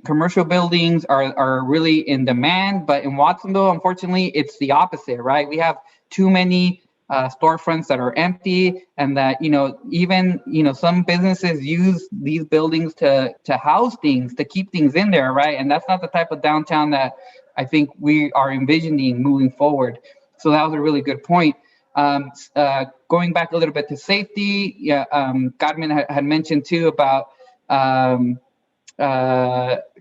commercial buildings are really in demand, but in Watsonville, unfortunately, it's the opposite, right? We have too many storefronts that are empty, and that even some businesses use these buildings to house things, to keep things in there, right? And that's not the type of downtown that I think we are envisioning moving forward. So that was a really good point. Going back a little bit to safety, Godwin had mentioned too about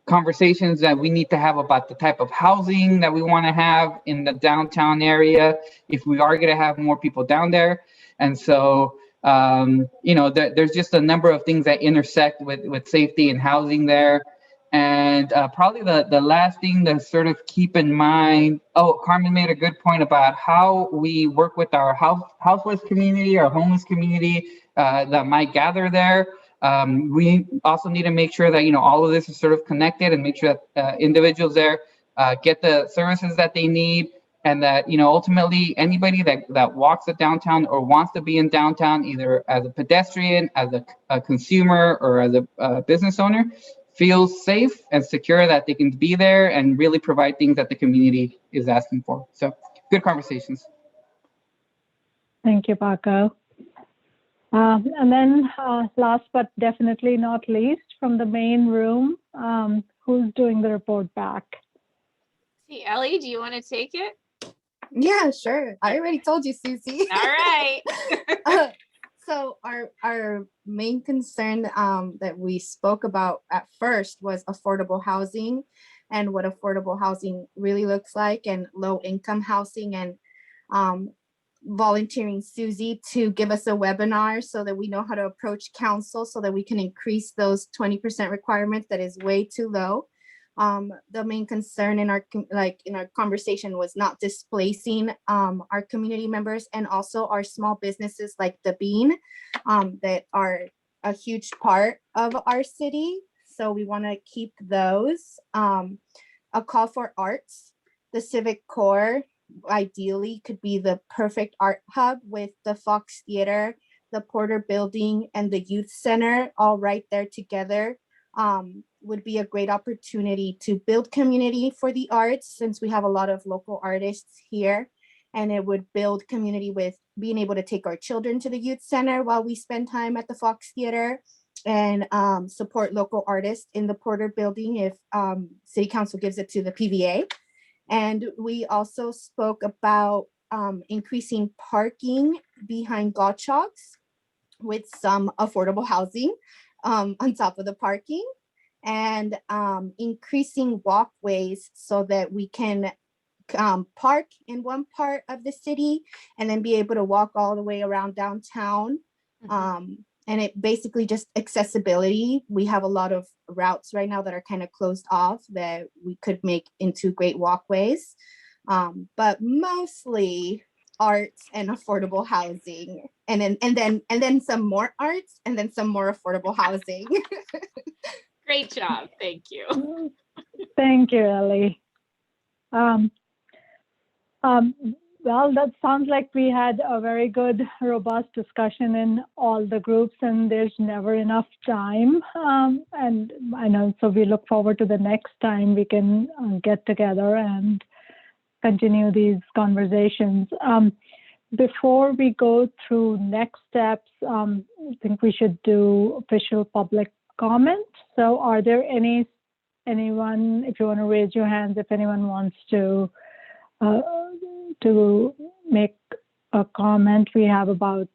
conversations that we need to have about the type of housing that we want to have in the downtown area if we are going to have more people down there. And so, there's just a number of things that intersect with safety and housing there. And probably the last thing to sort of keep in mind, Carmen made a good point about how we work with our houseless community, our homeless community that might gather there. We also need to make sure that, all of this is sort of connected and make sure that individuals there get the services that they need, and that, ultimately anybody that walks the downtown or wants to be in downtown, either as a pedestrian, as a consumer, or as a business owner, feels safe and secure that they can be there and really provide things that the community is asking for. So good conversations. Thank you, Paco. And then last but definitely not least, from the main room, who's doing the report back? See, Ellie, do you want to take it? Yeah, sure. I already told you, Susie. All right. So our main concern that we spoke about at first was affordable housing and what affordable housing really looks like, and low income housing, and volunteering Susie to give us a webinar so that we know how to approach council so that we can increase those 20% requirements that is way too low. The main concern in our conversation was not displacing our community members, and also our small businesses like the Bean that are a huge part of our city. So we want to keep those. A call for arts, the Civic Core ideally could be the perfect art hub with the Fox Theater, the Porter Building, and the Youth Center all right there together. Would be a great opportunity to build community for the arts, since we have a lot of local artists here, and it would build community with being able to take our children to the youth center while we spend time at the Fox Theater, and support local artists in the Porter Building if City Council gives it to the PVA. And we also spoke about increasing parking behind Gottschalk's with some affordable housing on top of the parking, and increasing walkways so that we can park in one part of the city and then be able to walk all the way around downtown. And it basically just accessibility. We have a lot of routes right now that are kind of closed off that we could make into great walkways, but mostly arts and affordable housing, and then some more arts, and then some more affordable housing. Great job. Thank you. Thank you, Ellie. Well, that sounds like we had a very good, robust discussion in all the groups, and there's never enough time. And I know, so we look forward to the next time we can get together and continue these conversations. Before we go through next steps, I think we should do official public comment. So are there anyone, if you want to raise your hands, if anyone wants to make a comment? We have about,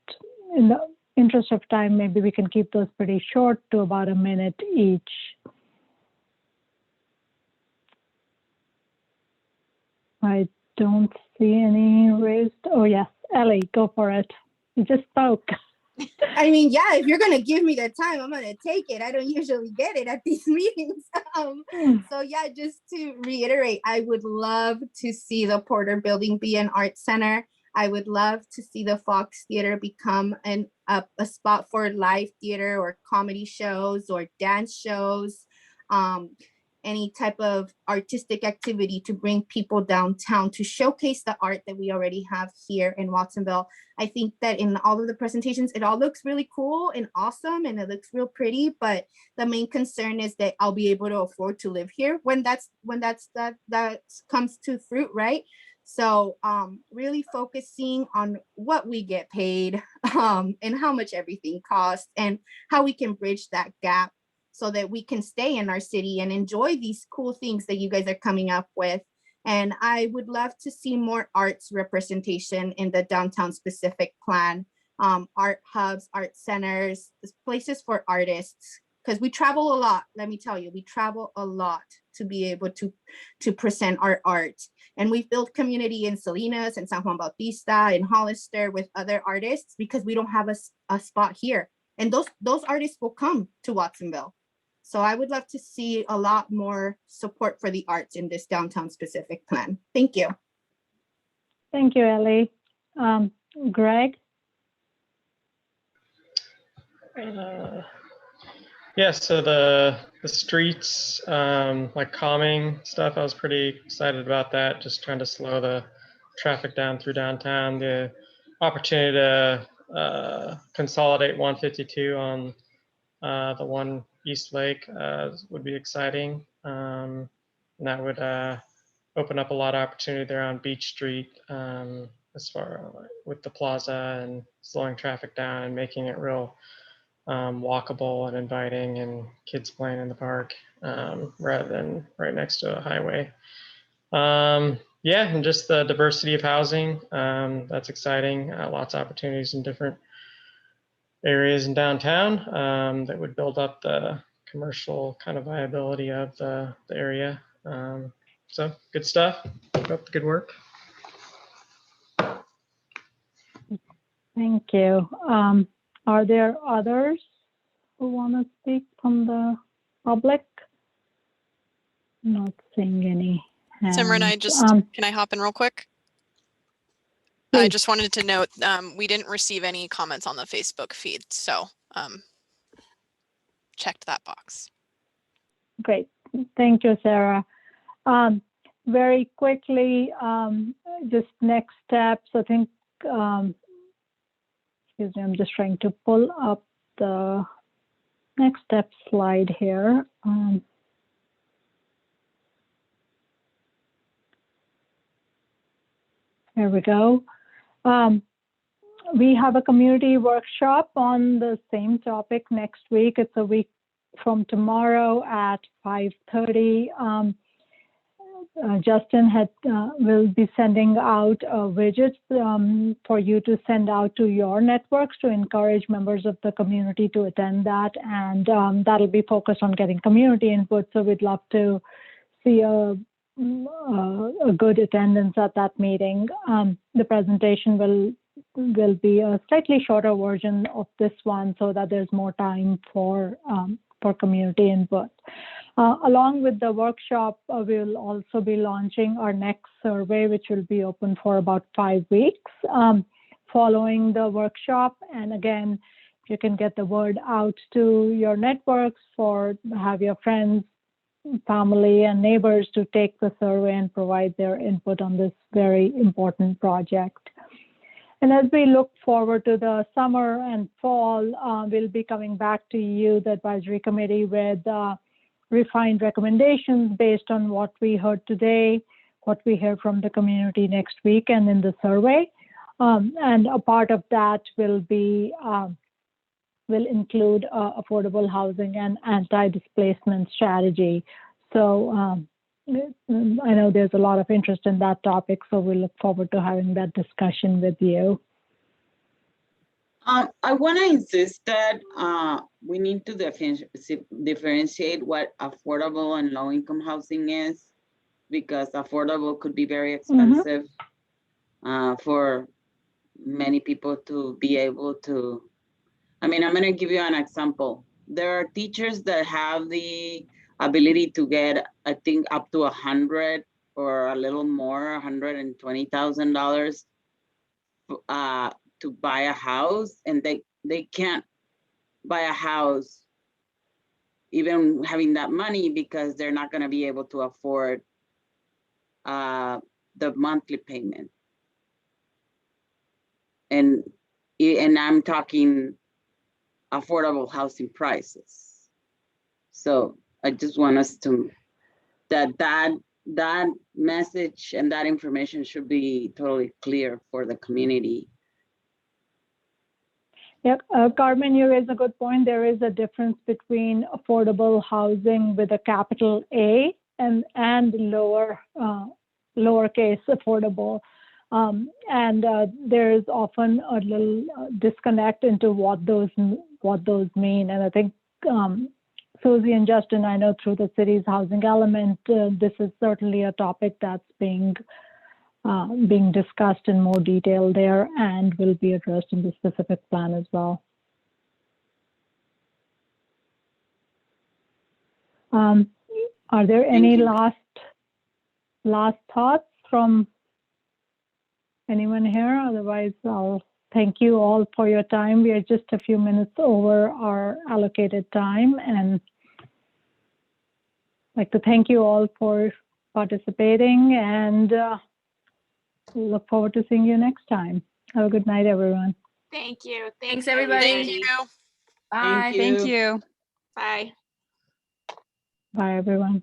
in the interest of time, maybe we can keep those pretty short to about a minute each. I don't see any raised. Oh yes, Ellie, go for it. You just spoke. I mean, yeah, if you're gonna give me the time, I'm gonna take it. I don't usually get it at these meetings. So yeah, just to reiterate, I would love to see the Porter Building be an art center. I would love to see the Fox Theater become a spot for live theater or comedy shows or dance shows. Any type of artistic activity to bring people downtown to showcase the art that we already have here in Watsonville. I think that in all of the presentations, it all looks really cool and awesome, and it looks real pretty, but the main concern is that I'll be able to afford to live here when that comes to fruit, right? So really focusing on what we get paid and how much everything costs and how we can bridge that gap so that we can stay in our city and enjoy these cool things that you guys are coming up with. And I would love to see more arts representation in the downtown specific plan, art hubs, art centers, places for artists, because we travel a lot. Let me tell you, we travel a lot to be able to present our art. And we've built community in Salinas and San Juan Bautista and Hollister with other artists because we don't have a spot here. And those artists will come to Watsonville. So I would love to see a lot more support for the arts in this downtown specific plan. Thank you. Thank you, Ellie. Greg? Yeah, so the streets, like calming stuff, I was pretty excited about that, just trying to slow the traffic down through downtown. The opportunity to consolidate 152 on the one East Lake would be exciting. And that would open up a lot of opportunity there on Beach Street. as far with the plaza and slowing traffic down and making it real walkable and inviting and kids playing in the park rather than right next to a highway. Yeah, and just the diversity of housing, that's exciting. Lots of opportunities in different areas in downtown that would build up the commercial kind of viability of the area. So good stuff. Keep up the good work. Thank you. Are there others who want to speak from the public? Not seeing any hands. Simran, can I hop in real quick? I just wanted to note, we didn't receive any comments on the Facebook feed, so checked that box. Great, thank you, Sarah. Very quickly, just next steps, I think, excuse me, I'm just trying to pull up the next step slide here. There we go. We have a community workshop on the same topic next week. It's a week from tomorrow at 5:30. Justin will be sending out widgets for you to send out to your networks to encourage members of the community to attend that. And that'll be focused on getting community input. So we'd love to see a good attendance at that meeting. The presentation will be a slightly shorter version of this one so that there's more time for community input. Along with the workshop, we'll also be launching our next survey, which will be open for about 5 weeks following the workshop. And again, you can get the word out to your networks have your friends, family, and neighbors to take the survey and provide their input on this very important project. And as we look forward to the summer and fall, we'll be coming back to you, the advisory committee, with refined recommendations based on what we heard today, what we hear from the community next week, and in the survey. And a part of that will include affordable housing and anti-displacement strategy. So I know there's a lot of interest in that topic, so we look forward to having that discussion with you. I want to insist that we need to differentiate what affordable and low-income housing is, because affordable could be very expensive for many people to be able to. I mean, I'm going to give you an example. There are teachers that have the ability to get, I think, up to 100 or a little more, $120,000 to buy a house, and they can't buy a house even having that money because they're not going to be able to afford the monthly payment. And I'm talking affordable housing prices. So I just want us to, that message and that information should be totally clear for the community. Yeah, Carmen, you raise a good point. There is a difference between affordable housing with a capital A and lowercase affordable. And there is often a little disconnect into what those mean. And I think Susie and Justin, I know through the city's housing element, this is certainly a topic that's being discussed in more detail there and will be addressed in the specific plan as well. Are there any last thoughts from anyone here? Otherwise, I'll thank you all for your time. We are just a few minutes over our allocated time, and I'd like to thank you all for participating, and look forward to seeing you next time. Have a good night, everyone. Thank you. Thanks, everybody. Thank you. Bye. Thank you. Bye. Bye, everyone.